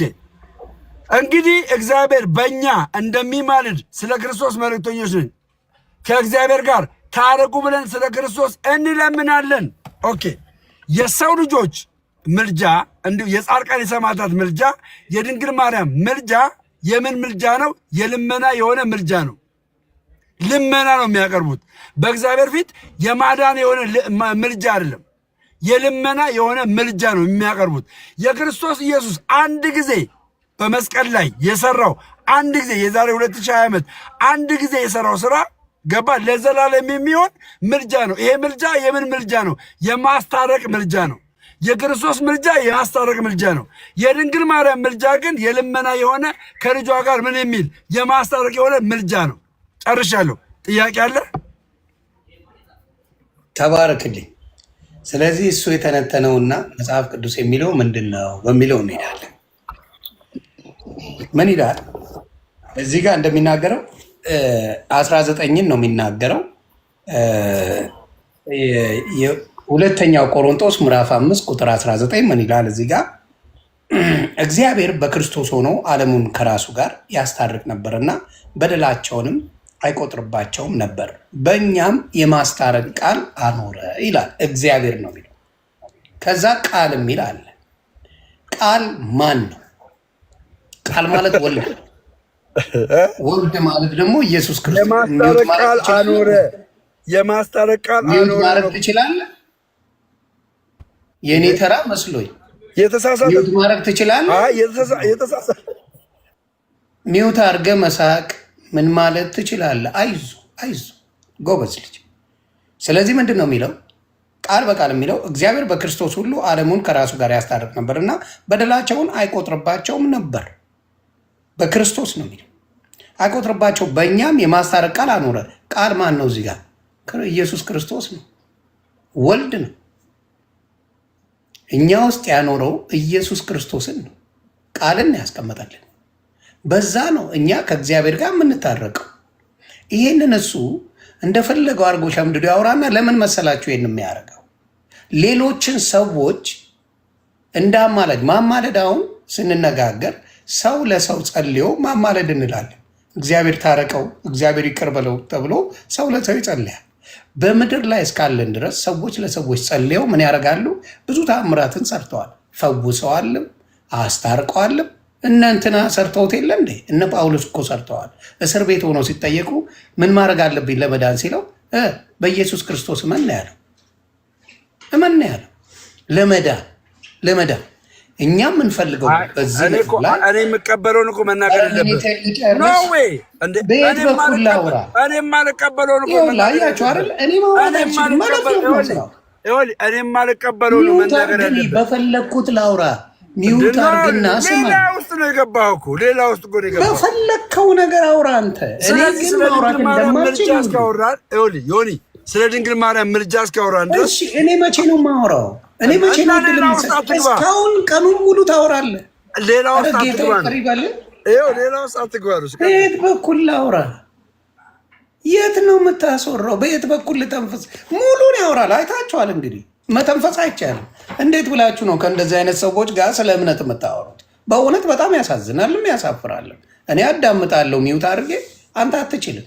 እንግዲህ እግዚአብሔር በእኛ እንደሚማልድ ስለ ክርስቶስ መልእክተኞች ነን፣ ከእግዚአብሔር ጋር ታረቁ ብለን ስለ ክርስቶስ እንለምናለን። ኦኬ የሰው ልጆች ምልጃ እንዲሁ የጻድቃን የሰማዕታት ምልጃ፣ የድንግል ማርያም ምልጃ የምን ምልጃ ነው? የልመና የሆነ ምልጃ ነው። ልመና ነው የሚያቀርቡት በእግዚአብሔር ፊት። የማዳን የሆነ ምልጃ አይደለም፣ የልመና የሆነ ምልጃ ነው የሚያቀርቡት። የክርስቶስ ኢየሱስ አንድ ጊዜ በመስቀል ላይ የሰራው አንድ ጊዜ የዛሬ 2020 ዓመት አንድ ጊዜ የሰራው ስራ ገባ ለዘላለም የሚሆን ምልጃ ነው። ይሄ ምልጃ የምን ምልጃ ነው? የማስታረቅ ምልጃ ነው። የክርስቶስ ምልጃ የማስታረቅ ምልጃ ነው። የድንግል ማርያም ምልጃ ግን የልመና የሆነ ከልጇ ጋር ምን የሚል የማስታረቅ የሆነ ምልጃ ነው። ጨርሻለሁ። ጥያቄ አለ? ተባረክልኝ። ስለዚህ እሱ የተነተነውና መጽሐፍ ቅዱስ የሚለው ምንድን ነው በሚለው እንሄዳለን። ምን ይላል እዚህ ጋር እንደሚናገረው 19ን ነው የሚናገረው። ሁለተኛው ቆሮንቶስ ምዕራፍ 5 ቁጥር 19 ምን ይላል እዚህ ጋር? እግዚአብሔር በክርስቶስ ሆኖ ዓለሙን ከራሱ ጋር ያስታርቅ ነበርና በደላቸውንም አይቆጥርባቸውም ነበር፣ በእኛም የማስታረቅ ቃል አኖረ ይላል። እግዚአብሔር ነው የሚለው። ከዛ ቃል የሚል አለ። ቃል ማን ነው? ቃል ማለት ወልድ ነው። ወልድ ማለት ደግሞ ኢየሱስ ክርስቶስ። የማስታረቅ ቃል አኖረ። የማስታረቅ ቃል አኖረ ማለት ትችላለህ? የኔ ተራ መስሎኝ የተሳሳተ ሚውት ማድረግ ትችላለህ? የተሳሳተ ሚውት አድርገህ መሳቅ ምን ማለት ትችላለህ? አይዞ ጎበዝ ልጅ። ስለዚህ ምንድን ነው የሚለው? ቃል በቃል የሚለው እግዚአብሔር በክርስቶስ ሁሉ ዓለሙን ከራሱ ጋር ያስታርቅ ነበርና በደላቸውን አይቆጥርባቸውም ነበር። በክርስቶስ ነው የሚለው። አይቆጥርባቸው፣ በእኛም የማስታረቅ ቃል አኖረ። ቃል ማን ነው? እዚህ ጋር ኢየሱስ ክርስቶስ ነው፣ ወልድ ነው። እኛ ውስጥ ያኖረው ኢየሱስ ክርስቶስን ነው። ቃልን ያስቀመጠልን በዛ ነው እኛ ከእግዚአብሔር ጋር የምንታረቀው። ይሄንን እሱ እንደፈለገው አድርጎ ሸምድዶ ያወራና ለምን መሰላችሁ ይሄን የሚያደርገው? ሌሎችን ሰዎች እንደ ማማለድ አሁን ስንነጋገር ሰው ለሰው ጸልዮ ማማለድ እንላለን። እግዚአብሔር ታረቀው፣ እግዚአብሔር ይቅር በለው ተብሎ ሰው ለሰው ይጸልያል። በምድር ላይ እስካለን ድረስ ሰዎች ለሰዎች ጸልየው ምን ያደርጋሉ? ብዙ ተአምራትን ሰርተዋል፣ ፈውሰዋልም፣ አስታርቀዋልም። እነ እንትና ሰርተውት የለ እንዴ? እነ ጳውሎስ እኮ ሰርተዋል። እስር ቤት ሆነው ሲጠየቁ ምን ማድረግ አለብኝ ለመዳን ሲለው በኢየሱስ ክርስቶስ እመን ያለው ለመዳን እኛ የምንፈልገው በዚህ እኔ የምቀበለውን እኮ መናገር የለብህም። በየት በኩል ላውራ? እኔ የማልቀበለውን እኮ መናገር የለብህም። በፈለግኩት ላውራ። ሚውት አድርግና ስማ። ሌላ ውስጥ ነው የገባኸው እኮ ሌላ ውስጥ እኮ ነው የገባኸው። በፈለግከው ነገር አውራ አንተ። እኔ ግን ማውራት እንደማልችል ዮኒ፣ ስለ ድንግል ማርያም ምልጃ እስካወራን ድረስ እኔ መቼ ነው የማወራው? እኔ መቼ ነው ድል እስካሁን ቀኑን ሙሉ ታወራለህ። ሌላ ውስጥ አትግባ ነው። ሌላ ውስጥ አትግባ ነው። በየት በኩል ላውራ? የት ነው የምታስወራው? በየት በኩል ልተንፈስ? ሙሉን ያወራል። አይታችኋል እንግዲህ መተንፈስ አይቻልም። እንዴት ብላችሁ ነው ከእንደዚህ አይነት ሰዎች ጋር ስለ እምነት የምታወሩት? በእውነት በጣም ያሳዝናልም ያሳፍራልም። እኔ አዳምጣለሁ ሚውት አድርጌ፣ አንተ አትችልም።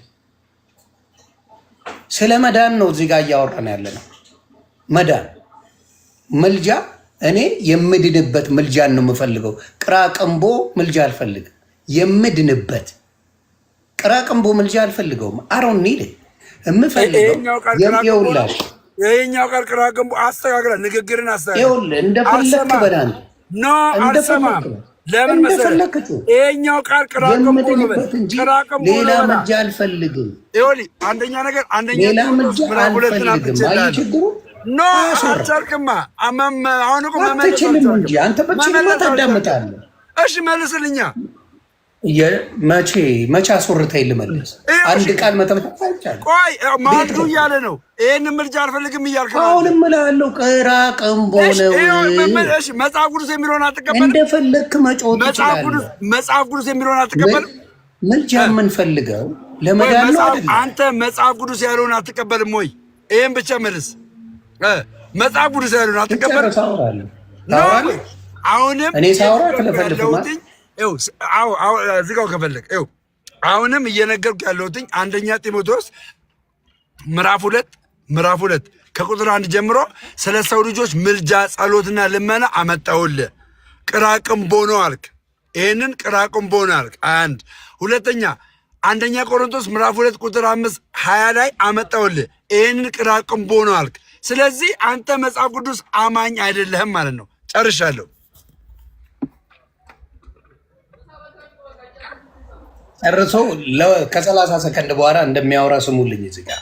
ስለ መዳን ነው እዚህ ጋር እያወራን ያለ ነው። መዳን ምልጃ፣ እኔ የምድንበት ምልጃን ነው የምፈልገው። ቅራቅንቦ ምልጃ አልፈልግም። የምድንበት ቅራቅንቦ ምልጃ አልፈልገውም። አሮን ኒድ የምፈልገው የውላሽ ይሄኛው ቃል ቅራቅንቦ አስተካክለ ንግግርን አስተካክለ እንደፈለክ በዳን ኖ አልሰማም። ለምን መሰለህ? ይሄኛው ቃል ቅራቅንቦ ነው እንጂ ሌላ ምልጃ አልፈልግም። ይኸውልህ አንደኛ ነገር ሌላ ምልጃ አልፈልግም። አይችግሩ ኖ አልቻልክማ። አሁን እኮ አትችልም እንጂ አንተ በችልማ ታዳምጣለህ። እሺ መልስልኛ። መቼ አስወርተኝ ልመልስ? አንድ ቃል መተንፈስ አይቻልም። ቆይ ማንዱ እያለ ነው። ይህን ምልጃ አልፈልግም እያልክ ነው። አሁንም እላለሁ ቅራቅንቦ ነው። መጽሐፍ ቅዱስ የሚለውን አትቀበልም? እንደፈለግክ መጮህ ትችላለህ። መጽሐፍ ቅዱስ የሚለውን አትቀበልም? ምልጃ የምንፈልገው ለመዳን ነው አይደል? አንተ መጽሐፍ ቅዱስ ያለውን አትቀበልም ወይ? ይህን ብቻ መልስ። መጽሐፍ ቅዱስ ያለውን አትቀበልም? አሁንም እኔ ሳወራ ትለፈልፍማ። እዚጋው ከፈለግ አሁንም እየነገርኩ ያለሁትኝ አንደኛ ጢሞቴዎስ ምዕራፍ ሁለት ከቁጥር 1 ጀምሮ ስለ ሰው ልጆች ምልጃ ጸሎትና ልመና አመጣሁልህ። ቅራቅንቦ ነው አልክ። ይህንን ቅራቅንቦ ነው አልክ። አንድ ሁለተኛ አንደኛ ቆሮንቶስ ምዕራፍ 2 ቁጥር 5-20 ላይ አመጣሁልህ። ይህንን ቅራቅንቦ ነው አልክ። ስለዚህ አንተ መጽሐፍ ቅዱስ አማኝ አይደለህም ማለት ነው። ጨርሻለሁ። ጨርሶ ከ30 ሰከንድ በኋላ እንደሚያወራ ስሙልኝ። እዚህ ጋር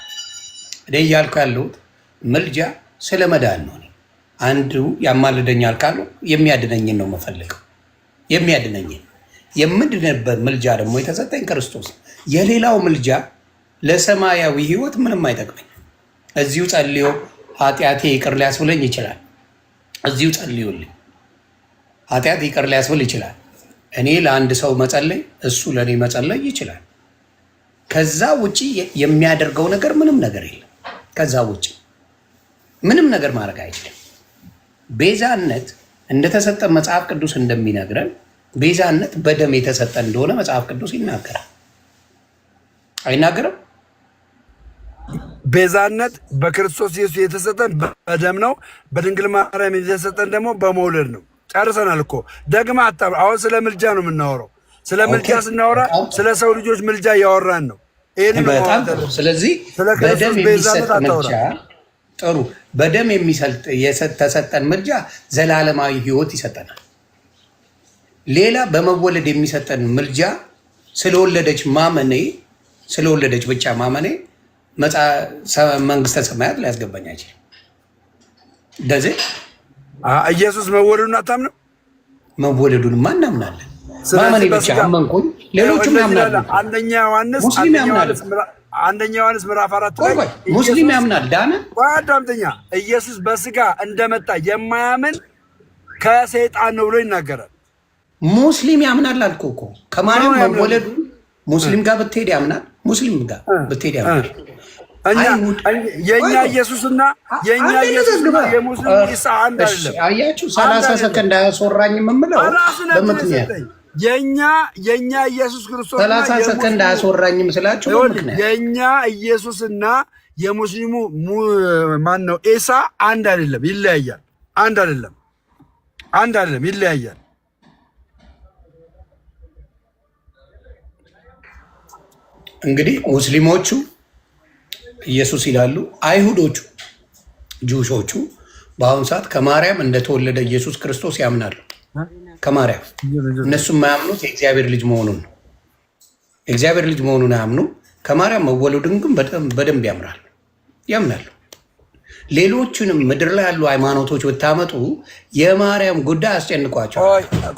እኔ እያልኩ ያለሁት ምልጃ ስለ መዳን ነው። አንዱ ያማልደኛል ካሉ የሚያድነኝን ነው የምፈልገው። የሚያድነኝን የምድንበት ምልጃ ደግሞ የተሰጠኝ ክርስቶስ። የሌላው ምልጃ ለሰማያዊ ሕይወት ምንም አይጠቅመኝ። እዚሁ ጸልዮ ኃጢአቴ ይቅር ሊያስብለኝ ይችላል። እዚሁ ጸልዩልኝ ኃጢአት ይቅር ሊያስብል ይችላል። እኔ ለአንድ ሰው መጸለይ፣ እሱ ለእኔ መጸለይ ይችላል። ከዛ ውጭ የሚያደርገው ነገር ምንም ነገር የለም። ከዛ ውጭ ምንም ነገር ማድረግ አይችልም። ቤዛነት እንደተሰጠ መጽሐፍ ቅዱስ እንደሚነግረን ቤዛነት በደም የተሰጠ እንደሆነ መጽሐፍ ቅዱስ ይናገራል። አይናገርም? ቤዛነት በክርስቶስ ኢየሱስ የተሰጠን በደም ነው። በድንግል ማርያም የተሰጠን ደግሞ በመውለድ ነው። ጨርሰናል እኮ ደግማ አታም። አሁን ስለ ምልጃ ነው የምናወራው። ስለ ምልጃ ስናወራ ስለ ሰው ልጆች ምልጃ እያወራን ነው። በጣም ጥሩ። ስለዚህ በደም የሚሰጥ ምልጃ ጥሩ። በደም የተሰጠን ምልጃ ዘላለማዊ ሕይወት ይሰጠናል። ሌላ በመወለድ የሚሰጠን ምልጃ ስለወለደች ብቻ ማመኔ መንግስተ ሰማያት ሊያስገባኝ አይችልም። እንደዚህ ኢየሱስ መወለዱን አታምነው? መወለዱንማ እናምናለን። ማመኔ ብቻ አመንኩኝ፣ ሌሎቹም ያምናሉ። አንደኛ ዮሐንስ ምዕራፍ 4 ላይ ሙስሊም ያምናል። ዳነ አዳምጠኛ። ኢየሱስ በስጋ እንደመጣ የማያምን ከሰይጣን ነው ብሎ ይናገራል። ሙስሊም ያምናል አልኩ እኮ። ከማርያም መወለዱ ሙስሊም ጋር ብትሄድ ያምናል። ሙስሊም ጋር ብትሄድ ያምናል። የኛ ኢየሱስና የሙስሊሙ ኢሳ አንድ አይደለም። አያችሁ 30 ሰከንድ አያስወራኝም የምለው በምክንያት የኛ ኢየሱስ ክርስቶስ 30 ሰከንድ አያስወራኝም ስላችሁ ምክንያት የኛ ኢየሱስና የሙስሊሙ ማን ነው ኢሳ አንድ አይደለም፣ ይለያያል። አንድ አይደለም፣ ይለያያል። እንግዲህ ሙስሊሞቹ ኢየሱስ ይላሉ፣ አይሁዶቹ ጁሾቹ በአሁኑ ሰዓት ከማርያም እንደተወለደ ኢየሱስ ክርስቶስ ያምናሉ። ከማርያም እነሱ የማያምኑት የእግዚአብሔር ልጅ መሆኑን ነው። የእግዚአብሔር ልጅ መሆኑን አያምኑ። ከማርያም መወለዱን ግን በደንብ ያምናሉ። ሌሎቹንም ምድር ላይ ያሉ ሃይማኖቶች ብታመጡ የማርያም ጉዳይ አስጨንቋቸው።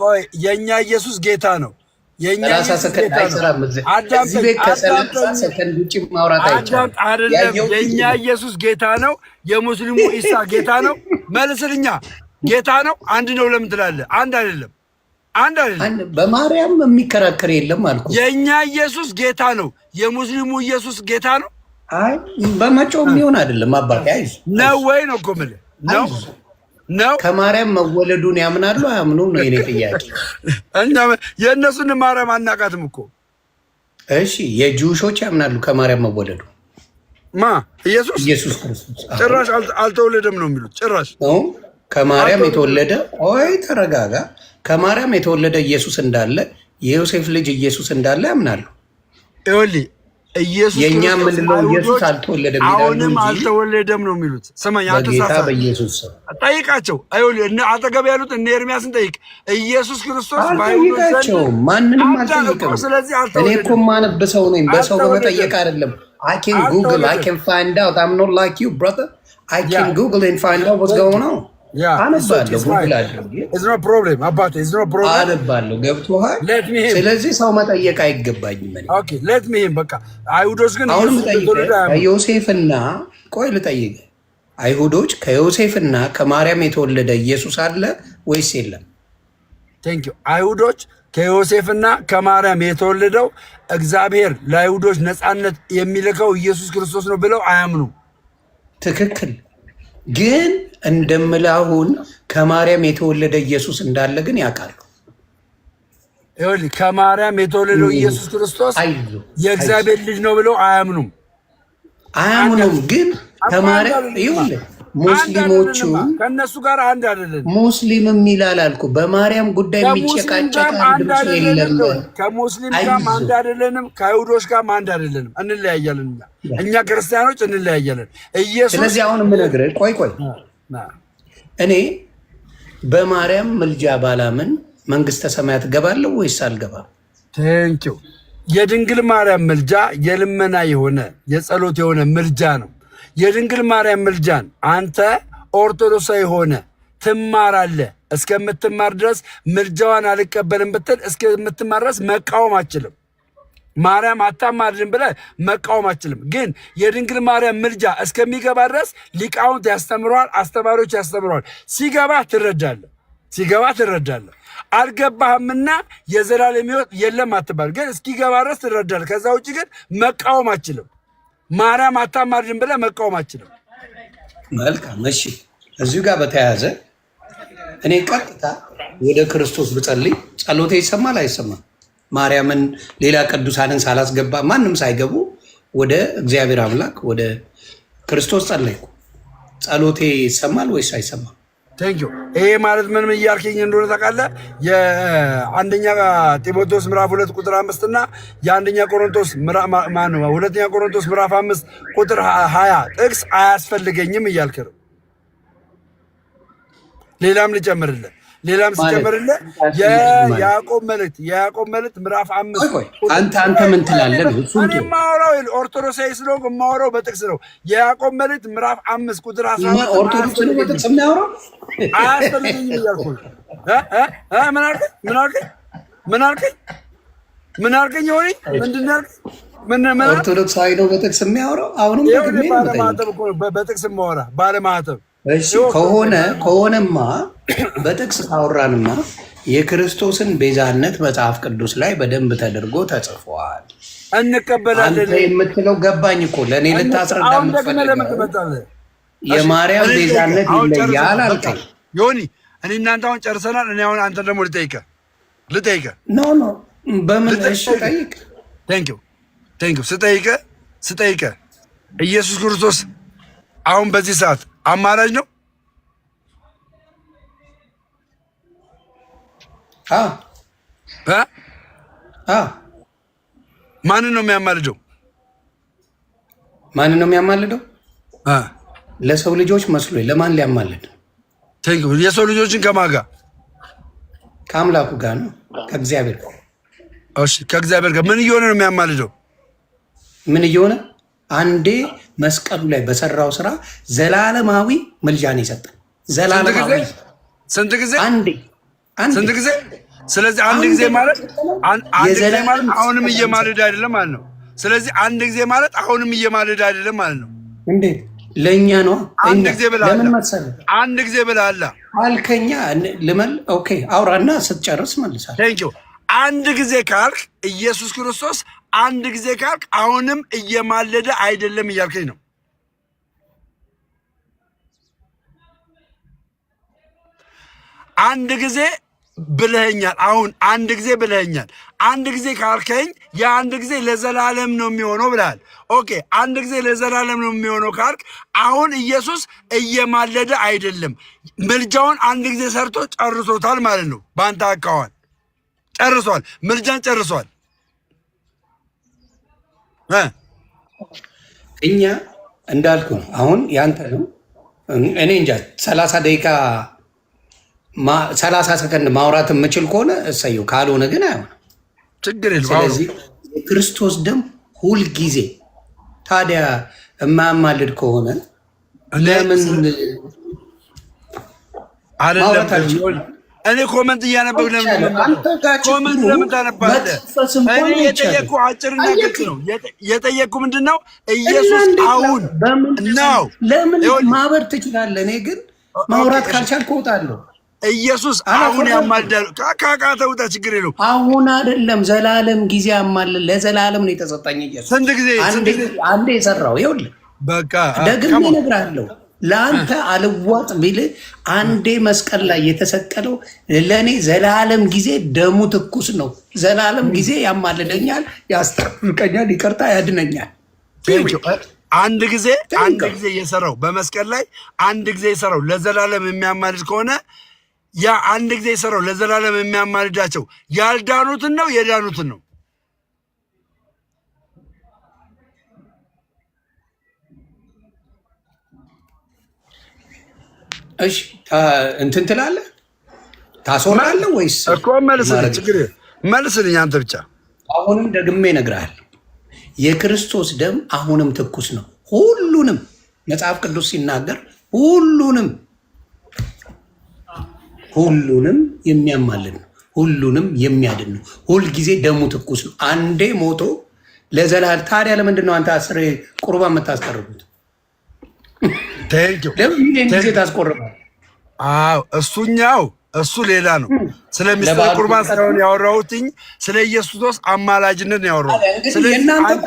ቆይ የእኛ ኢየሱስ ጌታ ነው። የእኛ ሰከንድ አይሰራም። እዚህ ቤት ከ30 ሰከንድ ውጭ ማውራት አይቻልም። የእኛ ኢየሱስ ጌታ ነው። የሙስሊሙ ኢሳ ጌታ ነው። መልስልኛ ጌታ ነው። አንድ ነው ለምን ትላለህ? አንድ አይደለም። በማርያም የሚከራከር የለም አልኩ። የእኛ ኢየሱስ ጌታ ነው። የሙስሊሙ ኢየሱስ ጌታ ነው። አይ በመጮህ የሚሆን አይደለም። አባቴ አይዞህ ነው ወይ ነው እኮ የምልህ ነው። ከማርያም መወለዱን ያምናሉ አያምኑ ነው የኔ ጥያቄ። እኛ የእነሱን ማርያም አናቃትም እኮ። እሺ የጁሾች ያምናሉ ከማርያም መወለዱ። ኢየሱስ ክርስቶስ ጭራሽ አልተወለደም ነው የሚሉት። ጭራሽ ከማርያም የተወለደ ተረጋጋ። ከማርያም የተወለደ ኢየሱስ እንዳለ የዮሴፍ ልጅ ኢየሱስ እንዳለ ያምናሉ። ይኸውልህ ኢየሱስ የኛ ምንለው ኢየሱስ አልተወለደም ይላሉ። አሁንም አልተወለደም ነው የሚሉት። ስማኝ በጌታ በኢየሱስ ጠይቃቸው። አይወል አጠገብ ያሉት እነ ኤርሚያስን ጠይቅ። ኢየሱስ ክርስቶስ ባይጠይቃቸው ማንንም አልጠይቅም። እኔ እኮ የማነብ ሰው ነኝ። በሰው በመጠየቅ አይደለም። I can Google, I can find out. I'm not like you, brother. I can Google and find out what's going on. አነባለሁ ጉግል አድርጌ አነባለሁ። ገብቶሃል? ስለዚህ ሰው መጠየቅ አይገባኝም። በቃ አይሁዶች ግን ከዮሴፍና ቆይ ልጠይቅ፣ አይሁዶች ከዮሴፍና ከማርያም የተወለደ ኢየሱስ አለ ወይስ የለም? አይሁዶች ከዮሴፍና ከማርያም የተወለደው እግዚአብሔር ለአይሁዶች ነፃነት የሚልከው ኢየሱስ ክርስቶስ ነው ብለው አያምኑ። ትክክል። ግን እንደምልህ አሁን ከማርያም የተወለደ ኢየሱስ እንዳለ ግን ያውቃሉ። ከማርያም የተወለደው ኢየሱስ ክርስቶስ የእግዚአብሔር ልጅ ነው ብለው አያምኑም። ግን ከማርያም ይኸውልህ ሙስሊሞቹ ከእነሱ ጋር አንድ አይደለም። ሙስሊም የሚላል አልኩ። በማርያም ጉዳይ የሚጨቃጨቅ የለም። ከሙስሊም ጋር አንድ አይደለንም፣ ከአይሁዶች ጋር አንድ አይደለንም። እንለያያለን። እኛ ክርስቲያኖች እንለያያለን። ኢየሱስ ስለዚህ አሁን የምነግርህ ቆይ እኔ በማርያም ምልጃ ባላምን መንግስተ ሰማያት ገባለሁ ወይስ አልገባም? ቴንኪው። የድንግል ማርያም ምልጃ የልመና የሆነ የጸሎት የሆነ ምልጃ ነው። የድንግል ማርያም ምልጃን አንተ ኦርቶዶክሳዊ ሆነ ትማራለህ። እስከምትማር ድረስ ምልጃዋን አልቀበልም ብትል እስከምትማር ድረስ መቃወም አችልም። ማርያም አታማልድም ብለህ መቃወም አችልም። ግን የድንግል ማርያም ምልጃ እስከሚገባ ድረስ ሊቃውንት ያስተምረዋል፣ አስተማሪዎች ያስተምረዋል። ሲገባ ትረዳለህ። አልገባህምና የዘላለም ሕይወት የለም አትባል። ግን እስኪገባ ድረስ ትረዳለህ። ከዛ ውጭ ግን መቃወም አችልም። ማርያም አታማልድም ብለህ መቃወም አችልም። መልካም። እሺ፣ እዚሁ ጋር በተያያዘ እኔ ቀጥታ ወደ ክርስቶስ ብጸልይ ጸሎቴ ይሰማል አይሰማም? ማርያምን ሌላ ቅዱሳንን ሳላስገባ ማንም ሳይገቡ ወደ እግዚአብሔር አምላክ ወደ ክርስቶስ ጸለይኩ። ጸሎቴ ይሰማል ወይስ አይሰማም? ቴንኪው። ይሄ ማለት ምንም እያልከኝ እንደሆነ ታውቃለህ። የአንደኛ ጢሞቴዎስ ምዕራፍ 2 ቁጥር 5 እና የአንደኛ ቆሮንቶስ ሁለተኛ ቆሮንቶስ ምዕራፍ 5 ቁጥር 20 ጥቅስ አያስፈልገኝም እያልክ ነው። ሌላም ልጨምርልህ የያዕቆብ መልእክት ምዕራፍ 5 አንተ ምን ትላለህ? የማወራው ኦርቶዶክሳዊ ስለሆንኩ የማወራው በጥቅስ ነው። የያዕቆብ መልእክት ምዕራፍ 5 ቁጥር 15 ኦርቶዶክስ ነው በጥቅስ የሚያወራው አያስፈልገኝም እያልኩ ምን አልከኝ? ሆኒ ምንድን ነው ያልከኝ? ኦርቶዶክሳዊ ነው በጥቅስ የሚያወራው። አሁንም በጥቅስ የማወራ ባለማህተብ ከሆነማ በጥቅስ ካወራንማ የክርስቶስን ቤዛነት መጽሐፍ ቅዱስ ላይ በደንብ ተደርጎ ተጽፏል። እንቀበላለን። አንተ የምትለው ገባኝ እኮ ለእኔ ልታስረዳ የምትፈልገው የማርያም ቤዛነት ይለያል አልከኝ። ዮኒ እኔ እናንተ አሁን ጨርሰናል። እኔ አሁን አንተ ደግሞ ልጠይቀህ ልጠይቅህ። ኖ በምን እሺ ጠይቅ። ቴንኪው ስጠይቅህ ኢየሱስ ክርስቶስ አሁን በዚህ ሰዓት አማላጅ ነው? ማንን ነው የሚያማልደው? ማንን ነው የሚያማልደው? ለሰው ልጆች መስሎኝ። ለማን ሊያማልድ? የሰው ልጆችን ከማን ጋር? ከአምላኩ ጋር ነው፣ ከእግዚአብሔር ጋር። እሺ ከእግዚአብሔር ጋር ምን እየሆነ ነው የሚያማልደው? ምን እየሆነ? አንዴ መስቀሉ ላይ በሰራው ስራ ዘላለማዊ ምልጃን ይሰጣል። ዘላለማዊ ስንት ጊዜ? አንዴ። ስንት ጊዜ? ስለዚህ አንድ ጊዜ ማለት አሁንም እየማልድ አይደለም ማለት ነው። ስለዚህ አንድ ጊዜ ማለት አሁንም እየማልድ አይደለም ማለት ነው። እንዴ ለእኛ ነው። አንድ ጊዜ ብለሃል። ለምን መሰለህ? አንድ ጊዜ ብለሃል አልከኛ። ልመል ኦኬ፣ አውራና ስትጨርስ መልሳል። ቴንኪው። አንድ ጊዜ ካልክ ኢየሱስ ክርስቶስ አንድ ጊዜ ካልክ አሁንም እየማለደ አይደለም እያልከኝ ነው። አንድ ጊዜ ብለኸኛል። አሁን አንድ ጊዜ ብለኸኛል። አንድ ጊዜ ካልከኝ የአንድ ጊዜ ለዘላለም ነው የሚሆነው ብለሃል። ኦኬ አንድ ጊዜ ለዘላለም ነው የሚሆነው ካልክ አሁን ኢየሱስ እየማለደ አይደለም፣ ምልጃውን አንድ ጊዜ ሰርቶ ጨርሶታል ማለት ነው። በአንተ አካዋን ጨርሷል፣ ምልጃን ጨርሷል። እኛ እንዳልኩ ነው። አሁን ያንተ ነው። እኔ እንጃ 30 ደቂቃ 30 ሰከንድ ማውራት የምችል ከሆነ እሰየው፣ ካልሆነ ግን አይሆንም። ችግር የለም። ስለዚህ የክርስቶስ ደም ሁልጊዜ ታዲያ የማያማልድ ከሆነ ለምን አይደለም? እኔ ኮመንት እያነበብኩ ለምን ኮመንት ለምን ታነባለህ? እኔ የጠየቅኩ አጭርና ግልጽ ነው። የጠየቅኩ ምንድን ነው? ኢየሱስ አሁን ነው። ለምን ማበር ትችላለህ? እኔ ግን ማውራት ካልቻልኩ እወጣለሁ። ኢየሱስ አሁን ያማልዳል። ካቃተህ ውጣ፣ ችግር የለውም። አሁን አይደለም ዘላለም ጊዜ ያማልል። ለዘላለም ነው የተሰጠኝ ኢየሱስ። ስንት ጊዜ አንዴ የሰራው ይኸውልህ፣ በቃ ደግሜ እነግርሃለሁ። ለአንተ አልዋጥ ቢል አንዴ መስቀል ላይ የተሰቀለው ለእኔ ዘላለም ጊዜ ደሙ ትኩስ ነው። ዘላለም ጊዜ ያማልደኛል፣ ያስጠርቀኛል፣ ይቅርታ ያድነኛል። አንድ ጊዜ የሰራው በመስቀል ላይ አንድ ጊዜ የሰራው ለዘላለም የሚያማልድ ከሆነ ያ አንድ ጊዜ የሰራው ለዘላለም የሚያማልዳቸው ያልዳኑትን ነው የዳኑትን ነው? እሺ እንትን ትላለህ፣ ታስወራለህ ወይስ እኮ መልስልኝ። ችግር መልስልኝ አንተ ብቻ። አሁንም ደግሜ እነግርሃለሁ፣ የክርስቶስ ደም አሁንም ትኩስ ነው። ሁሉንም መጽሐፍ ቅዱስ ሲናገር ሁሉንም የሚያማልድ ነው፣ ሁሉንም የሚያድን ነው። ሁልጊዜ ደሙ ትኩስ ነው። አንዴ ሞቶ ለዘላለም። ታዲያ ለምንድን ነው አንተ አስሬ ቁርባን የምታስቀርቡት? ለምን ጊዜ ታስቆርባል? እሱኛው እሱ ሌላ ነው። ስለ ሚስጥረ ቁርባን ሳይሆን ያወራሁትኝ ስለ ኢየሱስ አማላጅነት ነው ያወራሁት። ስለዚህ አንተ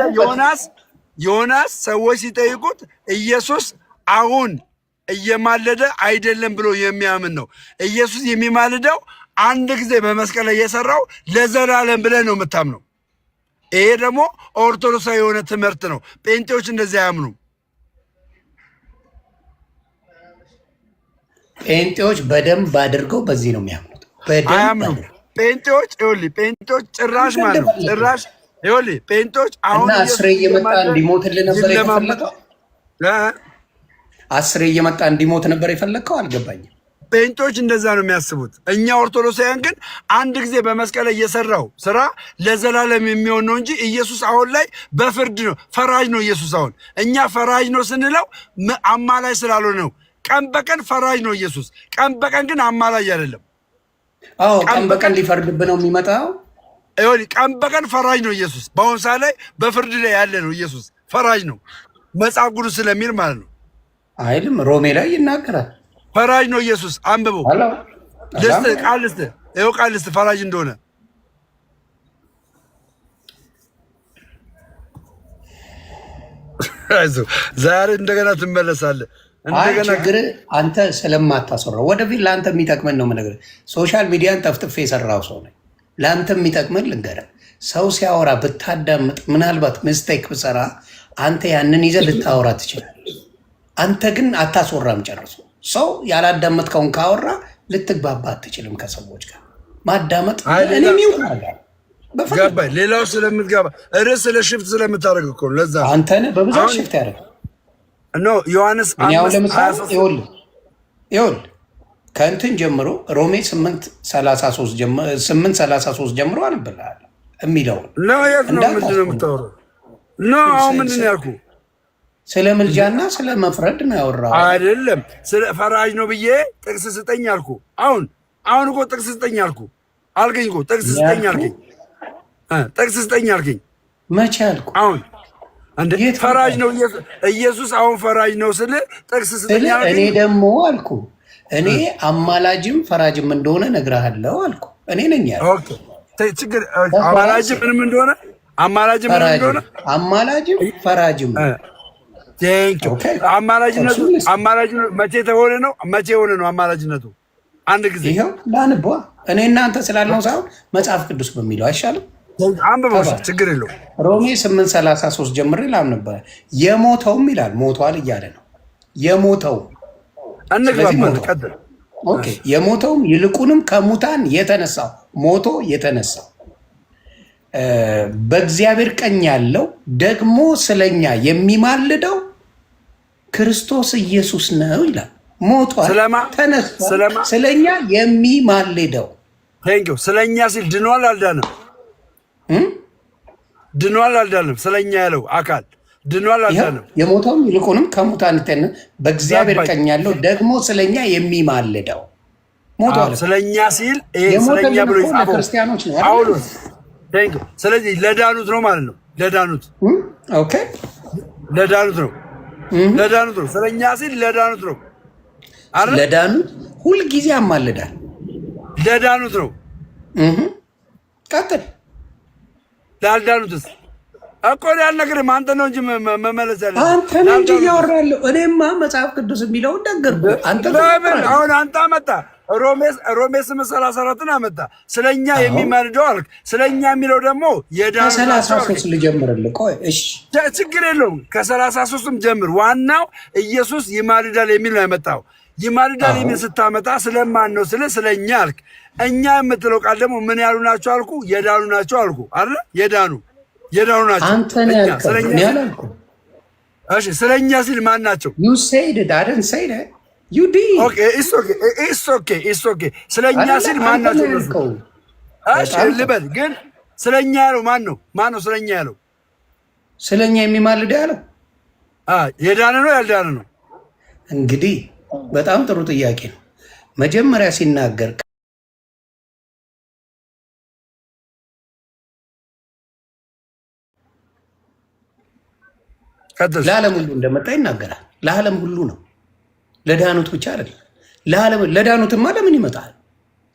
ዮናስ ሰዎች ሲጠይቁት ኢየሱስ አሁን እየማለደ አይደለም ብሎ የሚያምን ነው። ኢየሱስ የሚማልደው አንድ ጊዜ በመስቀል ላይ የሰራው ለዘላለም ብለህ ነው የምታምነው። ይሄ ደግሞ ኦርቶዶክሳዊ የሆነ ትምህርት ነው። ጴንጤዎች እንደዚህ አያምኑም። ጴንጤዎች በደንብ አድርገው በዚህ ነው የሚያምኑት። አያምኑም። ጴንጤዎች ጭራሽ ማለት ነው ጭራሽ ጴንጤዎች አሁን አስሬ እየመጣ እንዲሞትልህ ነበር የፈለገው። አስሬ እየመጣ እንዲሞት ነበር የፈለግከው? አልገባኝም። ጴንጤዎች እንደዛ ነው የሚያስቡት። እኛ ኦርቶዶክሳውያን ግን አንድ ጊዜ በመስቀል ላይ የሰራው ስራ ለዘላለም የሚሆን ነው እንጂ ኢየሱስ አሁን ላይ በፍርድ ነው፣ ፈራጅ ነው ኢየሱስ። አሁን እኛ ፈራጅ ነው ስንለው አማላጅ ስላልሆነ ነው። ቀን በቀን ፈራጅ ነው ኢየሱስ፣ ቀን በቀን ግን አማላጅ አይደለም። ቀን በቀን ሊፈርድብህ ነው የሚመጣው። ቀን በቀን ፈራጅ ነው ኢየሱስ። በአሁኑ ሰዓት ላይ በፍርድ ላይ ያለ ነው ኢየሱስ፣ ፈራጅ ነው መጽሐፍ ቅዱስ ስለሚል ማለት ነው። አይልም? ሮሜ ላይ ይናገራል። ፈራጅ ነው ኢየሱስ። አንብበው። ቃል ልስጥ ፈራጅ እንደሆነ ዛሬ እንደገና ትመለሳለህ። ችግር አንተ ስለማታሰራው ወደፊት ለአንተ የሚጠቅመን ነው የምነግርህ። ሶሻል ሚዲያን ጠፍጥፌ የሰራው ሰው ነኝ። ለአንተ የሚጠቅምን ልንገርህ። ሰው ሲያወራ ብታዳምጥ፣ ምናልባት ሚስቴክ ብሰራ አንተ ያንን ይዘህ ልታወራ ትችላለህ። አንተ ግን አታስወራም ጨርሶ። ሰው ያላዳመጥከውን ካወራ ልትግባባ አትችልም ከሰዎች ጋር። ማዳመጥ እኔም ይውላል ገባኝ። ሌላው ስለምትገባ ርዕስ ስለ ሽፍት ስለምታደርግ እኮ ነው። ለዛ አንተ ነህ በብዛት ሽፍት ያደርግ ኖ ዮሐንስ ይኸውልህ ከእንትን ጀምሮ ሮሜ 8:33 ጀምሮ አንብልሃለሁ የሚለውን የት ነው? ምንድን ነው የምታወራው? አሁን ምንድን ነው ያልኩህ? ስለ ምልጃና ስለ መፍረድ ነው ያወራው አይደለም። ስለ ፈራጅ ነው ብዬ ጥቅስ ስጠኝ አልኩህ። አሁን እኮ ጥቅስ ስጠኝ አልኩህ አልከኝ እኮ ጥቅስ ስጠኝ አልከኝ። ጥቅስ ስጠኝ አልከኝ። መቼ አልኩህ? አሁን እንደ ፈራጅ ነው ኢየሱስ። አሁን ፈራጅ ነው ስለ ጥቅስ ስጠኝ አልከኝ። እኔ ደግሞ አልኩህ እኔ አማላጅም ፈራጅም እንደሆነ እነግርሃለሁ አልኩህ። እኔ ነኝ ያልኩህ። ኦኬ ችግር አማላጅም ምንም እንደሆነ አማላጅም ፈራጅም አማላጅነቱ መቼ ተሆነ ነው? መቼ ሆነ ነው አማላጅነቱ? አንድ ጊዜ ይኸው ላንቧ እኔ እናንተ ስላልነው ሳይሆን መጽሐፍ ቅዱስ በሚለው አይሻልም? አንብበው፣ ችግር የለው። ሮሜ 8:33 ጀምሬ ላም ነበር። የሞተውም ይላል ሞቷል እያለ ነው የሞተው። ኦኬ የሞተውም ይልቁንም ከሙታን የተነሳው ሞቶ የተነሳው በእግዚአብሔር ቀኝ ያለው ደግሞ ስለኛ የሚማልደው ክርስቶስ ኢየሱስ ነው ይላል። ሞቷል ተነስቷል፣ ስለኛ የሚማልደው። ስለኛ ሲል ድኗል አልዳንም? ድኗል አልዳንም? ስለኛ ያለው አካል ድኗል አልዳንም? የሞተውም ይልቁንም ከሙታን በእግዚአብሔር ቀኝ ያለው ደግሞ ስለኛ የሚማልደው ሞቷል። ስለኛ ሲል ስለኛ ብሎ ክርስቲያኖች ነው ጳውሎስ። ስለዚህ ለዳኑት ነው ማለት ነው። ለዳኑት ለዳኑት ነው። ስለኛ ሲል ለዳኑት ነው። ለዳኑት ሁልጊዜ ያማልዳል። ለዳኑት ነው። ቀጥል። ላልዳኑትስ እኮ ያልነግርህም አንተ ነው እንጂ መመለስ ያለ አንተ ነው እንጂ እያወራለሁ። እኔማ መጽሐፍ ቅዱስ የሚለውን ነገርኩህ። አሁን አንተ አመጣ ሮሜ 8:34 አመጣ። ስለኛ የሚማልደው አልክ። ስለኛ የሚለው ደግሞ የዳኑት 33 ልጀምርልህ። ቆይ እሺ፣ ችግር የለውም። ከ33ም ጀምር። ዋናው ኢየሱስ ይማልዳል የሚል ነው ያመጣው። ይማልዳል የሚል ስታመጣ ስለማን ነው? ስለኛ አልክ። እኛ የምትለው ቃል ደግሞ ምን ያሉ ናቸው አልኩ? የዳኑ ናቸው አልኩ አይደል? የዳኑ ናቸው። አንተ ነህ ያልከው። እሺ ስለኛ ሲል ማን ናቸው? you said it, I didn't say that. you did. okay it's okay ስለኛ ሲል ማን ናቸው? እሺ ልበል ግን ስለኛ ያለው ማን ነው? ስለኛ ያለው ስለኛ የሚማልደው ያለው የዳነ ነው ያልዳነ ነው? እንግዲህ በጣም ጥሩ ጥያቄ ነው። መጀመሪያ ሲናገር ለዓለም ሁሉ እንደመጣ ይናገራል። ለዓለም ሁሉ ነው፣ ለዳኑት ብቻ አይደለም። ለዳኑትማ ለምን ይመጣል?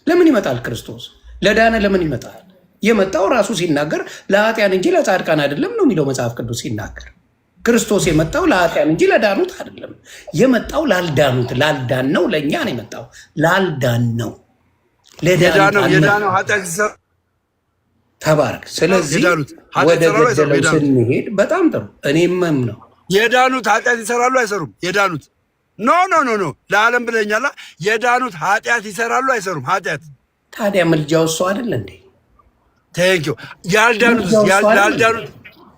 ለምን ይመጣል? ክርስቶስ ለዳነ ለምን ይመጣል? የመጣው ራሱ ሲናገር ለኃጢያን እንጂ ለጻድቃን አይደለም ነው የሚለው መጽሐፍ ቅዱስ ሲናገር። ክርስቶስ የመጣው ለኃጢያን እንጂ ለዳኑት አይደለም። የመጣው ላልዳኑት፣ ላልዳን ነው። ለእኛ ነው የመጣው፣ ላልዳን ነው። የዳነው ኃጢአት ተባረክ። ስለዚህ ወደ ገደለው ስንሄድ በጣም ጥሩ። እኔምም ነው የዳኑት ኃጢአት ይሰራሉ አይሰሩም? የዳኑት ኖ ለዓለም ብለኛላ። የዳኑት ኃጢአት ይሰራሉ አይሰሩም? ኃጢአት ታዲያ ምልጃው እሱ አይደለ እንዴ? ቴንኪው።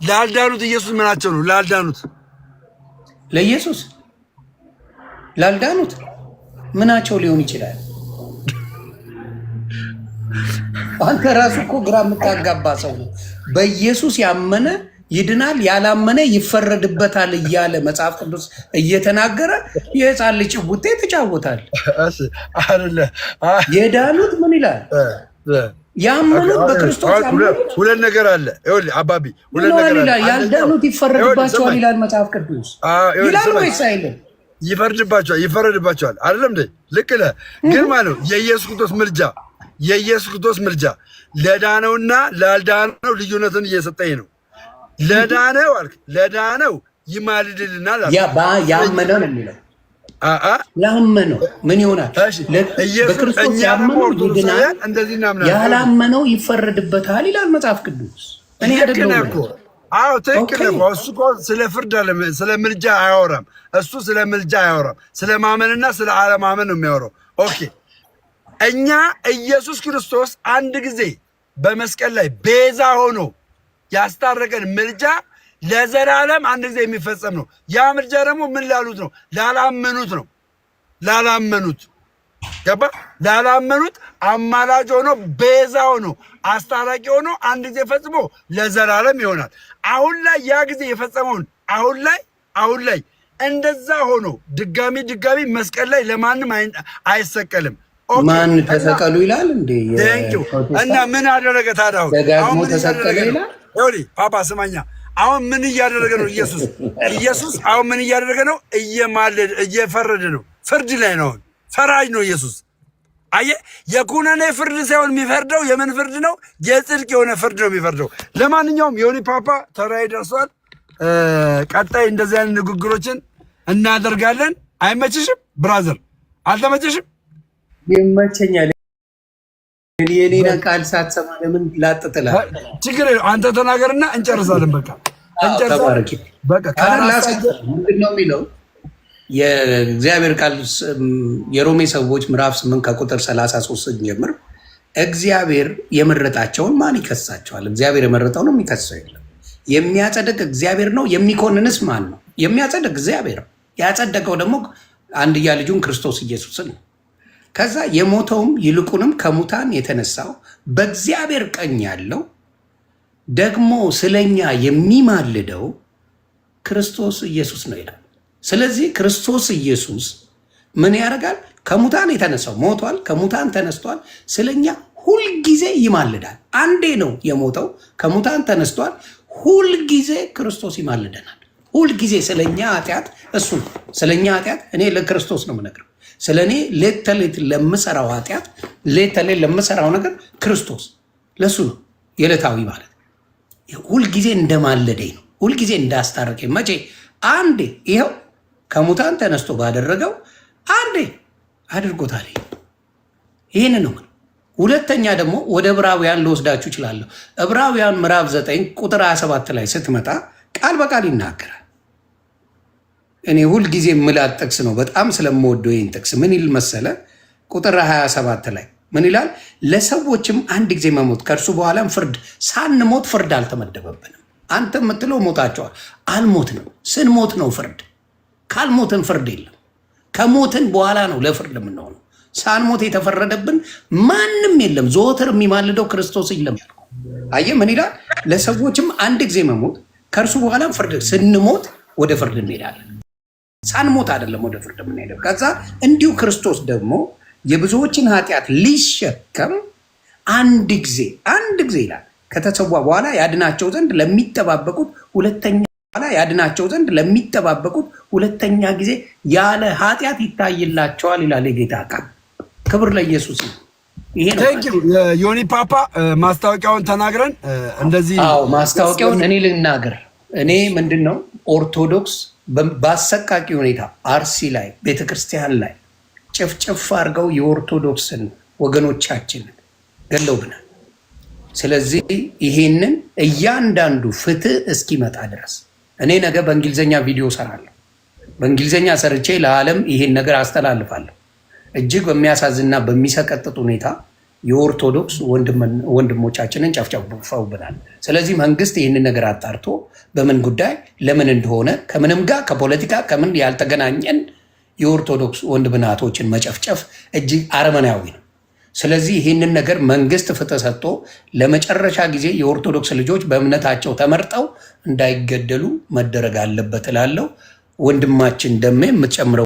ላልዳኑት ኢየሱስ ምናቸው ነው? ለኢየሱስ ላልዳኑት ምናቸው ሊሆን ይችላል? አንተ ራሱ እኮ ግራ የምታጋባ ሰው ነው። በኢየሱስ ያመነ ይድናል፣ ያላመነ ይፈረድበታል እያለ መጽሐፍ ቅዱስ እየተናገረ የሕፃን ልጅ ጭውቴ ተጫወታል። የዳኑት ምን ይላል? ያመኑት በክርስቶስ ያመኑት ሁለት ነገር አለ። ይኸውልህ አባቢ ሁለት ነገር አለ። ያልዳኑት ይፈረድባቸዋል ይላል መጽሐፍ ቅዱስ ይላል ወይስ አይልም? ይፈረድባቸዋል አይደለም እንዴ? ልክ ነህ። ግን ማለት ነው የኢየሱስ ክርስቶስ ምልጃ ለዳነውና ላልዳነው ልዩነትን እየሰጠኝ ነው። ለዳነው አልክ፣ ለዳነው ይማልድልናል። ያመነ ነው የሚለው ያመነው ምን ይሆናል? በክርስቶስ ያመነው ይድናል፣ ያላመነው ይፈረድበታል ይላል መጽሐፍ ቅዱስ። እኔ አይደለም። አዎ ትክክል ነው። እሱ እኮ ስለ ፍርድ ስለ ምልጃ አያወራም። እሱ ስለ ምልጃ አያወራም። ስለ ማመንና ስለ አለማመን ነው የሚያወራው። ኦኬ እኛ ኢየሱስ ክርስቶስ አንድ ጊዜ በመስቀል ላይ ቤዛ ሆኖ ያስታረቀን ምልጃ ለዘላለም አንድ ጊዜ የሚፈጸም ነው። ያ ምልጃ ደግሞ ምን ላሉት ነው? ላላመኑት ነው። ላላመኑት ገባ? ላላመኑት አማላጅ ሆኖ ቤዛ ሆኖ አስታራቂ ሆኖ አንድ ጊዜ ፈጽሞ ለዘላለም ይሆናል። አሁን ላይ ያ ጊዜ የፈጸመውን አሁን ላይ እንደዛ ሆኖ ድጋሚ መስቀል ላይ ለማንም አይሰቀልም። ማን ተሰቀሉ ይላል እንዴ? እና ምን አደረገ ታዲያ? ደጋግሞ ተሰቀለ ይላል። ፓፓ ስማኛ፣ አሁን ምን እያደረገ ነው ኢየሱስ? አሁን ምን እያደረገ ነው? እየፈረደ ነው። ፍርድ ላይ ነው። ፈራጅ ነው ኢየሱስ። አየህ፣ የኩነኔ ፍርድ ሳይሆን የሚፈርደው የምን ፍርድ ነው? የጽድቅ የሆነ ፍርድ ነው የሚፈርደው። ለማንኛውም ዮኒ ፓፓ ተራይ ደርሷል። ቀጣይ እንደዚህ አይነት ንግግሮችን እናደርጋለን። አይመችሽም ብራዘር? አልተመቸሽም? ይመቸኛል። የኔና ቃል ሳትሰማ ለምን ላጥ ትላለህ? ችግር የለውም። አንተ ተናገርና እንጨርሳለን። በቃ ምንድን ነው የሚለው የእግዚአብሔር ቃል የሮሜ ሰዎች ምዕራፍ 8 ከቁጥር 33 ጀምር እግዚአብሔር የመረጣቸውን ማን ይከሳቸዋል? እግዚአብሔር የመረጠው ነው፣ የሚከሰው የለም። የሚያጸድቅ እግዚአብሔር ነው፣ የሚኮንንስ ማን ነው? የሚያጸድቅ እግዚአብሔር ነው። ያጸደቀው ደግሞ አንድያ ልጁን ክርስቶስ ኢየሱስን ነው። ከዛ የሞተውም ይልቁንም ከሙታን የተነሳው በእግዚአብሔር ቀኝ ያለው ደግሞ ስለኛ የሚማልደው ክርስቶስ ኢየሱስ ነው ይላል። ስለዚህ ክርስቶስ ኢየሱስ ምን ያደርጋል? ከሙታን የተነሳው ሞቷል፣ ከሙታን ተነስቷል፣ ስለኛ ሁልጊዜ ይማልዳል። አንዴ ነው የሞተው፣ ከሙታን ተነስቷል። ሁልጊዜ ክርስቶስ ይማልደናል። ሁልጊዜ ስለኛ ኃጢአት እሱ ነው። ስለኛ ኃጢአት እኔ ለክርስቶስ ነው የምነግረው። ስለ እኔ ሌት ተሌት ለምሰራው ኃጢአት፣ ሌት ተሌት ለምሰራው ነገር ክርስቶስ ለሱ ነው የዕለታዊ ማለት። ሁልጊዜ እንደማለደኝ ነው፣ ሁልጊዜ እንዳስታረቀኝ። መቼ? አንዴ ይኸው ከሙታን ተነስቶ ባደረገው አንዴ አድርጎታል። ይህን ነው። ሁለተኛ ደግሞ ወደ ዕብራውያን ልወስዳችሁ እችላለሁ። ዕብራውያን ምዕራፍ 9 ቁጥር 27 ላይ ስትመጣ ቃል በቃል ይናገራል። እኔ ሁልጊዜ የምላት ጥቅስ ነው፣ በጣም ስለምወደው ይህን ጥቅስ። ምን ይል መሰለ? ቁጥር 27 ላይ ምን ይላል? ለሰዎችም አንድ ጊዜ መሞት ከእርሱ በኋላም ፍርድ፣ ሳንሞት ፍርድ አልተመደበብንም። አንተ የምትለው ሞታቸዋል፣ አልሞትንም። ስንሞት ነው ፍርድ። ካልሞትን ፍርድ የለም። ከሞትን በኋላ ነው ለፍርድ የምንሆነው። ሳንሞት የተፈረደብን ማንም የለም። ዘወትር የሚማልደው ክርስቶስ የለም። አየህ ምን ይላል? ለሰዎችም አንድ ጊዜ መሞት ከእርሱ በኋላም ፍርድ፣ ስንሞት ወደ ፍርድ እንሄዳለን። ሳንሞት አይደለም ወደ ፍርድ የምንሄደው። ከዛ እንዲሁ ክርስቶስ ደግሞ የብዙዎችን ኃጢአት ሊሸከም አንድ ጊዜ ይላል ከተሰዋ በኋላ ያድናቸው ዘንድ ለሚጠባበቁት ሁለተኛ ጊዜ ያለ ኃጢአት ይታይላቸዋል ይላል የጌታ ቃል። ክብር ለኢየሱስ ነው። ይሄ ነው ዮኒ ፓፓ። ማስታወቂያውን ተናግረን እንደዚህ ማስታወቂያውን እኔ ልናገር። እኔ ምንድን ነው ኦርቶዶክስ በአሰቃቂ ሁኔታ አርሲ ላይ ቤተክርስቲያን ላይ ጭፍጭፍ አድርገው የኦርቶዶክስን ወገኖቻችንን ገለውብናል። ስለዚህ ይሄንን እያንዳንዱ ፍትህ እስኪመጣ ድረስ እኔ ነገ በእንግሊዝኛ ቪዲዮ ሰራለሁ። በእንግሊዝኛ ሰርቼ ለዓለም ይሄን ነገር አስተላልፋለሁ። እጅግ በሚያሳዝንና በሚሰቀጥጥ ሁኔታ የኦርቶዶክስ ወንድሞቻችንን ጨፍጨፈውብናል። ስለዚህ መንግስት ይህንን ነገር አጣርቶ በምን ጉዳይ ለምን እንደሆነ ከምንም ጋር ከፖለቲካ ከምን ያልተገናኘን የኦርቶዶክስ ወንድምናቶችን መጨፍጨፍ እጅግ አረመናዊ ነው። ስለዚህ ይህንን ነገር መንግስት ፍትህ ሰጥቶ ለመጨረሻ ጊዜ የኦርቶዶክስ ልጆች በእምነታቸው ተመርጠው እንዳይገደሉ መደረግ አለበት እላለሁ። ወንድማችን ደሜ የምትጨምረው